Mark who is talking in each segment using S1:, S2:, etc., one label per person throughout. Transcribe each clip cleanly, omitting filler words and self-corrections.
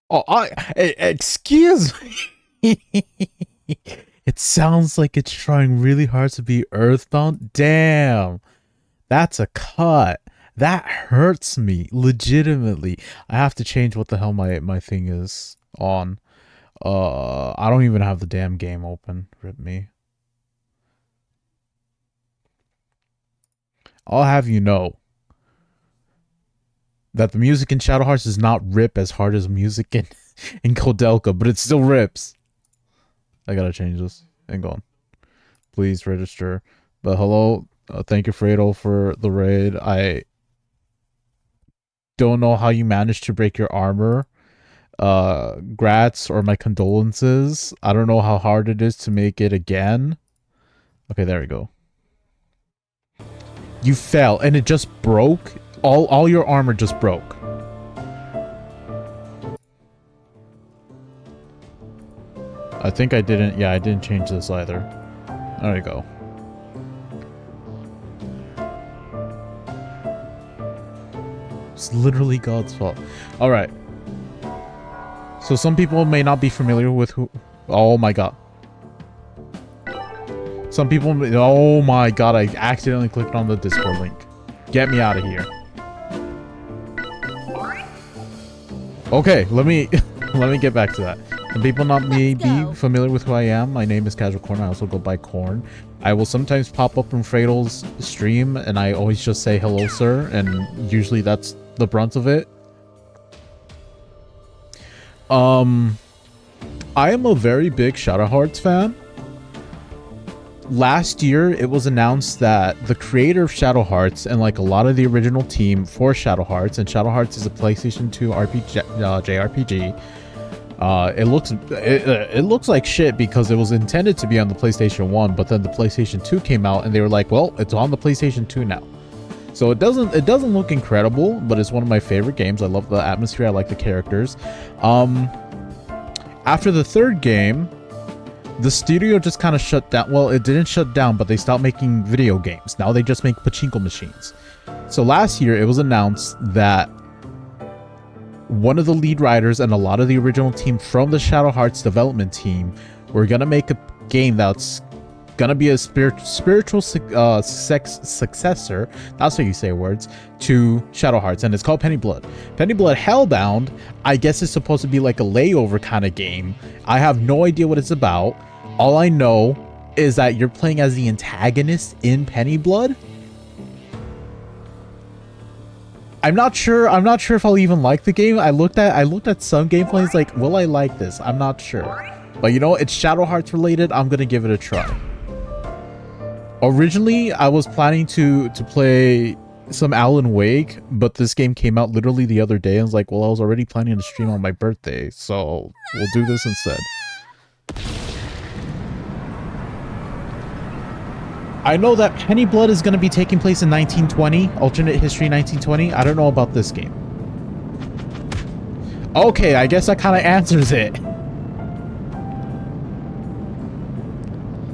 S1: Oh, excuse me. It sounds like it's trying really hard to be Earthbound. Damn, that's a cut. That hurts me legitimately. I have to change what the hell my thing is on. I don't even have the damn game open. Rip me. I'll have you know that the music in Shadow Hearts does not rip as hard as music in Kodelka, but it still rips. I gotta change this. Hang on. Please register. But hello, thank you, Fredo, for the raid. I don't know how you managed to break your armor. Grats or my condolences. I don't know how hard it is to make it again. Okay, there we go. You fell and it just broke. All your armor just broke. I think I didn't. Yeah, I didn't change this either. There you go. It's literally God's fault. All right. So some people may not be familiar with who. Oh my god. Some people. Oh my god! I accidentally clicked on the Discord link. Get me out of here. Okay, let me get back to that. Some people not may be familiar with who I am. My name is Casual Corn. I also go by Corn. I will sometimes pop up in Fredo's stream, and I always just say hello, sir, and usually that's the brunt of it. I am a very big Shadow Hearts fan. Last year, it was announced that the creator of Shadow Hearts and like a lot of the original team for Shadow Hearts, and Shadow Hearts is a PlayStation 2 RPG, JRPG. It looks like shit because it was intended to be on the PlayStation 1, but then the PlayStation 2 came out and they were like, well, it's on the PlayStation 2 now. So it doesn't look incredible, but it's one of my favorite games. I love the atmosphere. I like the characters. After the third game, the studio just kind of shut down. Well, it didn't shut down, but they stopped making video games. Now they just make pachinko machines. So last year, it was announced that one of the lead writers and a lot of the original team from the Shadow Hearts development team were going to make a game that's going to be a spiritual successor, that's how you say words, to Shadow Hearts, and it's called Penny Blood. Penny Blood Hellbound, I guess it's supposed to be like a layover kind of game. I have no idea what it's about. All I know is that you're playing as the antagonist in Penny Blood. I'm not sure if I'll even like the game. I looked at some gameplays like, will I like this? I'm not sure. But you know, it's Shadow Hearts related. I'm gonna give it a try. Originally, I was planning to play some Alan Wake, but this game came out literally the other day. I was like, well, I was already planning to stream on my birthday, so we'll do this instead. I know that Penny Blood is going to be taking place in 1920, alternate history 1920. I don't know about this game. Okay, I guess that kind of answers it.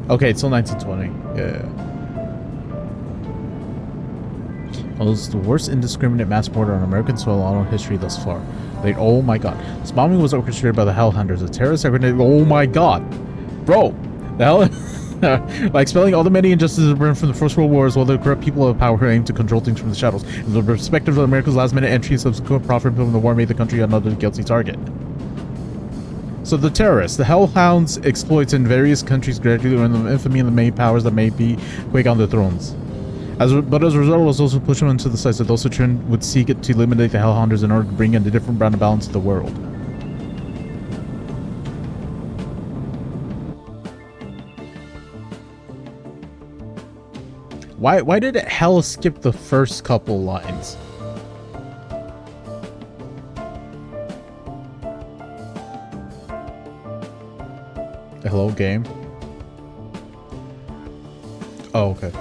S1: Okay, it's still 1920. Yeah. Well, this is the worst indiscriminate mass murder on American soil in all history thus far. Like, oh my god. This bombing was orchestrated by the Hellhounders, a terrorist grenade. Oh my god. Bro, the hell... By expelling all the many injustices burned from the First World War, as well the corrupt people of power who aim to control things from the shadows. In the perspective of America's last-minute entry and subsequent profit from the war made the country another guilty target. So the terrorists, the Hellhounds, exploits in various countries gradually earn them infamy and the many powers that may be quake on their thrones. But as a result, it was also push them into the sights that those who turn would seek it to eliminate the Hellhounders in order to bring in a different brand of balance to the world. Why did it hell skip the first couple lines? Hello, game? Oh, okay.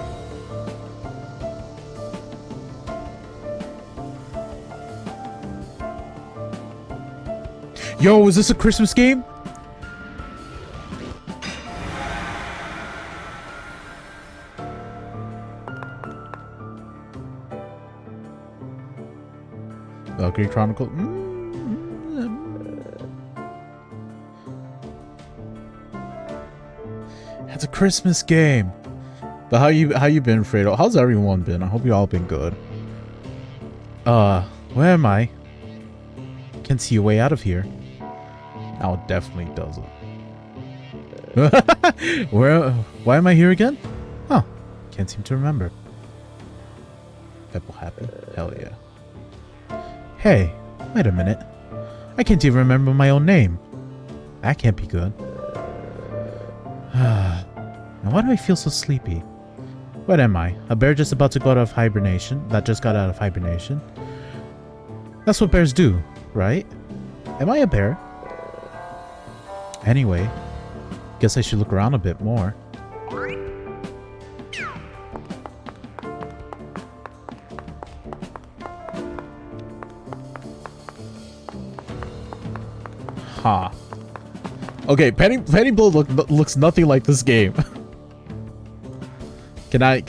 S1: Yo, is this a Christmas game? Valkyrie Chronicle. It's a Christmas game. But how you been, Fredo? How's everyone been? I hope you all been good. Where am I? Can't see a way out of here. Now it definitely doesn't. Why am I here again? Huh. Can't seem to remember. That will happen. Hell yeah. Hey, wait a minute. I can't even remember my own name. That can't be good. Now why do I feel so sleepy? What am I? A bear just about to go out of hibernation? That just got out of hibernation? That's what bears do, right? Am I a bear? Anyway, guess I should look around a bit more. Ha. Huh. Okay, Penny Blue looks nothing like this game.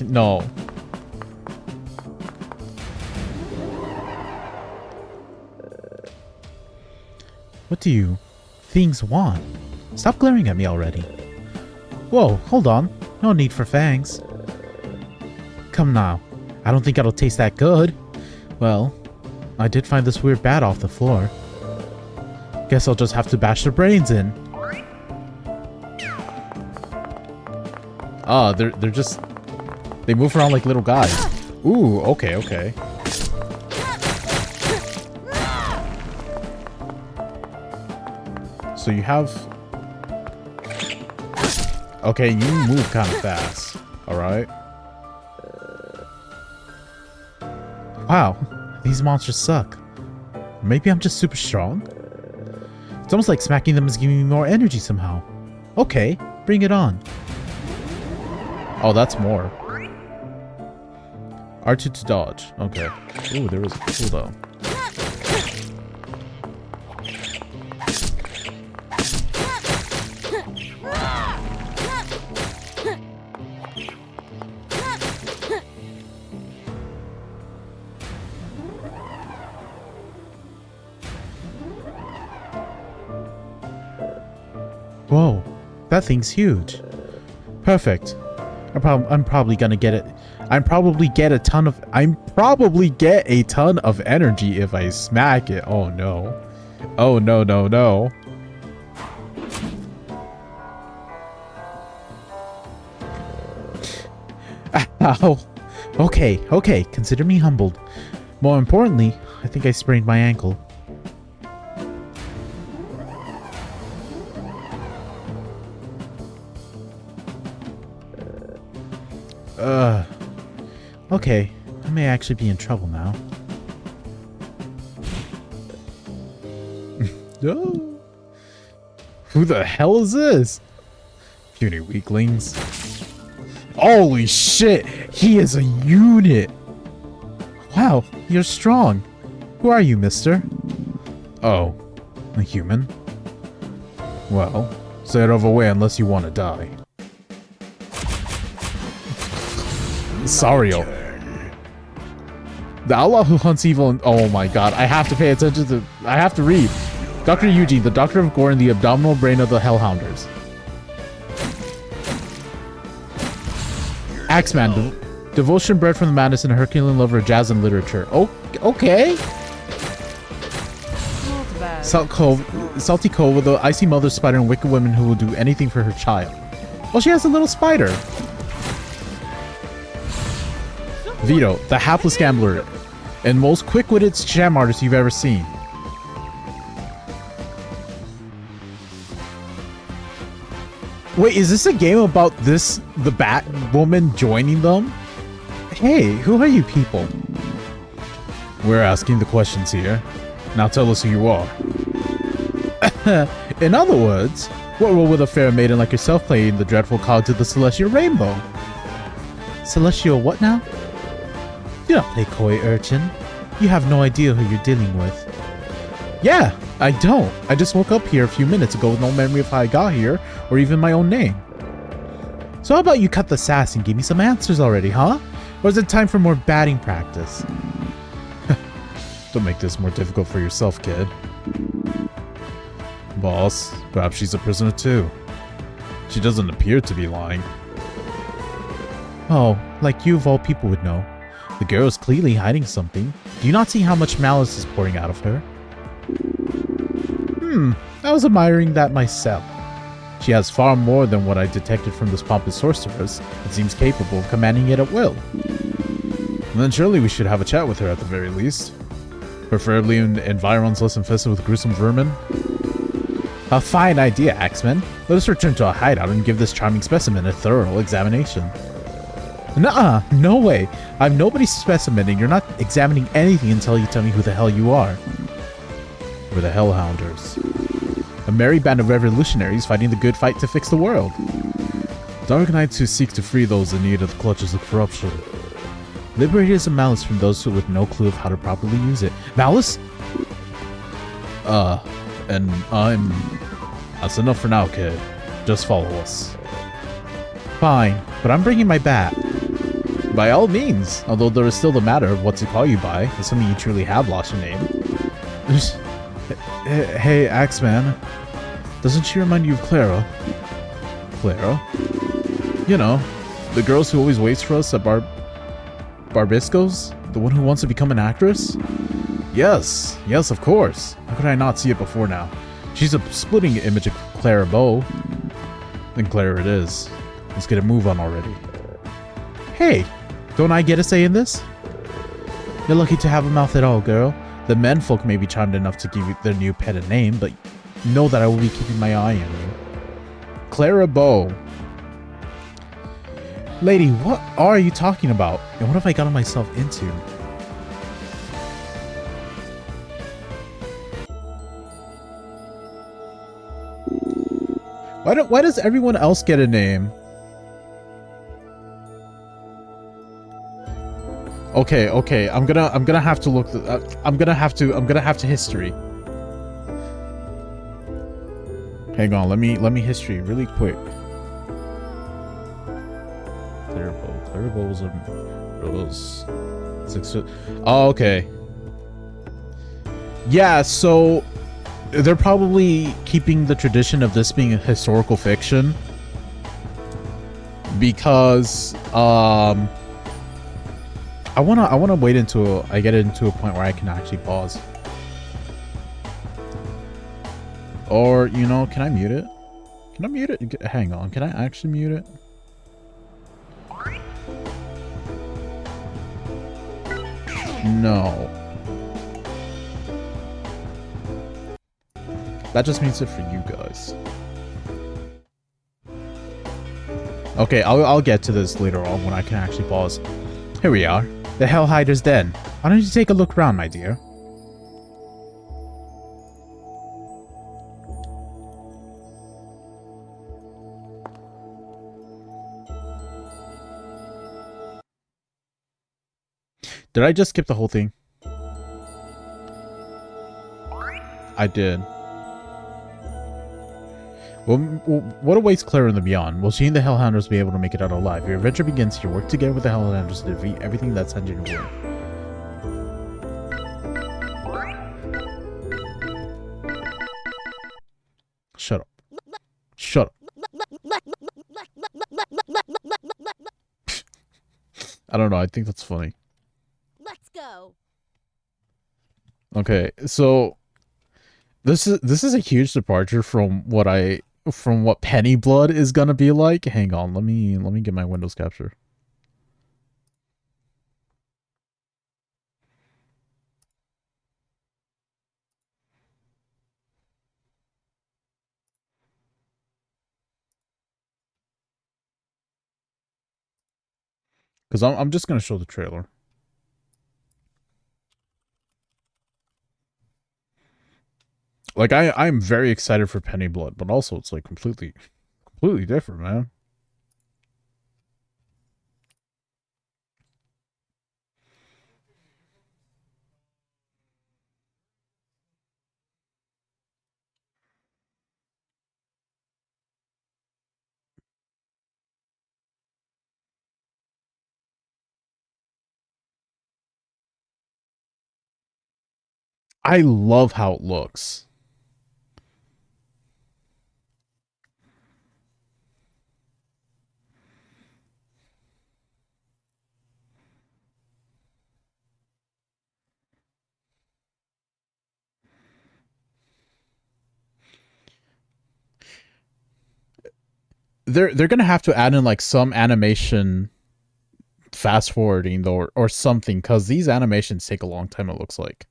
S1: No. What do you things want? Stop glaring at me already. Whoa, hold on. No need for fangs. Come now. I don't think it'll taste that good. Well, I did find this weird bat off the floor. Guess I'll just have to bash their brains in. Ah, they're just... They move around like little guys. Ooh, okay, okay. So you have... Okay, you move kind of fast. Alright. Wow, these monsters suck. Maybe I'm just super strong? It's almost like smacking them is giving me more energy somehow. Okay, bring it on. Oh, that's more. R2 to dodge. Okay. Ooh, there was a tool though. Whoa, that thing's huge. Perfect. I'm probably gonna get it. I'm probably get a ton of energy if I smack it. Oh no. Oh no no no. Ow. Okay, consider me humbled. More importantly, I think I sprained my ankle. Okay, I may actually be in trouble now. No. Who the hell is this? Puny weaklings. Holy shit! He is a unit! Wow, you're strong. Who are you, mister? Oh, a human? Well, stay out of the way unless you want to die. Sario. The outlaw who hunts evil and... Oh my god, I have to pay attention to... I have to read. Dr. Eugene, the doctor of gore and the abdominal brain of the Hellhounders. Axeman, devotion bred from the madness and a Herculean lover of jazz and literature. Oh, okay. Salty Cove with the icy mother spider and wicked women who will do anything for her child. Well, she has a little spider. Vito, the hapless gambler and most quick-witted sham artist you've ever seen. Wait, is this a game about the Batwoman joining them? Hey, who are you people? We're asking the questions here. Now tell us who you are. In other words, what role would a fair maiden like yourself play in the dreadful cogs of the Celestial Rainbow? Celestial what now? Do not play coy, urchin. You have no idea who you're dealing with. Yeah, I don't. I just woke up here a few minutes ago with no memory of how I got here, or even my own name. So how about you cut the sass and give me some answers already, huh? Or is it time for more batting practice? Don't make this more difficult for yourself, kid. Boss, perhaps she's a prisoner too. She doesn't appear to be lying. Oh, like you of all people would know. The girl is clearly hiding something. Do you not see how much malice is pouring out of her? I was admiring that myself. She has far more than what I detected from this pompous sorceress, and seems capable of commanding it at will. Then surely we should have a chat with her at the very least. Preferably in environs less infested with gruesome vermin. A fine idea, Axeman. Let us return to our hideout and give this charming specimen a thorough examination. Nuh-uh, no way. I'm nobody's specimen and you're not examining anything until you tell me who the hell you are. We're the Hellhounders. A merry band of revolutionaries fighting the good fight to fix the world. Dark knights who seek to free those in need of the clutches of corruption. Liberators of malice from those who with no clue of how to properly use it. Malice? And I'm... That's enough for now, kid. Just follow us. Fine, but I'm bringing my bat. By all means, although there is still the matter of what to call you by, assuming you truly have lost your name. Hey, Axeman. Doesn't she remind you of Clara? Clara? You know, the girl who always waits for us at Barbisco's? The one who wants to become an actress? Yes, of course. How could I not see it before now? She's a splitting image of Clara Bow. Then Clara it is. Let's get a move on already. Hey, don't I get a say in this? You're lucky to have a mouth at all, girl. The menfolk may be charmed enough to give you their new pet a name, but know that I will be keeping my eye on you. Clara Bow. Lady, what are you talking about? And what have I gotten myself into? Why does everyone else get a name? Okay. I'm gonna have to look. I'm gonna have to history. Hang on. Let me history really quick. Clara Bow was six. Oh, okay. Yeah. So they're probably keeping the tradition of this being a historical fiction because I wanna wait until I get into a point where I can actually pause. Or, you know, can I mute it? Can I mute it? Hang on, can I actually mute it? No. That just means it for you guys. Okay, I'll get to this later on when I can actually pause. Here we are. The Hellhider's Den. Why don't you take a look around, my dear? Did I just skip the whole thing? I did. Well, what awaits Clara in the beyond? Will she and the Hellhounders be able to make it out alive? Your adventure begins here. Work together with the Hellhounders to defeat everything that's standing in your way. Shut up. Shut up. I don't know. I think that's funny.
S2: Let's go.
S1: Okay, so this is a huge departure from what Penny Blood is gonna be like. Hang on, let me get my Windows capture. Because I'm just gonna show the trailer. Like I'm very excited for Penny Blood, but also it's like completely different, man. I love how it looks. they're gonna have to add in like some animation fast forwarding though, or something, because these animations take a long time, it looks like.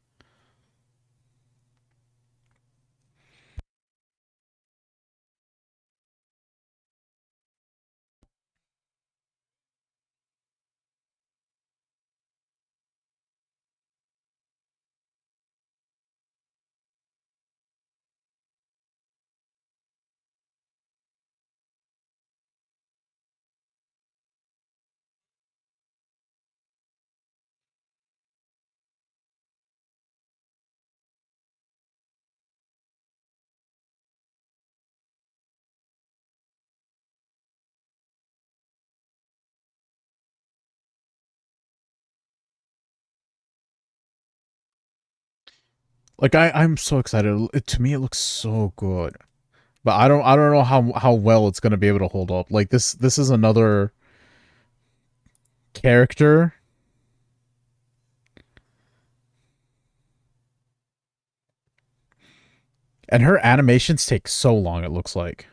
S1: Like I'm so excited. To me, it looks so good, but I don't know how well it's gonna be able to hold up. Like this is another character, and her animations take so long. It looks like.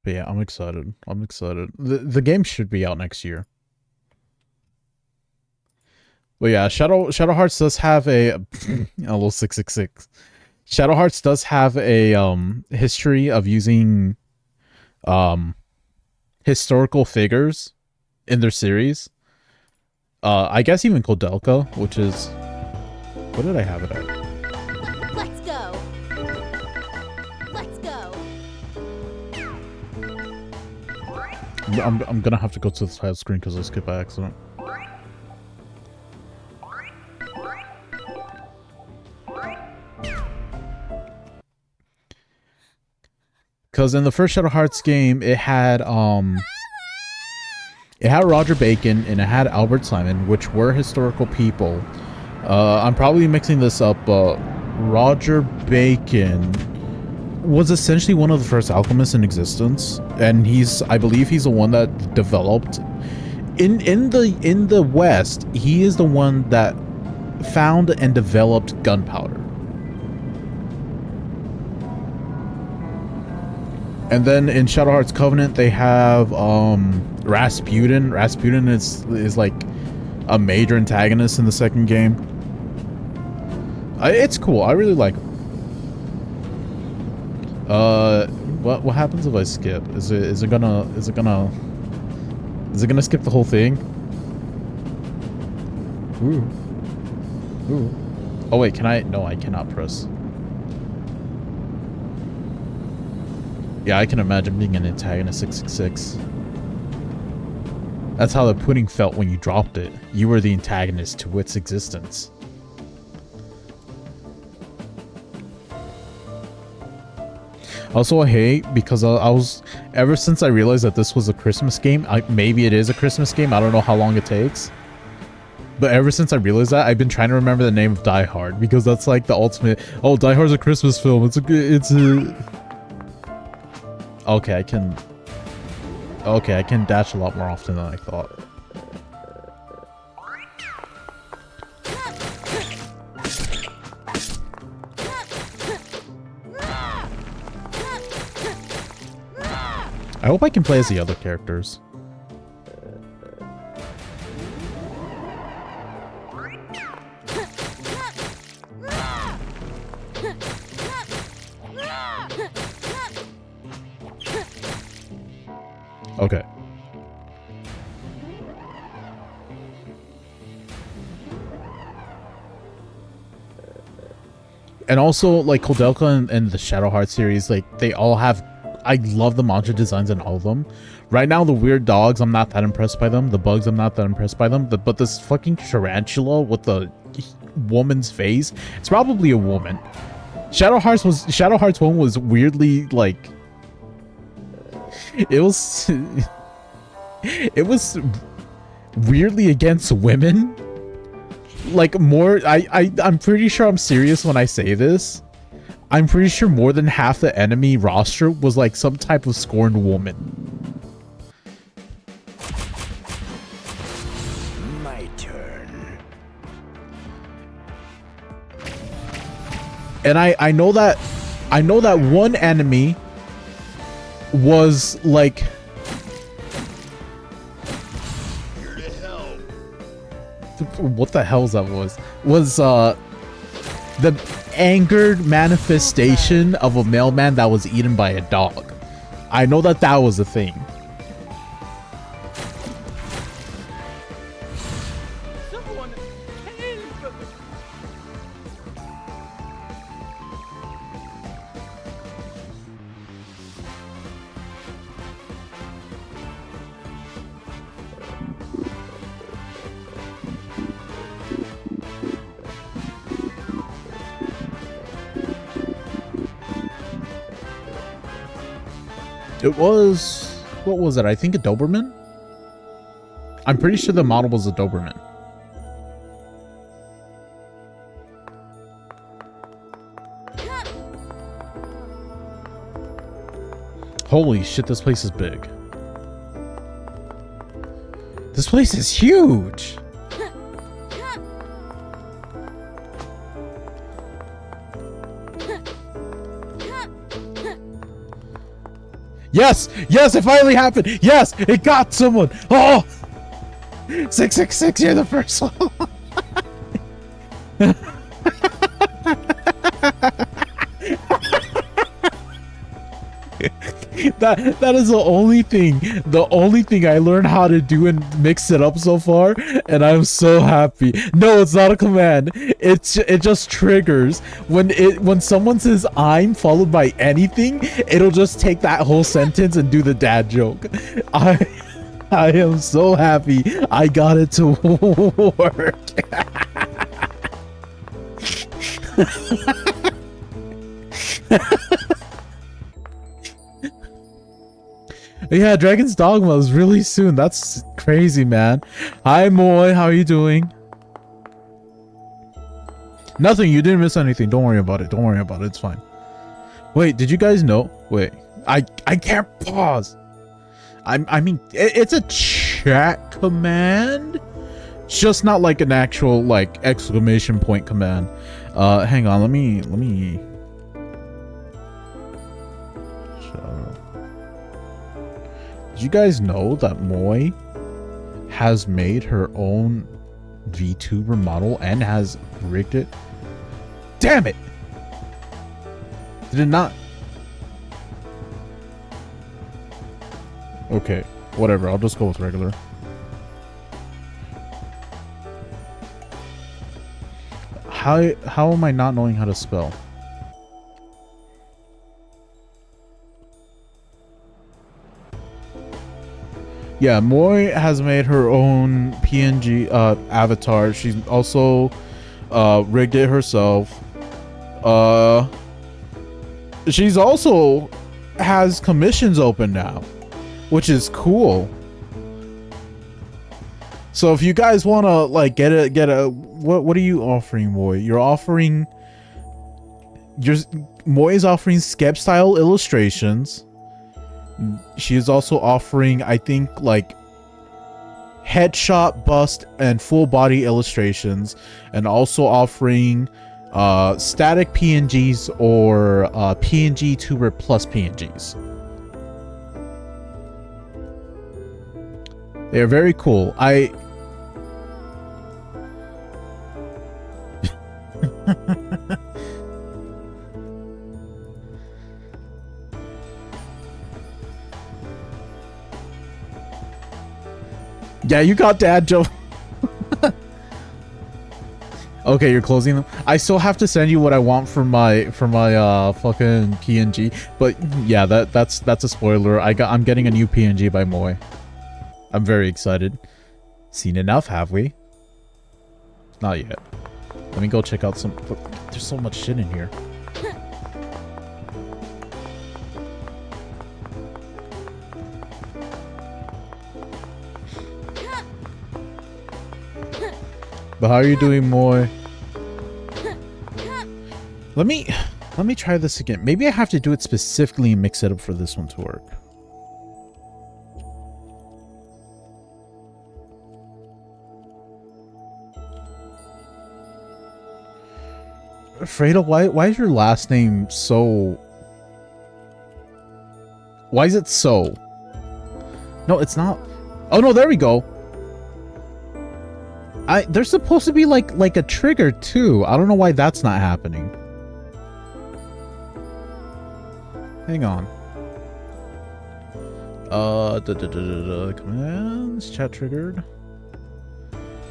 S1: But yeah, I'm excited. I'm excited. The game should be out next year. But yeah, Shadow Hearts does have a little 666. Shadow Hearts does have a history of using um historical figures in their series. I guess even Kodelka, which is, what did I have it at?
S2: Let's go. Let's go.
S1: I'm gonna have to go to the title screen because I skipped by accident. Because in the first Shadow Hearts game, it had Roger Bacon and it had Albert Simon, which were historical people. I'm probably mixing this up, but Roger Bacon was essentially one of the first alchemists in existence, and I believe he's the one that developed in the West. He is the one that found and developed gunpowder. And then in Shadow Hearts Covenant, they have Rasputin. Rasputin is like a major antagonist in the second game. It's cool. I really like him. What happens if I skip? Is it gonna skip the whole thing? Ooh. Oh wait, can I? No, I cannot press. Yeah, I can imagine being an antagonist 666. That's how the pudding felt when you dropped it. You were the antagonist to its existence. Also, I hate because I was, ever since I realized that this was a Christmas game, maybe it is a Christmas game, I don't know how long it takes. But ever since I realized that, I've been trying to remember the name of Die Hard, because that's like the ultimate, oh, Die Hard's a Christmas film, it's a... Okay, I can dash a lot more often than I thought. I hope I can play as the other characters. Okay. And also, like, Kodelka and the Shadow Heart series, like, they all have... I love the mantra designs in all of them. Right now, the weird dogs, I'm not that impressed by them. The bugs, I'm not that impressed by them. But this fucking tarantula with the woman's face, it's probably a woman. Shadow Hearts 1 was weirdly, like... It was weirdly against women. Like, more... I'm pretty sure I'm serious when I say this. I'm pretty sure more than half the enemy roster was like some type of scorned woman.
S3: My turn.
S1: And I know that one enemy was like
S3: Here to help.
S1: what the hell's that was the angered manifestation of a mailman that was eaten by a dog. I know that was a thing.
S3: Someone help.
S1: It was, what was it? I think a Doberman? I'm pretty sure the model was a Doberman. Holy shit, this place is big. This place is huge! Yes! Yes, it finally happened! Yes! It got someone! Oh! 666, you're the first one! that is the only thing I learned how to do and mix it up so far, and I'm so happy. No, it's not a command. It just triggers when someone says "I'm" followed by anything, it'll just take that whole sentence and do the dad joke. I am so happy I got it to work. Yeah, Dragon's Dogma is really soon. That's crazy, man. Hi, Moy. How are you doing? Nothing. You didn't miss anything. Don't worry about it. Don't worry about it. It's fine. Wait, did you guys know? Wait, I can't pause. I mean, it's a chat command. It's just not like an actual like exclamation point command. Hang on. Let me. Did you guys know that Moy has made her own VTuber model and has rigged it? Damn it! Did it not? Okay, whatever. I'll just go with regular. How am I not knowing how to spell? Yeah, Moy has made her own PNG avatar. She's also rigged it herself. She's also has commissions open now, which is cool. So if you guys want to like get a what are you offering, Moy? You're offering Moy is offering sketch style illustrations. She is also offering, I think, like headshot, bust, and full body illustrations, and also offering static PNGs or PNG tuber plus PNGs. They are very cool. Yeah, you got dad joke. Okay, you're closing them. I still have to send you what I want for my fucking PNG. But yeah, that's a spoiler. I'm getting a new PNG by Moy. I'm very excited. Seen enough, have we? Not yet. Let me go check out some. Look, there's so much shit in here. But how are you doing, Moy? Let me Let me try this again. Maybe I have to do it specifically and mix it up for this one to work. Fredo, why is your last name so... Why is it so? No, it's not. Oh no, there we go. There's supposed to be like a trigger too. I don't know why that's not happening. Hang on. Commands, chat triggered.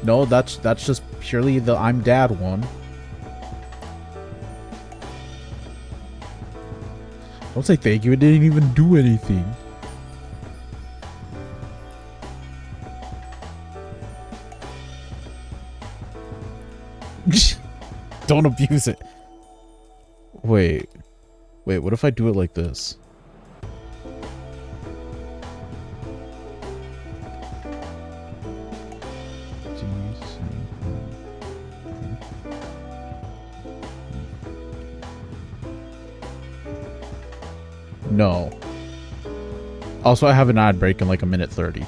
S1: No, that's just purely the I'm dad one. Don't say thank you, it didn't even do anything. Don't abuse it. Wait, what if I do it like this? No. Also, I have an ad break in like a minute 30.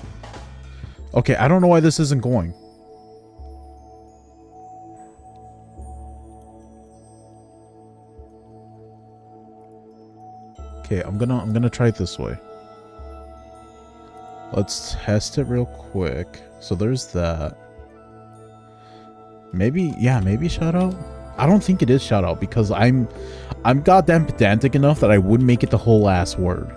S1: Okay, I don't know why this isn't going. Okay, I'm gonna try it this way. Let's test it real quick. So there's that. Maybe, yeah, maybe shout out. I don't think it is shout out because I'm goddamn pedantic enough that I wouldn't make it the whole last word.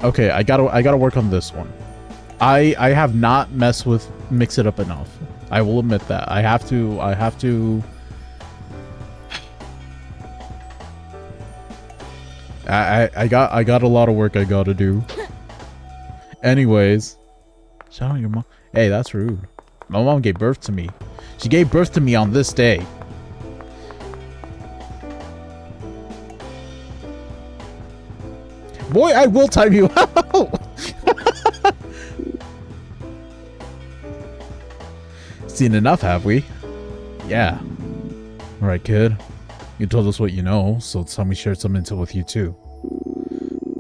S1: Okay, I gotta work on this one. I have not messed with Mix It Up enough. I will admit that. I have to I got a lot of work I gotta do. Anyways, shout out your mom. Hey, that's rude. My mom gave birth to me. She gave birth to me on this day. Boy, I will time you out. Seen enough, have we? Yeah. Alright, kid. You told us what you know, so it's time we shared some intel with you too.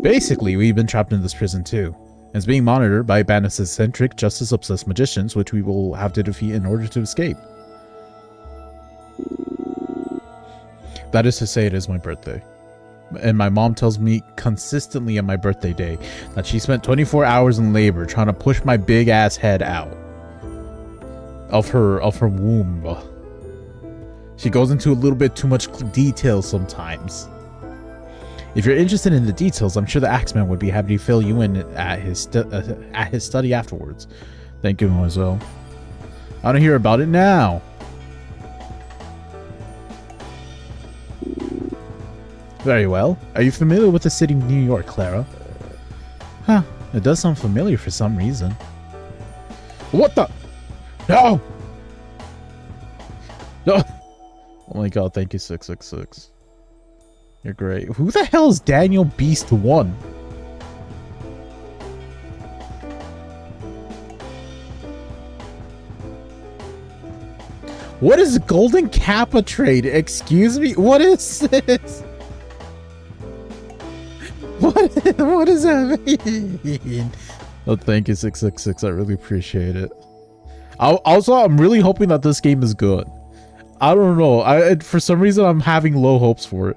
S1: Basically, we've been trapped in this prison too. And it's being monitored by a band of eccentric, justice-obsessed magicians, which we will have to defeat in order to escape. That is to say, it is my birthday. And my mom tells me consistently on my birthday day that she spent 24 hours in labor trying to push my big ass head out of her womb. She goes into a little bit too much detail sometimes. If you're interested in the details, I'm sure the Axeman would be happy to fill you in at his study afterwards. Thank you, Mademoiselle. I want to hear about it now. Very well. Are you familiar with the city of New York, Clara? Huh. It does sound familiar for some reason. What the? No! No! Oh my god, thank you, 666. You're great. Who the hell is Daniel Beast 1? What is Golden Kappa trade? Excuse me? What is this? What does that mean? Oh, thank you, 666. I really appreciate it. Also, I'm really hoping that this game is good. I don't know. For some reason, I'm having low hopes for it.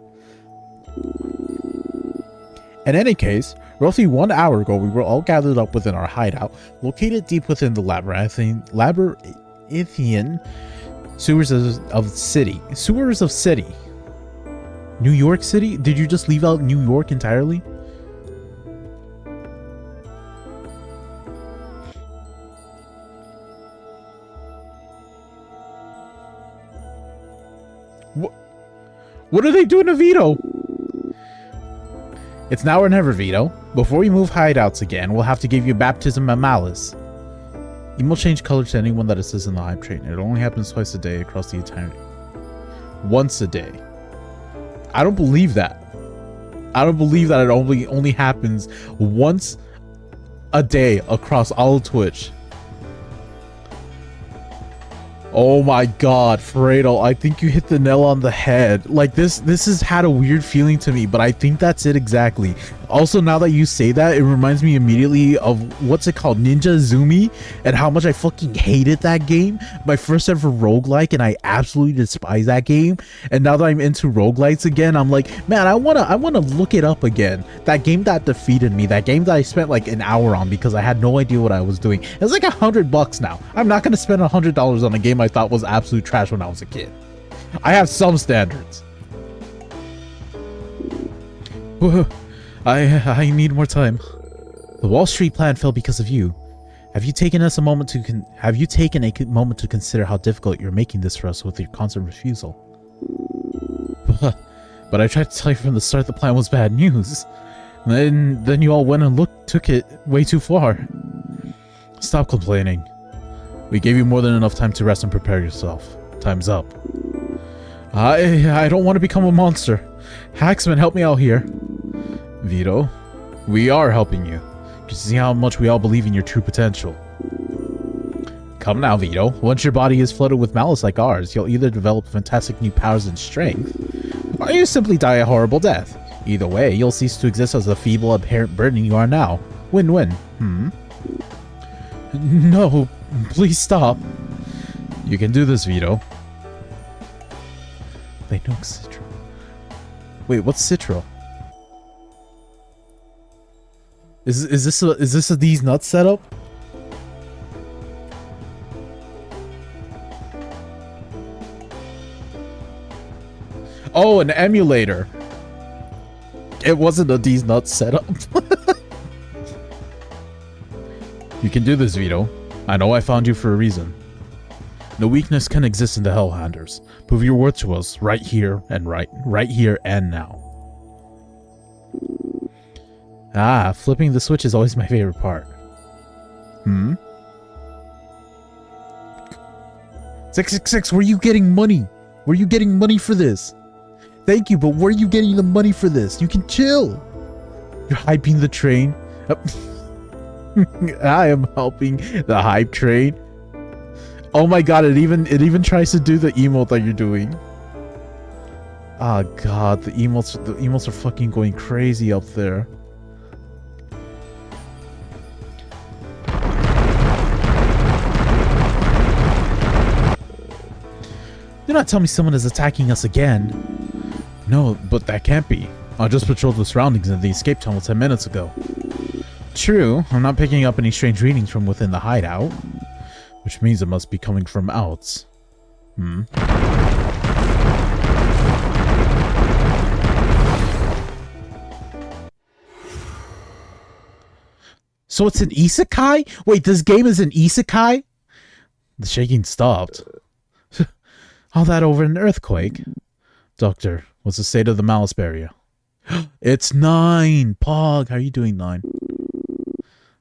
S1: In any case, roughly 1 hour ago, we were all gathered up within our hideout, located deep within the labyrinthian sewers of city. Sewers of city. New York City? Did you just leave out New York entirely? What are they doing to Vito? It's now or never, Vito. Before we move hideouts again, we'll have to give you baptism of malice. You will change color to anyone that assists in the hype train. It only happens twice a day across the eternity. Once a day. I don't believe that. I don't believe that it only happens once a day across all of Twitch. Oh my god, Fredo, I think you hit the nail on the head. Like this has had a weird feeling to me, but I think that's it exactly. Also, now that you say that, it reminds me immediately of what's it called, Ninja Zumi, and how much I fucking hated that game. My first ever roguelike, and I absolutely despise that game. And now that I'm into roguelites again, I'm like, man, I wanna look it up again. That game that defeated me, that game that I spent like an hour on because I had no idea what I was doing. It's like $100 now. I'm not gonna spend $100 on a game I thought was absolute trash when I was a kid. I have some standards. I need more time. The Wall Street plan fell because of you. Have you taken a moment to consider how difficult you're making this for us with your constant refusal? But I tried to tell you from the start the plan was bad news. Then you all went and took it way too far. Stop complaining. We gave you more than enough time to rest and prepare yourself. Time's up. I don't want to become a monster. Hacksman, help me out here. Vito, we are helping you. You can see how much we all believe in your true potential. Come now, Vito. Once your body is flooded with malice like ours, you'll either develop fantastic new powers and strength, or you simply die a horrible death. Either way, you'll cease to exist as the feeble, apparent burden you are now. Win-win. No, please stop. You can do this, Vito. They know Citro. Wait, what's Citro? Is this a These Nuts setup? Oh, an emulator. It wasn't a These Nuts setup. You can do this, Vito. I know I found you for a reason. No weakness can exist in the Hellhounders. Prove your worth to us right here and right here and now. Ah, flipping the switch is always my favorite part. 666, where are you getting money? Where are you getting money for this? Thank you, but where are you getting the money for this? You can chill. You're hyping the train. I am helping the hype train. Oh my god, it even tries to do the emote that you're doing. Oh god, the emotes are fucking going crazy up there. Do not tell me someone is attacking us again. No, but that can't be. I just patrolled the surroundings of the escape tunnel 10 minutes ago. True, I'm not picking up any strange readings from within the hideout. Which means it must be coming from outs. So it's an isekai? Wait, this game is an isekai? The shaking stopped. All that over an earthquake. Doctor, what's the state of the malice barrier? It's 9! Pog, how are you doing, 9?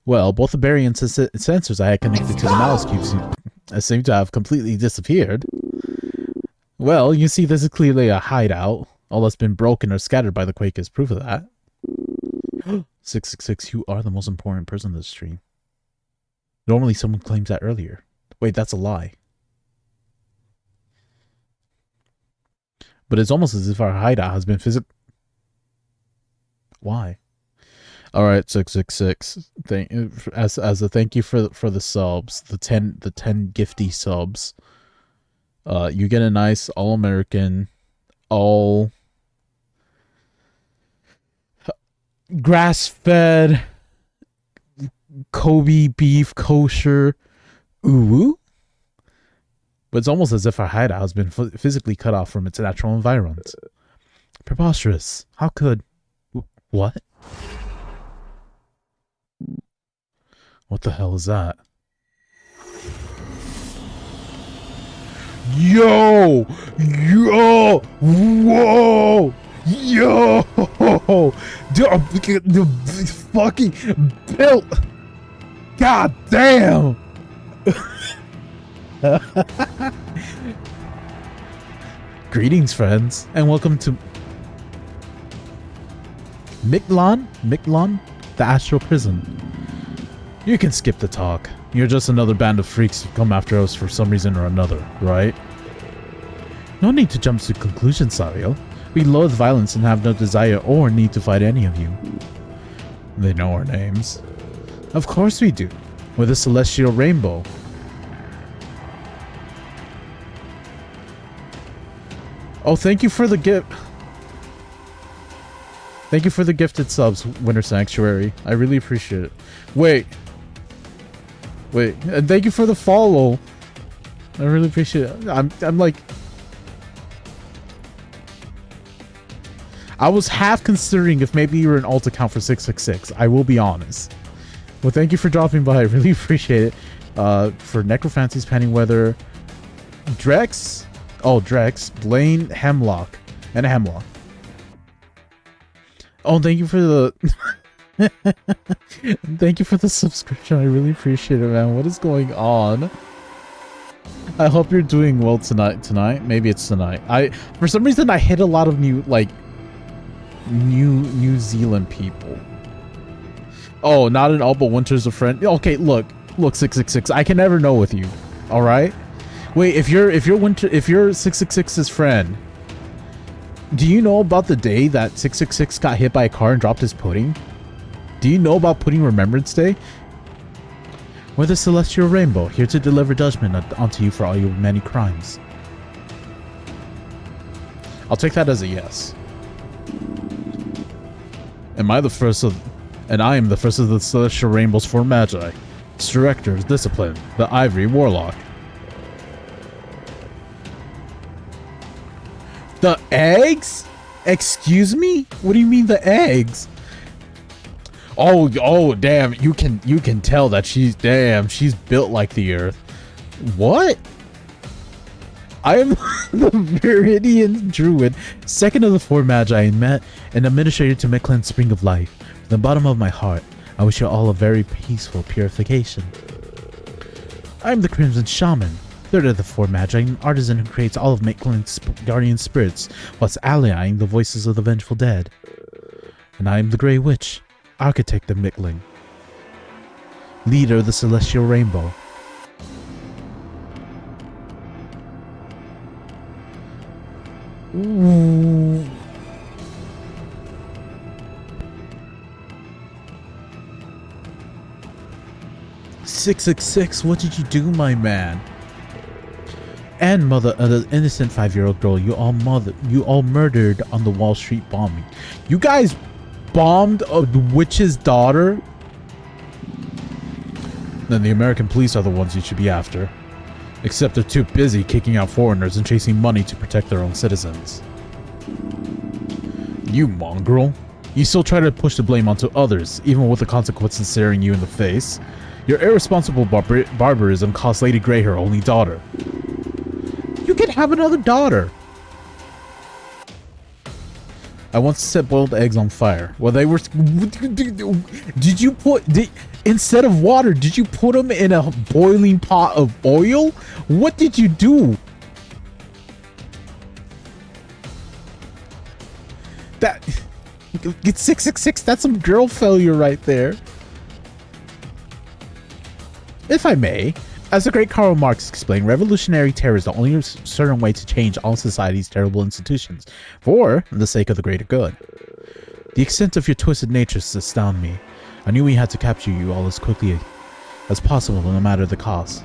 S1: Well, both the barrier and sensors I had connected to the malice cubes seem to have completely disappeared. Well, you see, this is clearly a hideout. All that's been broken or scattered by the quake is proof of that. 666, you are the most important person in this stream. Normally someone claims that earlier. Wait, that's a lie. But it's almost as if our hideout has been Why? All right, 666. As a thank you for the subs, the 10 gifty subs. You get a nice all-American, all grass-fed Kobe beef kosher uwu. But it's almost as if our hideout has been physically cut off from its natural environment. Preposterous. How could... What? What the hell is that? Yo! Yo! Whoa! Yo! Dude, the fucking built... God damn! Greetings, friends, and welcome to... Miklon? The astral prison. You can skip the talk. You're just another band of freaks who come after us for some reason or another, right? No need to jump to conclusions, Sariel. We loathe violence and have no desire or need to fight any of you. They know our names. Of course we do. We're the Celestial Rainbow. Oh, thank you for the gift. Thank you for the gifted subs, Winter Sanctuary. I really appreciate it. Wait, and thank you for the follow. I really appreciate it. I'm like, I was half considering if maybe you were an alt account for 666. I will be honest. Well, thank you for dropping by. I really appreciate it. For Necrofancy's Pennywether, Drex, Blaine, Hemlock, and Hemlock. Oh, thank you for the thank you for the subscription. I really appreciate it, man. What is going on? I hope you're doing well tonight. Maybe it's tonight. For some reason I hit a lot of New Zealand people. Oh, not an all, but Winter's a friend. Okay, look 666. I can never know with you. All right. Wait, if you're 666's friend, do you know about the day that 666 got hit by a car and dropped his pudding? Do you know about Pudding Remembrance Day? We're the Celestial Rainbow, here to deliver judgment onto you for all your many crimes. I'll take that as a yes. I am the first of the Celestial Rainbow's 4 Magi. Its director is Discipline, the Ivory Warlock. The eggs? Excuse me? What do you mean the eggs? Oh, damn! You can tell that she's built like the Earth. What? I am the Viridian Druid, second of the 4 Magi, and administrator to Mictlan's Spring of Life. From the bottom of my heart, I wish you all a very peaceful purification. I am the Crimson Shaman, third of the 4 Magi, an artisan who creates all of Mictlan's guardian spirits, whilst allying the voices of the vengeful dead. And I am the Grey Witch, architect of Mictlan, leader of the Celestial Rainbow. Ooh. "666, what did you do, my man? And mother of the innocent 5-year-old girl you all murdered on the Wall Street bombing. You guys bombed a witch's daughter? Then the American police are the ones you should be after. Except they're too busy kicking out foreigners and chasing money to protect their own citizens. You mongrel. You still try to push the blame onto others, even with the consequences staring you in the face. Your irresponsible barbarism cost Lady Grey her only daughter. You can have another daughter. I once set boiled eggs on fire. Well, they were... Instead of water, did you put them in a boiling pot of oil? What did you do? It's 666. That's some girl failure right there. If I may, as the great Karl Marx explained, revolutionary terror is the only certain way to change all society's terrible institutions for the sake of the greater good. The extent of your twisted natures astound me. I knew we had to capture you all as quickly as possible, no matter the cost.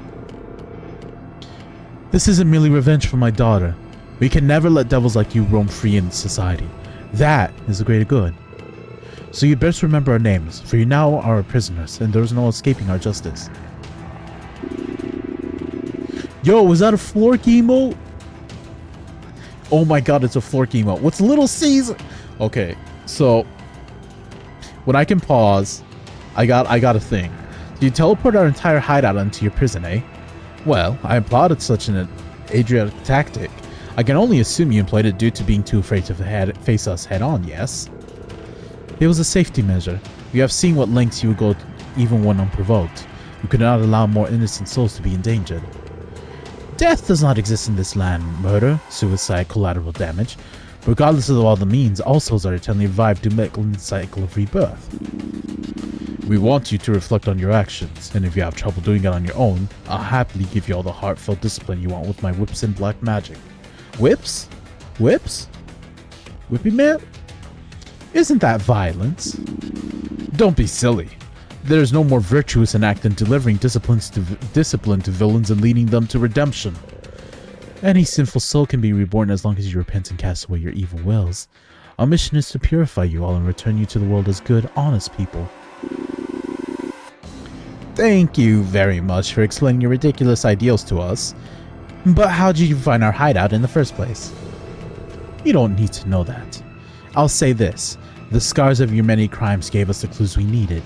S1: This isn't merely revenge for my daughter. We can never let devils like you roam free in society. That is the greater good. So you best remember our names, for you now are our prisoners, and there is no escaping our justice. Yo, was that a Flork emote? Oh my god, it's a Flork emote. What's Little Caesar? Okay, so when I can pause, I got a thing. You teleport our entire hideout into your prison, eh? Well, I applauded such an idiotic tactic. I can only assume you employed it due to being too afraid to face us head on, yes? It was a safety measure. We have seen what lengths you would go even when unprovoked. You could not allow more innocent souls to be endangered. Death does not exist in this land. Murder, suicide, collateral damage. Regardless of all the means, all souls are eternally revived to Mictlan's cycle of rebirth. We want you to reflect on your actions, and if you have trouble doing it on your own, I'll happily give you all the heartfelt discipline you want with my whips and black magic. Whips? Whips? Whippy man? Isn't that violence? Don't be silly. There's no more virtuous an act than delivering discipline to villains and leading them to redemption. Any sinful soul can be reborn as long as you repent and cast away your evil wills. Our mission is to purify you all and return you to the world as good, honest people. Thank you very much for explaining your ridiculous ideals to us. But how did you find our hideout in the first place? You don't need to know that. I'll say this. The scars of your many crimes gave us the clues we needed.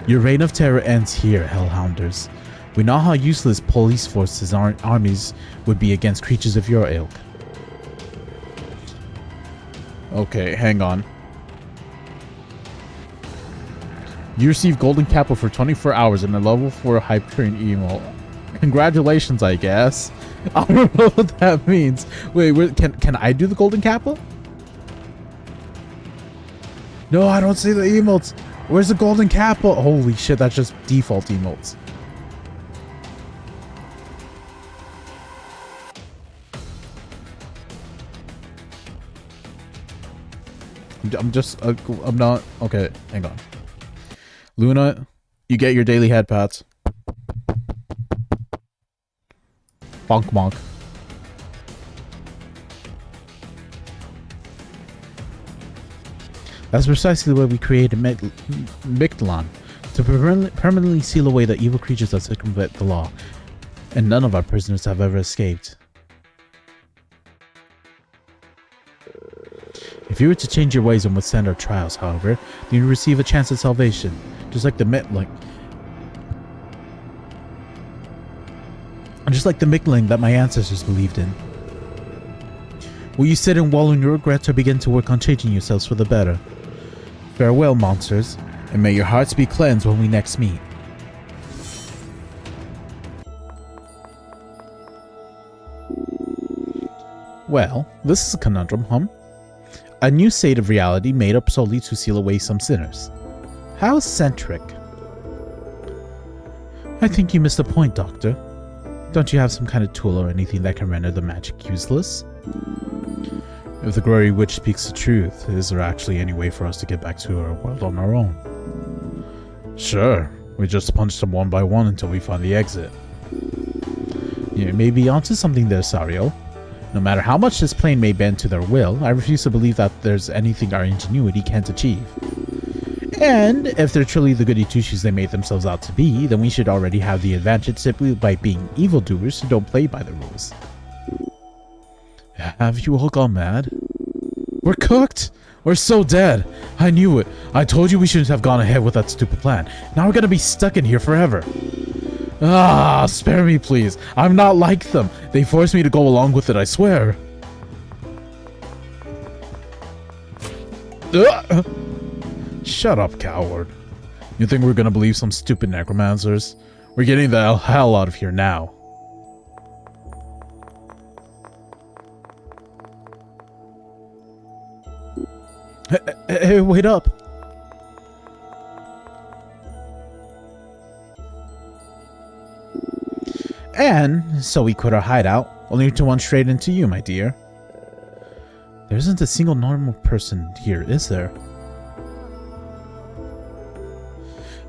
S1: Your reign of terror ends here, Hellhounders. We know how useless police forces and armies would be against creatures of your ilk. Okay, hang on. You received Golden Capital for 24 hours and a level 4 Hyperion emo. Congratulations, I guess. I don't know what that means. Wait, can I do the Golden Capital? No, I don't see the emotes. Where's the Golden Capital? Holy shit, that's just default emotes. I'm not. Okay, hang on. Luna, you get your daily head pats. Bonk bonk. That's precisely why we created Mictlan, to permanently seal away the evil creatures that circumvent the law, and none of our prisoners have ever escaped. If you were to change your ways and withstand our trials, however, then you receive a chance at salvation, just like the Mictlan that my ancestors believed in. Will you sit and wallow in your regrets or begin to work on changing yourselves for the better? Farewell, monsters, and may your hearts be cleansed when we next meet. Well, this is a conundrum, huh? A new state of reality made up solely to seal away some sinners. How eccentric. I think you missed the point, Doctor. Don't you have some kind of tool or anything that can render the magic useless? If the Glory Witch speaks the truth, is there actually any way for us to get back to our world on our own? Sure, we just punch them one by one until we find the exit. You may be onto something there, Sario. No matter how much this plane may bend to their will, I refuse to believe that there's anything our ingenuity can't achieve. And if they're truly the goody two-shoes they made themselves out to be, then we should already have the advantage simply by being evildoers who don't play by the rules. Have you all gone mad? We're cooked! We're so dead! I knew it! I told you we shouldn't have gone ahead with that stupid plan. Now we're gonna be stuck in here forever. Ah, spare me please. I'm not like them. They forced me to go along with it, I swear. Shut up, coward. You think we're gonna believe some stupid necromancers? We're getting the hell out of here now. Hey, wait up. And so we quit our hideout, only to run straight into you, my dear. There isn't a single normal person here, is there?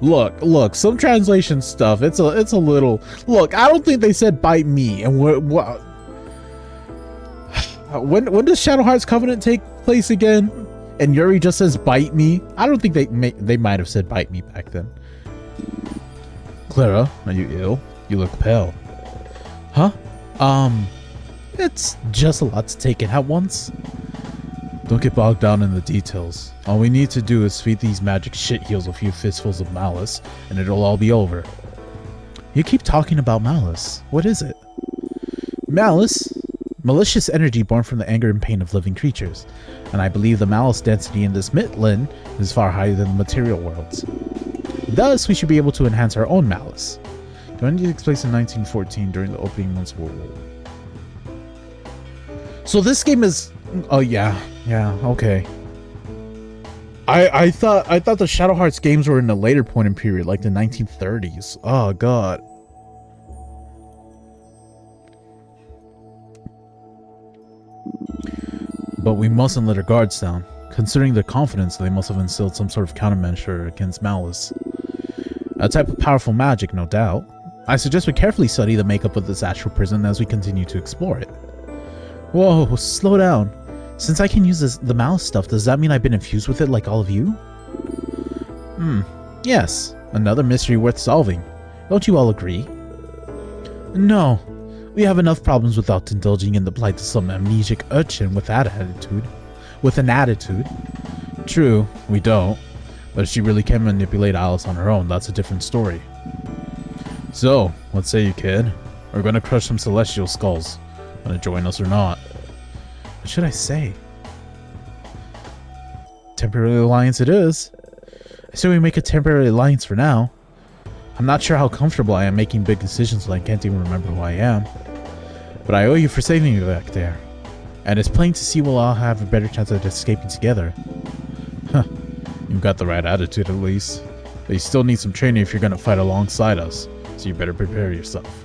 S1: Look, some translation stuff, it's a little... Look, I don't think they said bite me, and when does Shadow Heart's Covenant take place again? And Yuri just says bite me? I don't think they might have said bite me back then. Clara, are you ill? You look pale. Huh? It's just a lot to take in at once. Don't get bogged down in the details. All we need to do is feed these magic shitheels a few fistfuls of malice, and it'll all be over. You keep talking about malice. What is it? Malice? Malicious energy born from the anger and pain of living creatures. And I believe the malice density in this Mictlan is far higher than the material worlds. Thus, we should be able to enhance our own malice. Going to take place in 1914 during the opening months of World War. So this game is Oh yeah, okay. I thought the Shadow Hearts games were in a later point in period, like the 1930s. Oh god. But we mustn't let our guards down. Considering their confidence, they must have instilled some sort of countermeasure against malice. A type of powerful magic, no doubt. I suggest we carefully study the makeup of this astral prison as we continue to explore it. Whoa, slow down. Since I can use the malice stuff, does that mean I've been infused with it like all of you? Yes. Another mystery worth solving. Don't you all agree? No. We have enough problems without indulging in the plight of some amnesic urchin with an attitude. True, we don't. But if she really can manipulate Alice on her own, that's a different story. So, what say you, kid? We're gonna crush some celestial skulls. Wanna join us or not? What should I say? Temporary alliance it is. I say we make a temporary alliance for now. I'm not sure how comfortable I am making big decisions when I can't even remember who I am. But I owe you for saving me back there. And it's plain to see we'll all have a better chance of escaping together. Huh. You've got the right attitude at least. But you still need some training if you're gonna fight alongside us. So you better prepare yourself.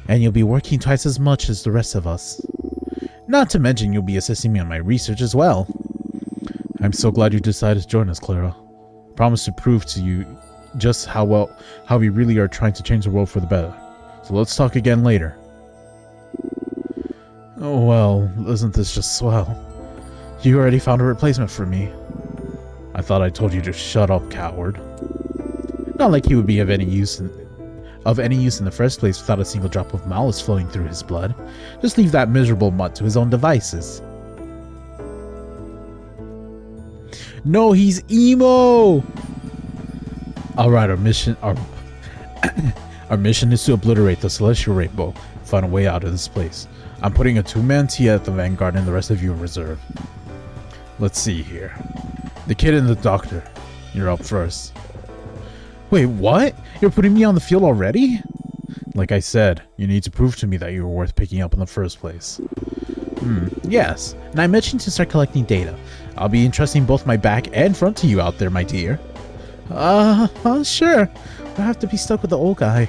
S1: And you'll be working twice as much as the rest of us. Not to mention you'll be assisting me on my research as well. I'm so glad you decided to join us, Clara. Promise to prove to you just how we really are trying to change the world for the better. So let's talk again later. Oh well, isn't this just swell? You already found a replacement for me. I thought I told you to shut up, coward. Not like he would be of any use in the first place without a single drop of malice flowing through his blood. Just leave that miserable mutt to his own devices. No, he's emo! Alright, our mission is to obliterate the Celestial Rainbow and find a way out of this place. I'm putting a 2-man team at the vanguard and the rest of you in reserve. Let's see here. The kid and the doctor. You're up first. Wait, what? You're putting me on the field already? Like I said, you need to prove to me that you were worth picking up in the first place. Yes. And I mentioned to start collecting data. I'll be entrusting both my back and front to you out there, my dear. Sure. I have to be stuck with the old guy.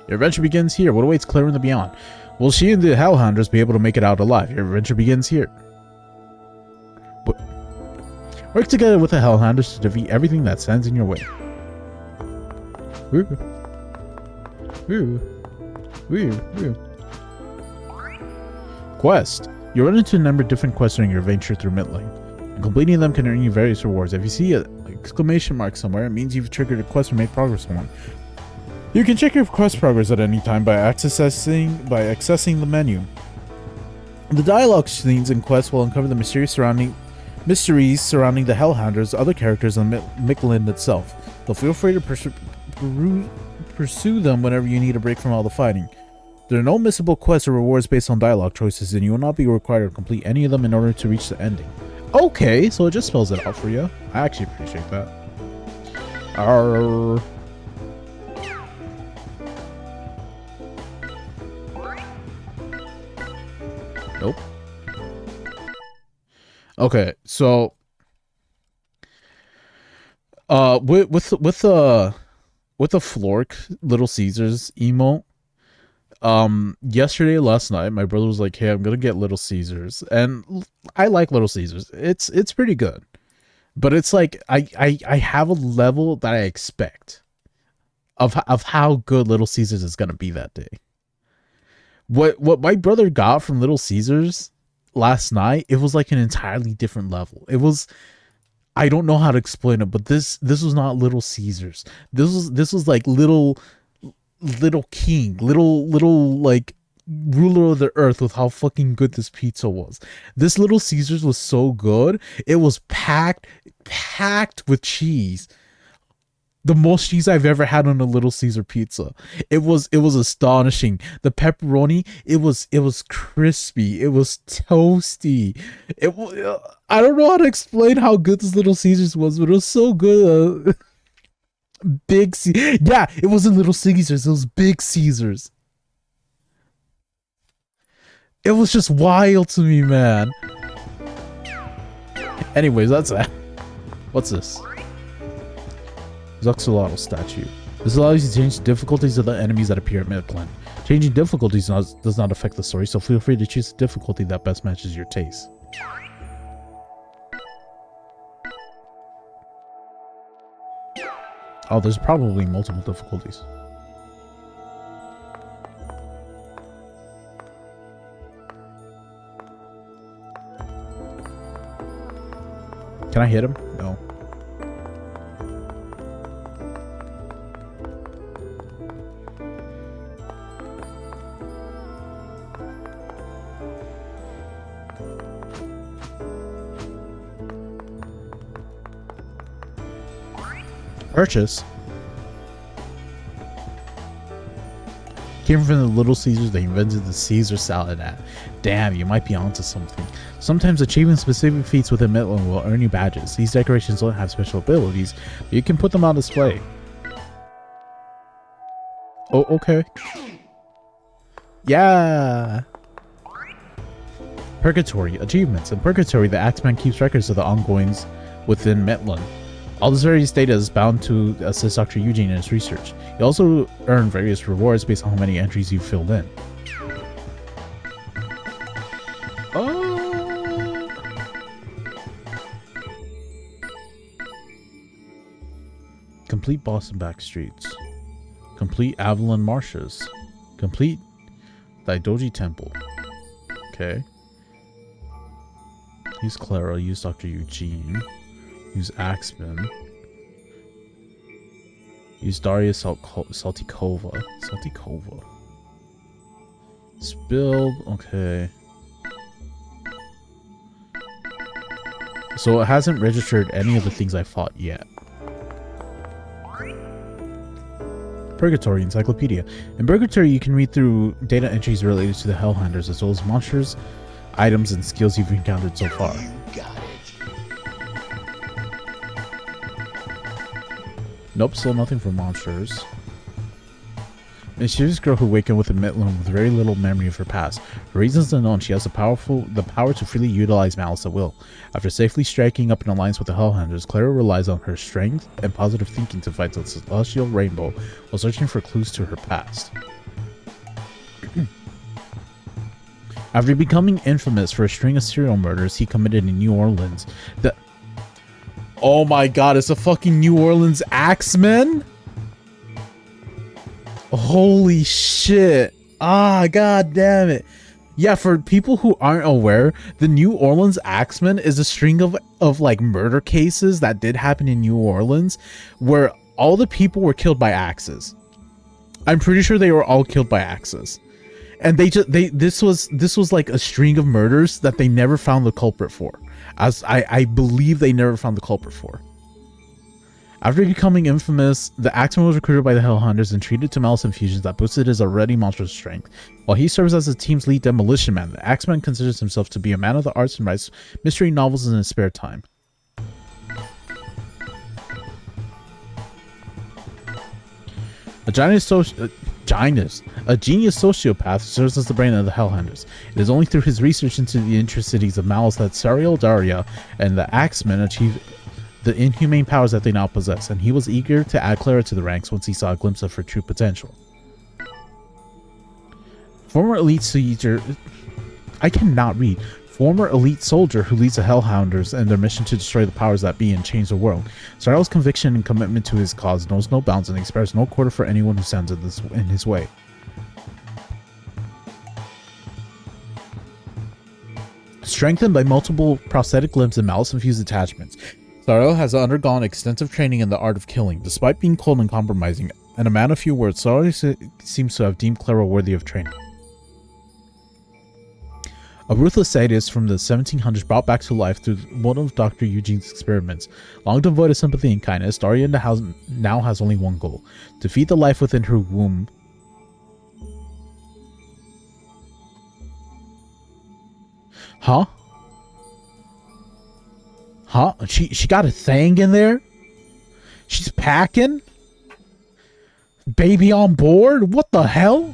S1: Your adventure begins here. What awaits Clara in the beyond? Will she and the Hellhounders be able to make it out alive? Your adventure begins here. Work together with the Hellhounders to defeat everything that stands in your way. Quest. You run into a number of different quests during your adventure through Midling. And completing them can earn you various rewards. If you see an exclamation mark somewhere, it means you've triggered a quest or made progress on one. You can check your quest progress at any time by accessing the menu. The dialogue scenes and quests will uncover the mysteries surrounding the Hellhounders, other characters, and Midland itself. So feel free to pursue them whenever you need a break from all the fighting. There are no missable quests or rewards based on dialogue choices, and you will not be required to complete any of them in order to reach the ending. Okay, so it just spells it out for you. I actually appreciate that. Nope. Okay, so with the Flork Little Caesars emote, last night my brother was like, "Hey, I'm gonna get Little Caesars," and I like Little Caesars. It's pretty good, but it's like I have a level that I expect of how good Little Caesars is gonna be that day. What my brother got from Little Caesars last night, it was like an entirely different level. It was, I don't know how to explain it, but this was not Little Caesars. This was like little king, little like ruler of the earth with how fucking good this pizza was. This Little Caesars was so good. It was packed with cheese. The most cheese I've ever had on a Little Caesar pizza. It was astonishing. The pepperoni, it was crispy. It was toasty. I don't know how to explain how good this Little Caesars was, but it was so good. Big C. Yeah, it wasn't Little Caesars. It was Big Caesars. It was just wild to me, man. Anyways, that's that. What's this? Zuxolotl statue. This allows you to change the difficulties of the enemies that appear at Midland. Changing difficulties does not affect the story, so feel free to choose the difficulty that best matches your taste. Oh, there's probably multiple difficulties. Can I hit him? No. Purchase came from the Little Caesars they invented the Caesar salad at. Damn, you might be onto something. Sometimes achieving specific feats within Midland will earn you badges. These decorations don't have special abilities, but you can put them on display. Oh, okay. Yeah. Purgatory achievements. In Purgatory, the Axeman keeps records of the ongoings within Midland. All this various data is bound to assist Dr. Eugene in his research. You also earn various rewards based on how many entries you've filled in. Oh. Complete Boston back streets. Complete Avalon marshes. Complete Daidoji Temple. Okay. Use Clara, use Dr. Eugene. Use Axeman. Use Daria Saltikova. Saltikova. Spilled. Okay. So it hasn't registered any of the things I fought yet. Purgatory Encyclopedia. In Purgatory, you can read through data entries related to the Hellhounders, as well as monsters, items, and skills you've encountered so far. Nope, still nothing for monsters. Mysterious girl who awakened with a Midland with very little memory of her past. For reasons unknown, she has the power to freely utilize malice at will. After safely striking up an alliance with the Hellhounders, Clara relies on her strength and positive thinking to fight the Celestial Rainbow while searching for clues to her past. After becoming infamous for a string of serial murders he committed in New Orleans, oh my god, it's a fucking New Orleans Axeman? Holy shit. Ah, god damn it. Yeah, for people who aren't aware, the New Orleans Axeman is a string of like murder cases that did happen in New Orleans where all the people were killed by axes. I'm pretty sure they were all killed by axes. And this was like a string of murders that they never found the culprit for. As I believe they never found the culprit for. After becoming infamous, the Axeman was recruited by the Hellhounders and treated to malice infusions that boosted his already monstrous strength. While he serves as the team's lead demolition man, the Axeman considers himself to be a man of the arts and writes mystery novels in his spare time. A genius sociopath serves as the brain of the Hellhounders. It is only through his research into the intricacies of malice that Sariel Daria and the Axemen achieved the inhumane powers that they now possess, and he was eager to add Clara to the ranks once he saw a glimpse of her true potential. Former elite soldier who leads the Hellhounders and their mission to destroy the powers that be and change the world. Sariel's conviction and commitment to his cause knows no bounds and he spares no quarter for anyone who stands in his way. Strengthened by multiple prosthetic limbs and malice-infused attachments, Sariel has undergone extensive training in the art of killing. Despite being cold and compromising, and a man of few words, Sariel seems to have deemed Clara worthy of training. A ruthless sadist from the 1700s brought back to life through one of Dr. Eugene's experiments. Long devoid of sympathy and kindness, Daria now has only one goal: to feed the life within her womb. Huh? Huh? She got a thing in there? She's packing? Baby on board? What the hell?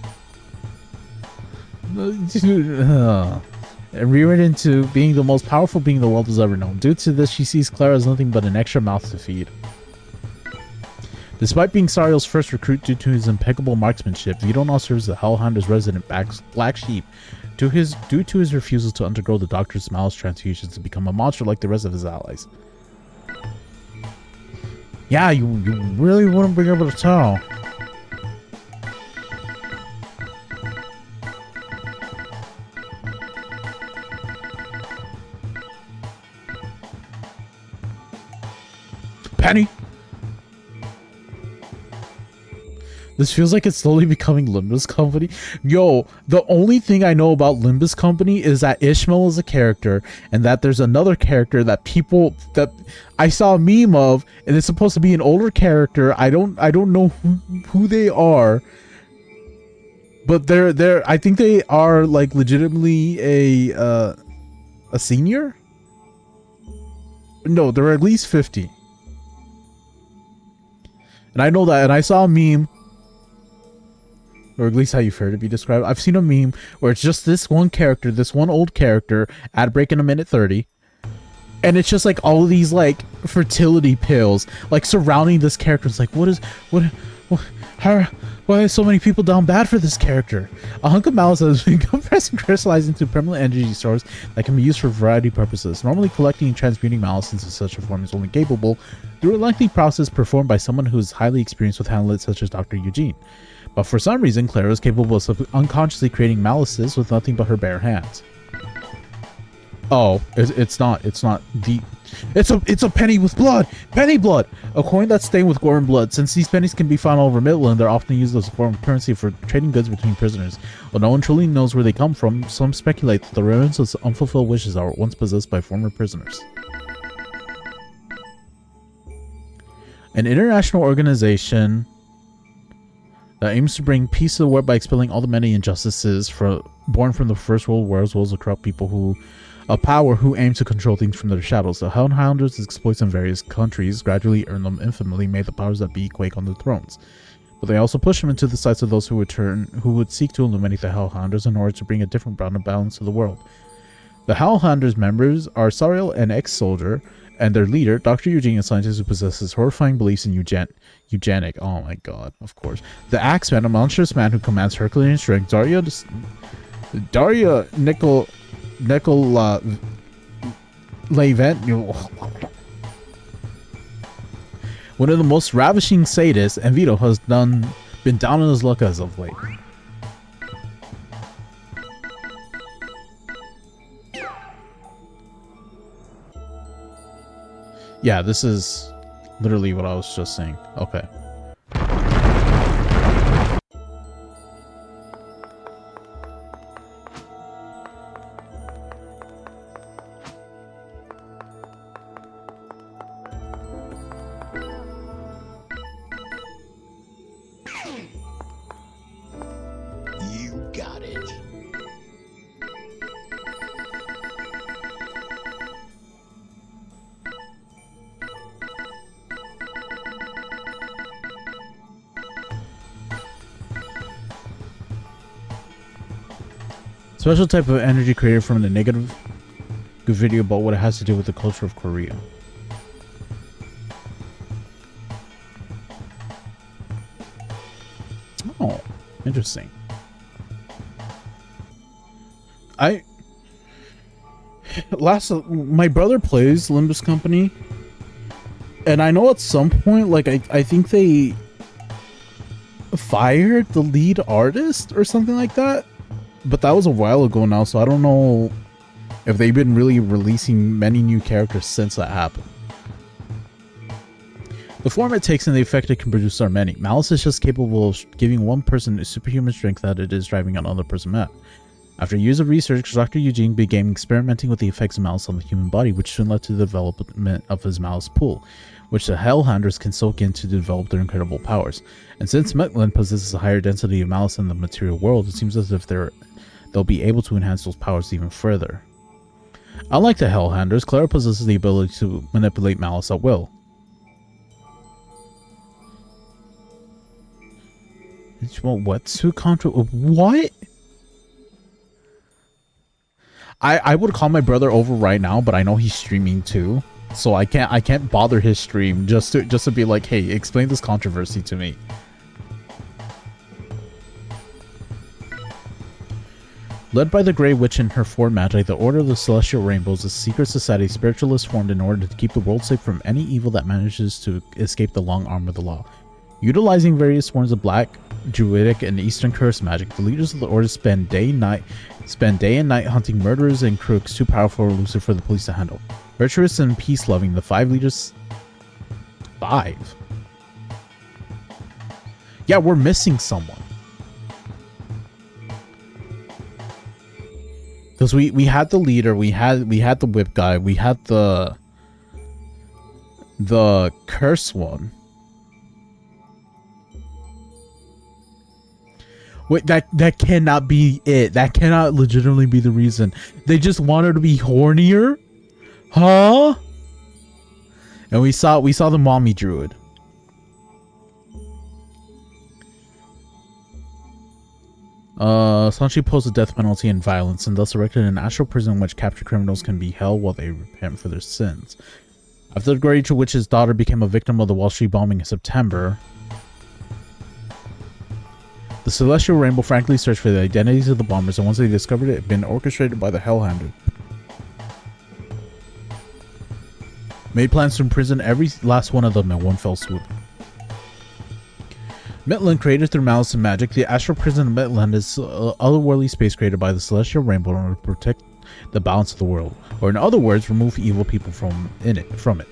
S1: And reared into being the most powerful being the world has ever known. Due to this, she sees Clara as nothing but an extra mouth to feed. Despite being Sariel's first recruit due to his impeccable marksmanship, Vito now serves the Hellhounder's resident black sheep due to his refusal to undergo the doctor's malice transfusions to become a monster like the rest of his allies. Yeah, you really wouldn't be able to tell. Penny! This feels like it's slowly becoming Limbus Company. Yo, the only thing I know about Limbus Company is that Ishmael is a character, and that there's another character that I saw a meme of, and it's supposed to be an older character. I don't know who they are, but they're I think they are like legitimately a senior. No, they're at least 50. And I know that, and I saw a meme, or at least how you've heard it be described. I've seen a meme where it's just this one character, this one old character, ad break in a minute 30. And it's just like all of these like fertility pills like surrounding this character. It's like, why are so many people down bad for this character? A hunk of malice has been compressed and crystallized into a permanent energy source that can be used for a variety of purposes. Normally, collecting and transmuting malice into such a form is only capable through a lengthy process performed by someone who is highly experienced with handling it, such as Dr. Eugene. But for some reason, Clara is capable of unconsciously creating malices with nothing but her bare hands. Oh, it's not the... It's a penny with blood! Penny blood! A coin that's stained with gore and blood. Since these pennies can be found all over Midland, they're often used as a form of currency for trading goods between prisoners. While no one truly knows where they come from, some speculate that the remnants of unfulfilled wishes are once possessed by former prisoners. An international organization that aims to bring peace to the world by expelling all the many injustices born from the First World War, as well as the corrupt people of power who aim to control things from their shadows. The Hellhounders' exploits in various countries gradually earned them infinitely made the powers that be quake on their thrones. But they also push them into the sights of those who would seek to illuminate the Hellhounders in order to bring a different brand of balance to the world. The Hellhounders members are Sariel, an ex-soldier, and their leader, Dr. Eugene, a scientist who possesses horrifying beliefs in eugenic. Oh my god, of course. The Axeman, a monstrous man who commands Herculean strength. Daria Levent, one of the most ravishing sadists, and Vito has been down on his luck as of late. Yeah, this is literally what I was just saying. Okay.
S3: You got it.
S1: Special type of energy created from the negative video about what it has to do with the culture of Korea. Oh, interesting. My brother plays Limbus Company, and I know at some point, like, I think they fired the lead artist or something like that. But that was a while ago now, so I don't know if they've been really releasing many new characters since that happened. The form it takes and the effect it can produce are many. Malice is just capable of giving one person a superhuman strength that it is driving another person mad. After years of research, Dr. Eugene began experimenting with the effects of malice on the human body, which soon led to the development of his malice pool, which the Hellhounders can soak in to develop their incredible powers. And since Midland possesses a higher density of malice than the material world, it seems as if they'll be able to enhance those powers even further. Unlike the Hellhounders, Clara possesses the ability to manipulate malice at will. Well, wetsuit contra. What? I would call my brother over right now, but I know he's streaming too, so I can't bother his stream just to be like, hey, explain this controversy to me. Led by the Grey Witch and her four magi, the Order of the Celestial Rainbows, a secret society spiritualists formed in order to keep the world safe from any evil that manages to escape the long arm of the law. Utilizing various forms of black, druidic, and eastern curse magic, the leaders of the Order spend day and night hunting murderers and crooks too powerful or elusive for the police to handle. Virtuous and peace-loving, the five leaders... 5? Yeah, we're missing someone. Because we had the leader, we had the whip guy, we had the curse one. Wait, that cannot be it. That cannot legitimately be the reason. They just want her to be hornier? Huh? And we saw the mommy druid. Sanchi posed the death penalty and violence, and thus erected an astral prison in which captured criminals can be held while they repent for their sins. After the Grey Witch's daughter became a victim of the Wall Street bombing in September, the Celestial Rainbow frankly searched for the identities of the bombers, and once they discovered it had been orchestrated by the Hellhound, made plans to imprison every last one of them in one fell swoop. Midland, created through malice and magic, the astral prison of Midland is an otherworldly space created by the Celestial Rainbow in order to protect the balance of the world, or in other words, remove evil people from it.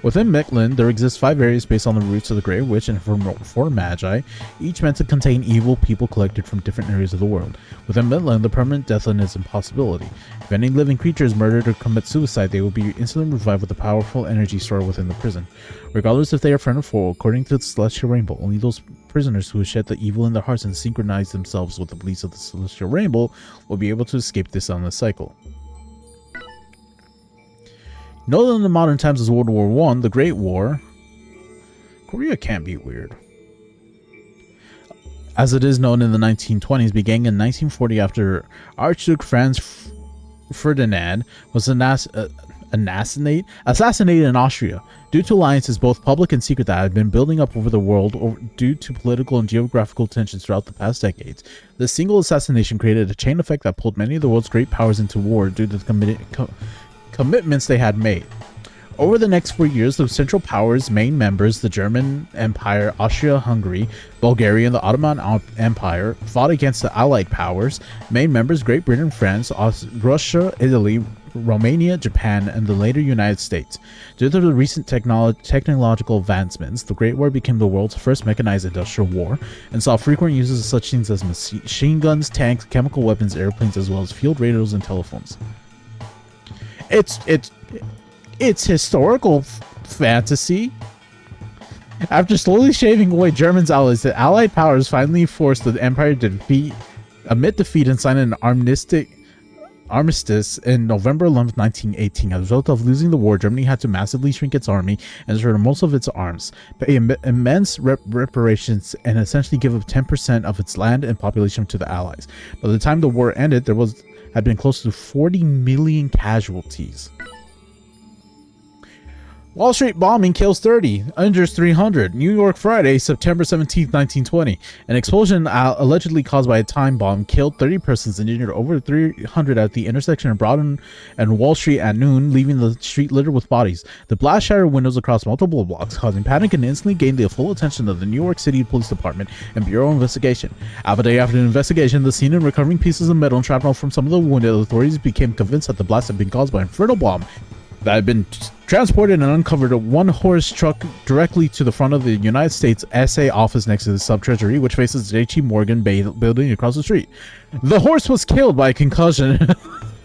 S1: Within Midland, there exist 5 areas based on the roots of the Grey Witch and four magi, each meant to contain evil people collected from different areas of the world. Within Midland, the permanent deathland is an impossibility. If any living creature is murdered or commit suicide, they will be instantly revived with a powerful energy stored within the prison. Regardless if they are friend or foe, according to the Celestial Rainbow, only those prisoners who shed the evil in their hearts and synchronize themselves with the beliefs of the Celestial Rainbow will be able to escape this endless cycle. Known in the modern times as World War I, the Great War, Korea can't be weird, as it is known in the 1920s, began in 1940 after Archduke Franz Ferdinand was assassinated in Austria. Due to alliances, both public and secret, that had been building up over the world due to political and geographical tensions throughout the past decades. This single assassination created a chain effect that pulled many of the world's great powers into war due to the commitments they had made. Over the next 4 years, the Central Powers' main members, the German Empire, Austria-Hungary, Bulgaria, and the Ottoman Empire, fought against the Allied Powers' main members, Great Britain, France, Russia, Italy, Romania, Japan, and the later United States. Due to the recent technological advancements, the Great War became the world's first mechanized industrial war, and saw frequent uses of such things as machine guns, tanks, chemical weapons, airplanes, as well as field radios and telephones. It's historical fantasy. After slowly shaving away Germans' allies, the Allied powers finally forced the Empire to admit defeat and sign an armistice in November 11, 1918. As a result of losing the war, Germany had to massively shrink its army and surrender most of its arms, pay immense reparations, and essentially give up 10% of its land and population to the Allies. By the time the war ended, there had been close to 40 million casualties. Wall Street bombing kills 30, injures 300. New York, Friday, September 17, 1920. An explosion allegedly caused by a time bomb killed 30 persons and injured over 300 at the intersection of Broad and Wall Street at noon, leaving the street littered with bodies. The blast shattered windows across multiple blocks, causing panic, and instantly gained the full attention of the New York City Police Department and Bureau of Investigation. Half a day after the investigation, the scene and recovering pieces of metal and shrapnel from some of the wounded, authorities became convinced that the blast had been caused by an infernal bomb that had been transported and uncovered a one-horse truck directly to the front of the United States SA office next to the Sub-Treasury, which faces the J.G. Morgan building across the street. The horse was killed by a concussion.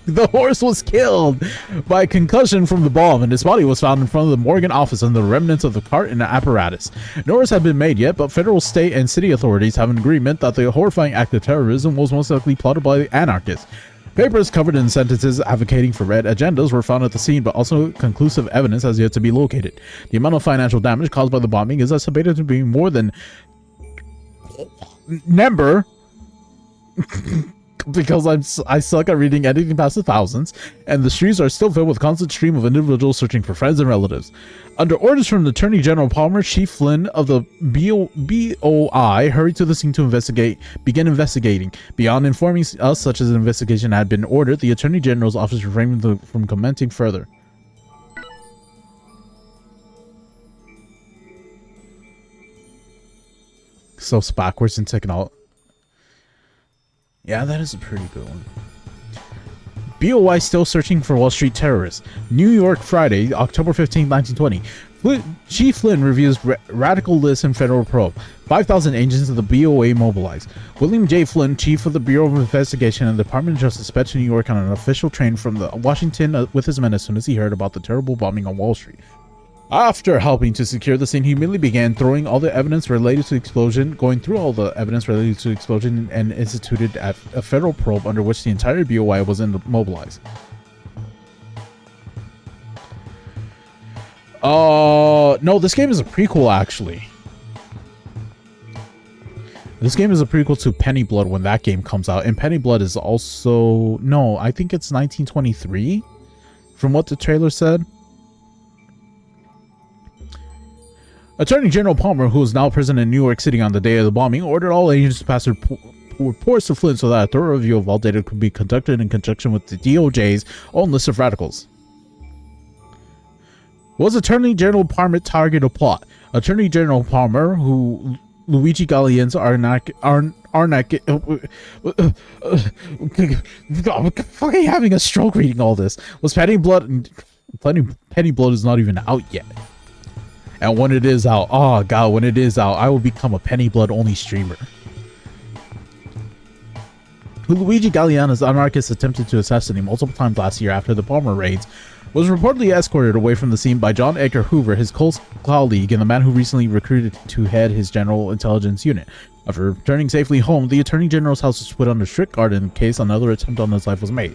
S1: The horse was killed by a concussion from the bomb, and his body was found in front of the Morgan office and the remnants of the cart and apparatus. No arrests have been made yet, but federal, state, and city authorities have an agreement that the horrifying act of terrorism was most likely plotted by the anarchists. Papers covered in sentences advocating for red agendas were found at the scene, but also conclusive evidence has yet to be located. The amount of financial damage caused by the bombing is estimated to be more than number. Because I suck at reading anything past the thousands, and the streets are still filled with constant stream of individuals searching for friends and relatives. Under orders from the Attorney General Palmer, Chief Flynn of the BOI hurried to the scene to begin investigating. Beyond informing us such as an investigation had been ordered, the Attorney General's office refrained from commenting further. So it's backwards in technology. Yeah, that is a pretty good one. BOI still searching for Wall Street terrorists. New York, Friday, October 15, 1920. Chief Flynn reviews radical list in federal probe. 5,000 agents of the BOA mobilized. William J. Flynn, chief of the Bureau of Investigation and the Department of Justice, sped to New York on an official train from Washington with his men as soon as he heard about the terrible bombing on Wall Street. After helping to secure the scene, he immediately began going through all the evidence related to the explosion, and instituted a federal probe under which the entire BOI was mobilized. No, this game is a prequel, actually. This game is a prequel to Penny Blood when that game comes out, and Penny Blood is also... No, I think it's 1923, from what the trailer said. Attorney General Palmer, who is now present in New York City on the day of the bombing, ordered all agents to pass reports to Flynn so that a thorough review of all data could be conducted in conjunction with the DOJ's own list of radicals. Was Attorney General Palmer target of plot? Attorney General Palmer, who Luigi Gallien's fucking having a stroke reading all this, was Penny Blood. Penny Blood is not even out yet. And when it is out, oh god, when it is out, I will become a Penny Blood only streamer. Luigi Galliana's anarchists attempted to assassinate him multiple times last year after the Palmer raids, was reportedly escorted away from the scene by John Edgar Hoover, his close colleague, and the man who recently recruited to head his General Intelligence Unit. After returning safely home, the Attorney General's house was put under strict guard in case another attempt on his life was made.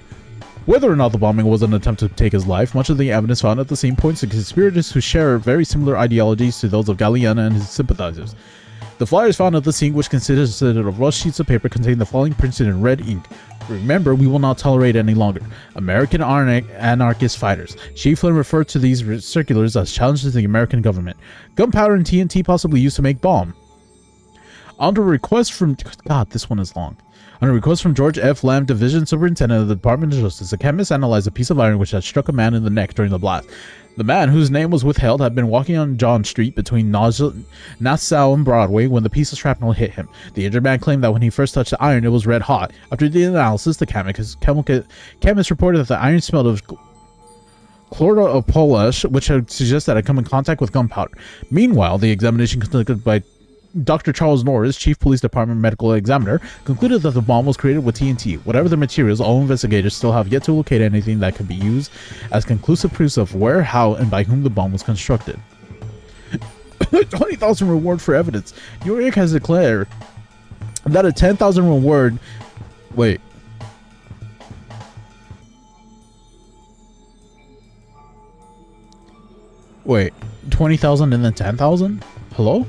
S1: Whether or not the bombing was an attempt to take his life, much of the evidence found at the scene points to conspirators who share very similar ideologies to those of Galliana and his sympathizers. The flyers found at the scene, which consisted of rough sheets of paper, contained the following printed in red ink. Remember, we will not tolerate any longer. American anarchist fighters. Chief Flynn referred to these circulars as challenges to the American government. Gunpowder and TNT possibly used to make bomb. Under request from... God, this one is long. On a request from George F. Lamb, Division Superintendent of the Department of Justice, a chemist analyzed a piece of iron which had struck a man in the neck during the blast. The man, whose name was withheld, had been walking on John Street between Nassau and Broadway when the piece of shrapnel hit him. The injured man claimed that when he first touched the iron, it was red hot. After the analysis, the chemist reported that the iron smelled of chloropollash, which had suggested it had come in contact with gunpowder. Meanwhile, the examination conducted by Dr. Charles Norris, Chief Police Department Medical Examiner, concluded that the bomb was created with TNT. Whatever the materials, all investigators still have yet to locate anything that could be used as conclusive proofs of where, how, and by whom the bomb was constructed. 20,000 reward for evidence. New York has declared that a 10,000 reward... Wait. Wait. 20,000 and then 10,000? Hello?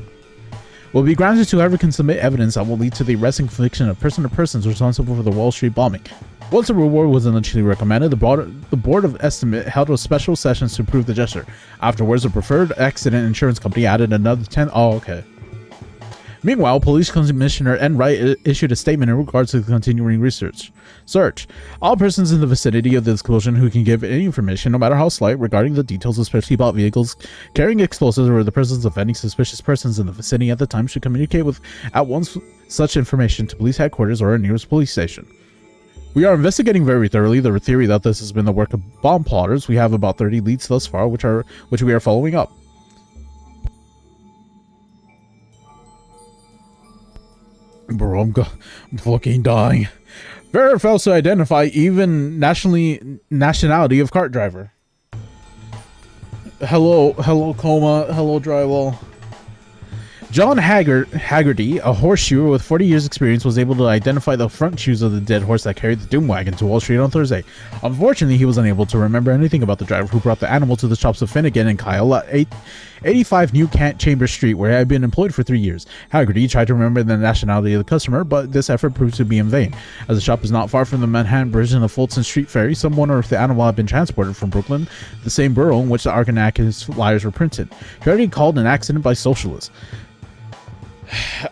S1: Will be granted to whoever can submit evidence that will lead to the arrest and conviction of person or persons responsible for the Wall Street bombing. Once the reward was initially recommended, the Board of Estimate held a special sessions to approve the gesture. Afterwards, the preferred accident insurance company added another 10... Oh, okay. Meanwhile, Police Commissioner N. Wright issued a statement in regards to the continuing search. All persons in the vicinity of the explosion who can give any information, no matter how slight, regarding the details, especially about vehicles carrying explosives or the presence of any suspicious persons in the vicinity at the time, should communicate with at once such information to police headquarters or a nearest police station. We are investigating very thoroughly the theory that this has been the work of bomb plotters. We have about 30 leads thus far, which we are following up. Bro, I'm fucking dying. Vera fails to identify even nationality of cart driver. Hello, coma. Hello, drywall. John Haggerty, a horseshoer with 40 years experience, was able to identify the front shoes of the dead horse that carried the doom wagon to Wall Street on Thursday. Unfortunately, he was unable to remember anything about the driver who brought the animal to the shops of Finnegan and Kyle at 85 New Chambers Street, where he had been employed for 3 years. Haggerty tried to remember the nationality of the customer, but this effort proved to be in vain. As the shop is not far from the Manhattan Bridge and the Fulton Street Ferry, some wonder if the animal had been transported from Brooklyn, the same borough in which the Argonaut and his flyers were printed. Haggerty called an accident by socialists.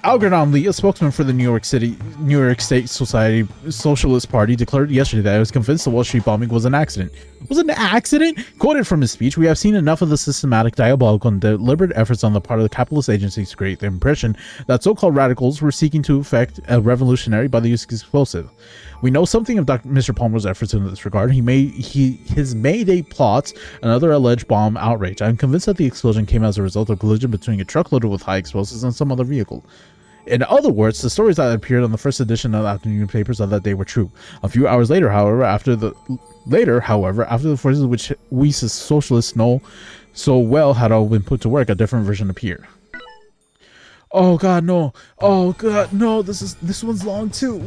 S1: Algernon Lee, a spokesman for the New York State Society Socialist Party, declared yesterday that he was convinced the Wall Street bombing was an accident. Was it an accident? Quoted from his speech, "We have seen enough of the systematic, diabolical, and deliberate efforts on the part of the capitalist agencies to create the impression that so-called radicals were seeking to effect a revolutionary by the use of explosive. We know something of Mr. Palmer's efforts in this regard. His Mayday plots, another alleged bomb outrage. I'm convinced that the explosion came as a result of collision between a truck loaded with high explosives and some other vehicle." In other words, the stories that appeared on the first edition of the afternoon papers of that day were true. A few hours later, however, after the forces which we socialists know so well had all been put to work, a different version appeared. Oh God, no! Oh God, no! This one's long too.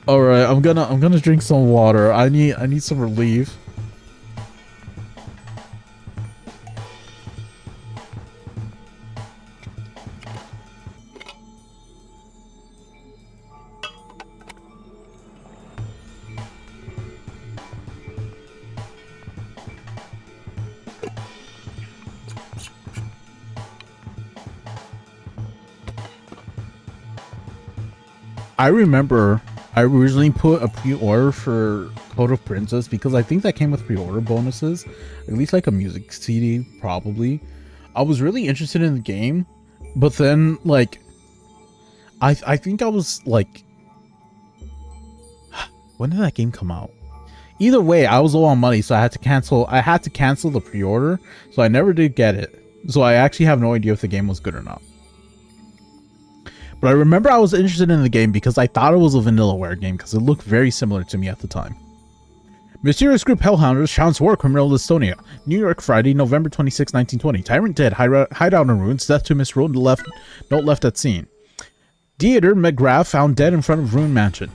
S1: All right, I'm gonna drink some water. I need some relief. I remember I originally put a pre-order for Code of Princess because I think that came with pre-order bonuses, at least like a music CD probably. I was really interested in the game, but then like I think I was like, when did that game come out? Either way, I was low on money, so I had to cancel the pre-order, so I never did get it. So I actually have no idea if the game was good or not. But I remember I was interested in the game because I thought it was a Vanillaware game because it looked very similar to me at the time. Mysterious group Hellhounders challenge war criminal Estonia. New York, Friday, November 26, 1920. Tyrant dead, hideout in ruins, death to Miss Road, note left at scene. Dieter McGrath found dead in front of ruined mansion.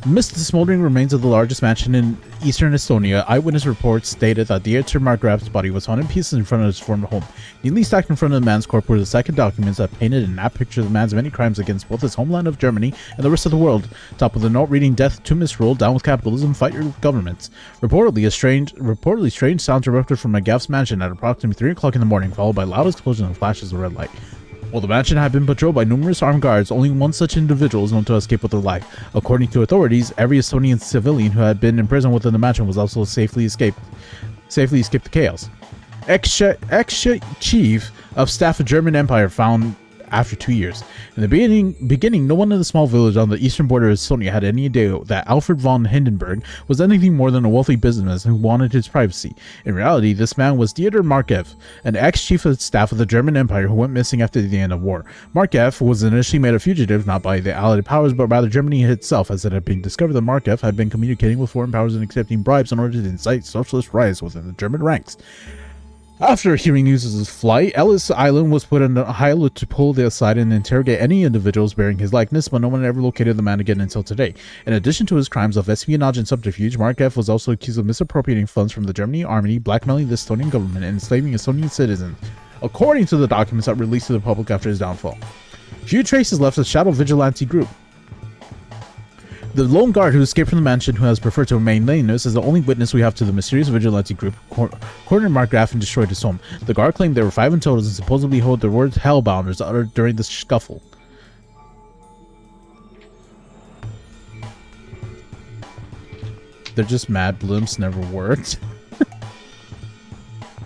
S1: Amidst the smoldering remains of the largest mansion in eastern Estonia, eyewitness reports stated that Dieter McGrath's body was found in pieces in front of his former home. Neatly stacked in front of the man's corpse were the second documents that painted an apt picture of the man's many crimes against both his homeland of Germany and the rest of the world. Top with a note reading, "Death to misrule, down with capitalism, fight your governments." Reportedly strange sounds erupted from McGrath's mansion at approximately 3 o'clock in the morning, followed by loud explosions and flashes of red light. While the mansion had been patrolled by numerous armed guards, only one such individual is known to escape with their life. According to authorities, every Estonian civilian who had been imprisoned within the mansion was also safely escaped the chaos. Ex-chief of staff of German Empire found after 2 years. In the beginning, no one in the small village on the eastern border of Estonia had any idea that Alfred von Hindenburg was anything more than a wealthy businessman who wanted his privacy. In reality, this man was Dieter Markev, an ex-chief of staff of the German Empire who went missing after the end of war. Markev was initially made a fugitive not by the Allied powers but rather Germany itself, as it had been discovered that Markev had been communicating with foreign powers and accepting bribes in order to incite socialist riots within the German ranks. After hearing news of his flight, Ellis Island was put on high alert to pull aside and interrogate any individuals bearing his likeness, but no one ever located the man again until today. In addition to his crimes of espionage and subterfuge, Markev was also accused of misappropriating funds from the German army, blackmailing the Estonian government, and enslaving Estonian citizens, according to the documents that were released to the public after his downfall. Few traces left of the shadow vigilante group. The lone guard who escaped from the mansion, who has preferred to remain nameless, is the only witness we have to the mysterious vigilante group who cornered Markgraf and destroyed his home. The guard claimed there were 5 in total and supposedly hold the word Hellbounders uttered during the scuffle. They're just mad blimps, never worked.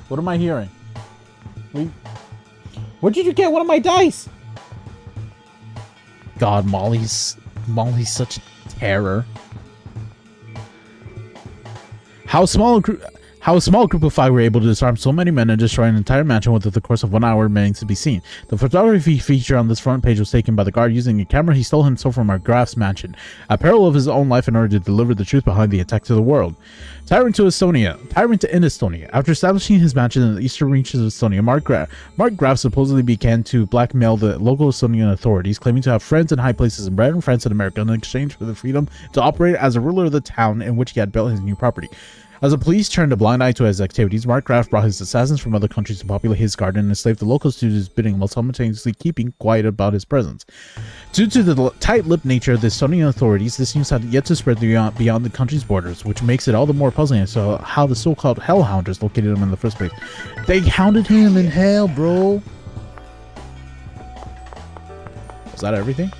S1: What am I hearing? Where did you get one of my dice? God, Molly's such a terror. How small How a small group of 5 were able to disarm so many men and destroy an entire mansion within the course of 1 hour remains to be seen. The photography featured on this front page was taken by the guard using a camera he stole himself from our Graf's mansion, at peril of his own life in order to deliver the truth behind the attack to the world. Tyrant in Estonia. After establishing his mansion in the eastern reaches of Estonia, Mark Graf supposedly began to blackmail the local Estonian authorities, claiming to have friends in high places in Britain, France, and America in exchange for the freedom to operate as a ruler of the town in which he had built his new property. As the police turned a blind eye to his activities, Mark Graf brought his assassins from other countries to populate his garden and enslaved the locals to his bidding while simultaneously keeping quiet about his presence. Due to the tight-lipped nature of the Estonian authorities, this news had yet to spread beyond the country's borders, which makes it all the more puzzling as to how the so-called Hellhounders located him in the first place. They hounded him in hell, bro! Was that everything?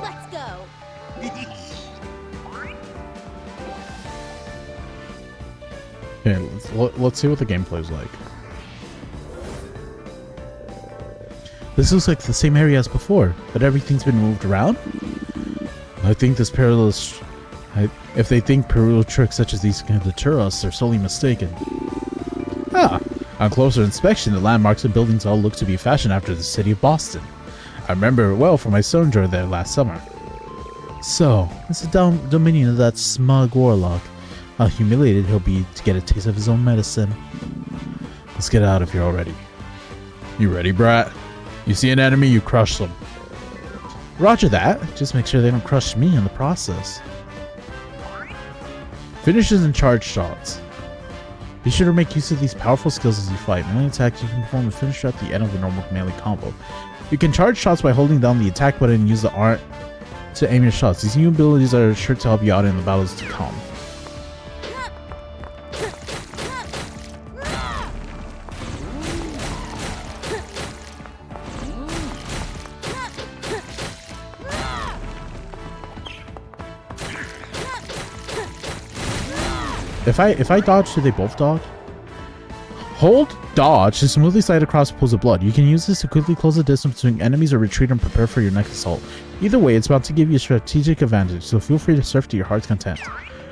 S2: Let's go.
S1: Okay, let's see what the gameplay is like. This looks like the same area as before, but everything's been moved around. I think this perilous... if they think perilous tricks such as these can deter us, they're sorely mistaken. Ah, on closer inspection, the landmarks and buildings all look to be fashioned after the city of Boston. I remember it well from my sojourn there last summer. So, it's the dominion of that smug warlock. How humiliated he'll be to get a taste of his own medicine. Let's get out of here already. You ready, brat? You see an enemy, you crush them. Roger that. Just make sure they don't crush me in the process. Finishes and charge shots. Be sure to make use of these powerful skills as you fight. Melee attacks you can perform a finisher at the end of a normal melee combo. You can charge shots by holding down the attack button and use the R to aim your shots. These new abilities are sure to help you out in the battles to come. If I dodge, do they both dodge? Hold dodge to smoothly slide across pools of blood. You can use this to quickly close the distance between enemies or retreat and prepare for your next assault. Either way, it's bound to give you a strategic advantage, so feel free to surf to your heart's content.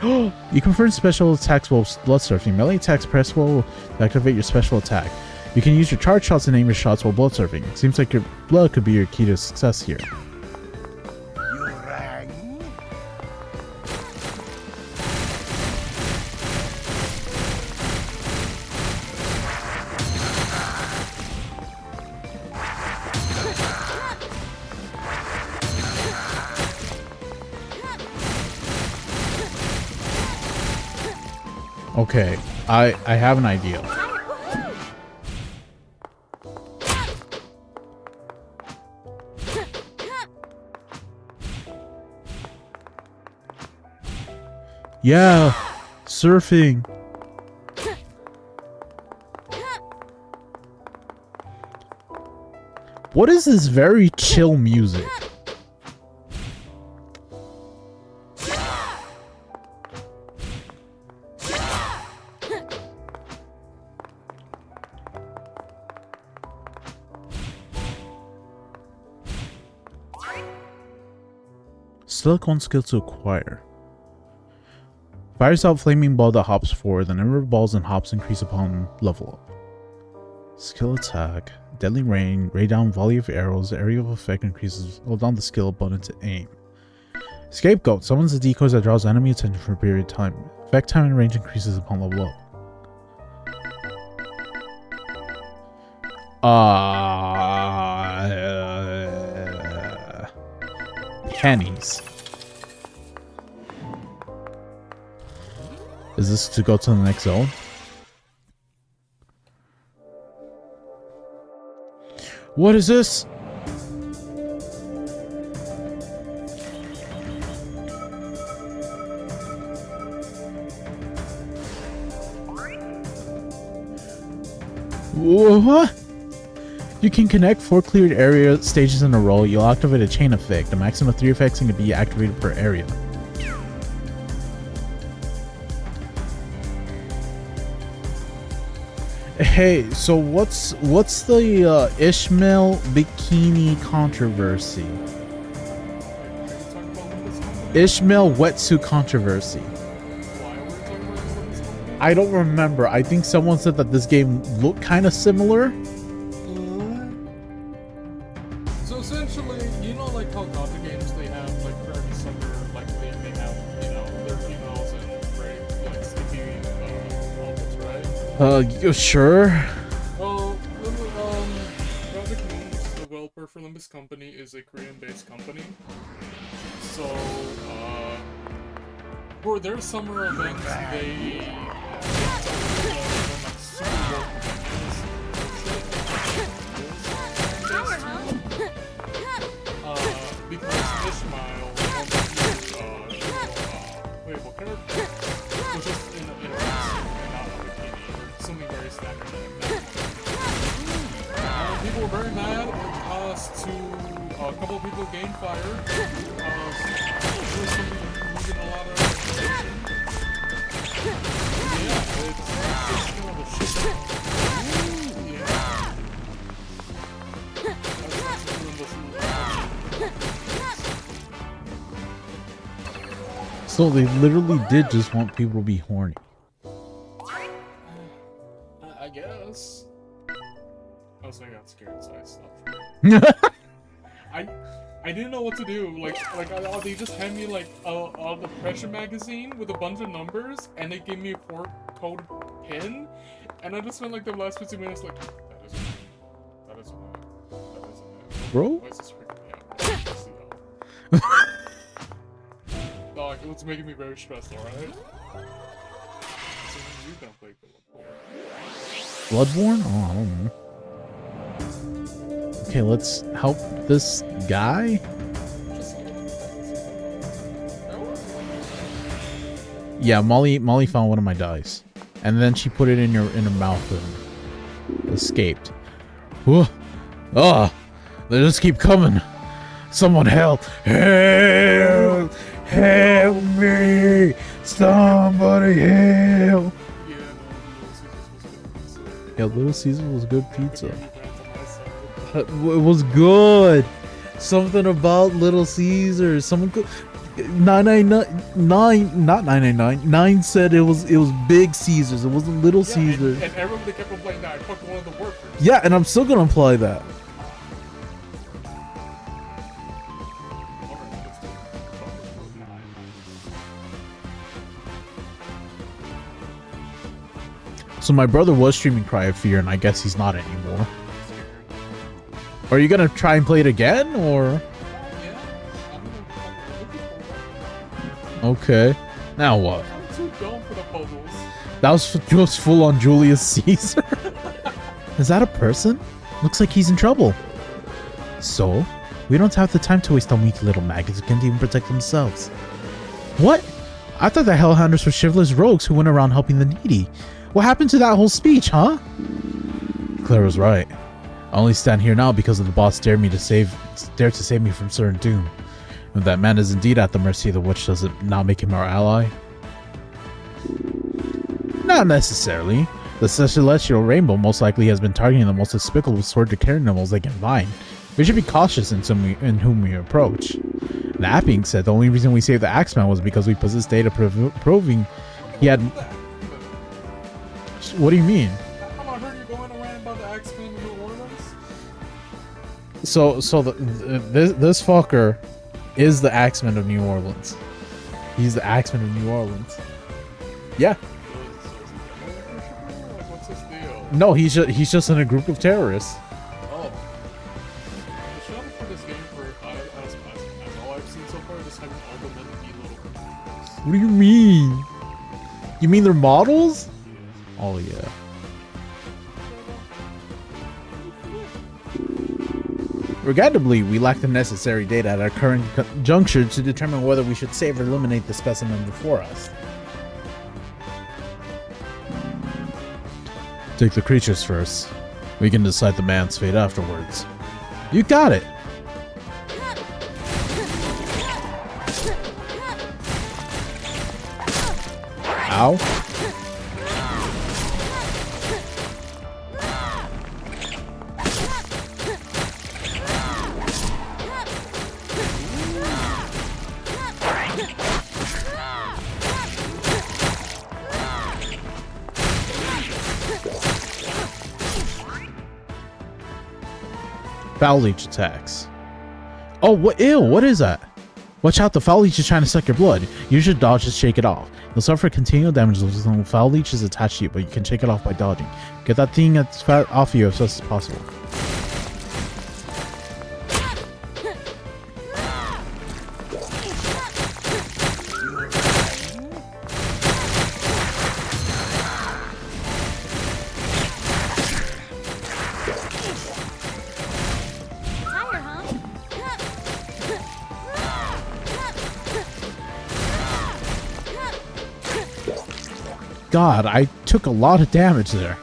S1: You can perform special attacks while blood surfing. Melee attacks press will activate your special attack. You can use your charge shots and aim your shots while blood surfing. It seems like your blood could be your key to success here.
S3: You rang?
S1: Okay, I have an idea. Yeah, surfing. What is this very chill music? Select one skill to acquire. Fires out flaming ball that hops forward. The number of balls and hops increase upon level up. Skill attack. Deadly rain. Ray down volley of arrows. Area of effect increases. Hold down the skill button to aim. Scapegoat. Summons the decoys that draws enemy attention for a period of time. Effect time and range increases upon level up. Pennies. Is this to go to the next zone? What is this? What? You can connect 4 cleared area stages in a row. You'll activate a chain effect. A maximum of 3 effects can be activated per area. Hey, so what's the Ishmael bikini controversy? Ishmael wetsuit controversy. I don't remember. I think someone said that this game looked kind of similar.
S4: So essentially, you know, like how Gothic games, they have like for every summer, like they have, you know, their females and very like sticky outfits, right?
S1: Sure.
S4: Well, Gothic Games, the developer for Limbus Company, is a Korean-based company. So, for their summer events, they because Ishmael wants to, wait, what character? Was just in a wetsuit and not a bikini, or something very standard like that. People were very mad, to a couple of people gained fired, there was something losing a lot of reputation. Yeah, it's kind of a shit show. Yeah.
S1: So they literally did just want people to be horny.
S4: I guess. Also, I got scared, so I stopped. I didn't know what to do. They just hand me like the pressure magazine with a bunch of numbers, and they gave me a code pin, and I just spent like the last 15 minutes like, that isn't it.
S1: Bro?
S4: Why is this freaking me out? Dog, it was making me very stressed, alright? So you gonna play
S1: Bloodborne? Oh, I don't know. Okay, let's help this guy. Yeah, Molly found one of my dice, and then she put it in her mouth and escaped. Whoa. Ah, they just keep coming. Someone help! Help! Help me! Somebody help! Yeah, Little Caesar was good pizza. It was good. Something about Little Caesar. Someone could. 9 said it was Big Caesars. It wasn't Little Caesar.
S4: And everybody kept complaining that I fucked one of the workers.
S1: Yeah, and I'm still gonna apply that. So my brother was streaming Cry of Fear, and I guess he's not anymore. Are you gonna try and play it again, or? Okay. Now what?
S4: I'm too dumb for the puzzles.
S1: That was just full on Julius Caesar. Is that a person? Looks like he's in trouble. So, we don't have the time to waste on weak little maggots who can't even protect themselves. What? I thought the Hellhounders were chivalrous rogues who went around helping the needy. What happened to that whole speech, huh? Claire was right. I only stand here now because of the boss dared to save me from certain doom. If that man is indeed at the mercy of the witch, does it not make him our ally? Not necessarily. The celestial rainbow most likely has been targeting the most despicable sword-to-carry animals they can find. We should be cautious in whom we approach. That being said, the only reason we saved the Axeman was because we possessed data proving he had... What do you mean?
S4: I heard you going around about the Axeman in New Orleans.
S1: So this fucker is the Axeman of New Orleans. He's the Axeman of New Orleans. Yeah.
S4: Like, what's his deal?
S1: No, he's just in a group of terrorists.
S4: Oh. The shuttle for this game, as all I've seen so far, just having all the men be little computers.
S1: What do you mean? You mean they're models? Oh yeah. Regrettably, we lack the necessary data at our current juncture to determine whether we should save or eliminate the specimen before us. Take the creatures first. We can decide the man's fate afterwards. You got it! Ow. Foul Leech attacks. Oh, what? Ew, what is that? Watch out, the Foul Leech is trying to suck your blood. You should dodge to shake it off. You'll suffer continual damage as the Foul Leech is attached to you, but you can shake it off by dodging. Get that thing off of you as fast as possible.
S2: Higher, huh?
S1: God, I took a lot of damage there.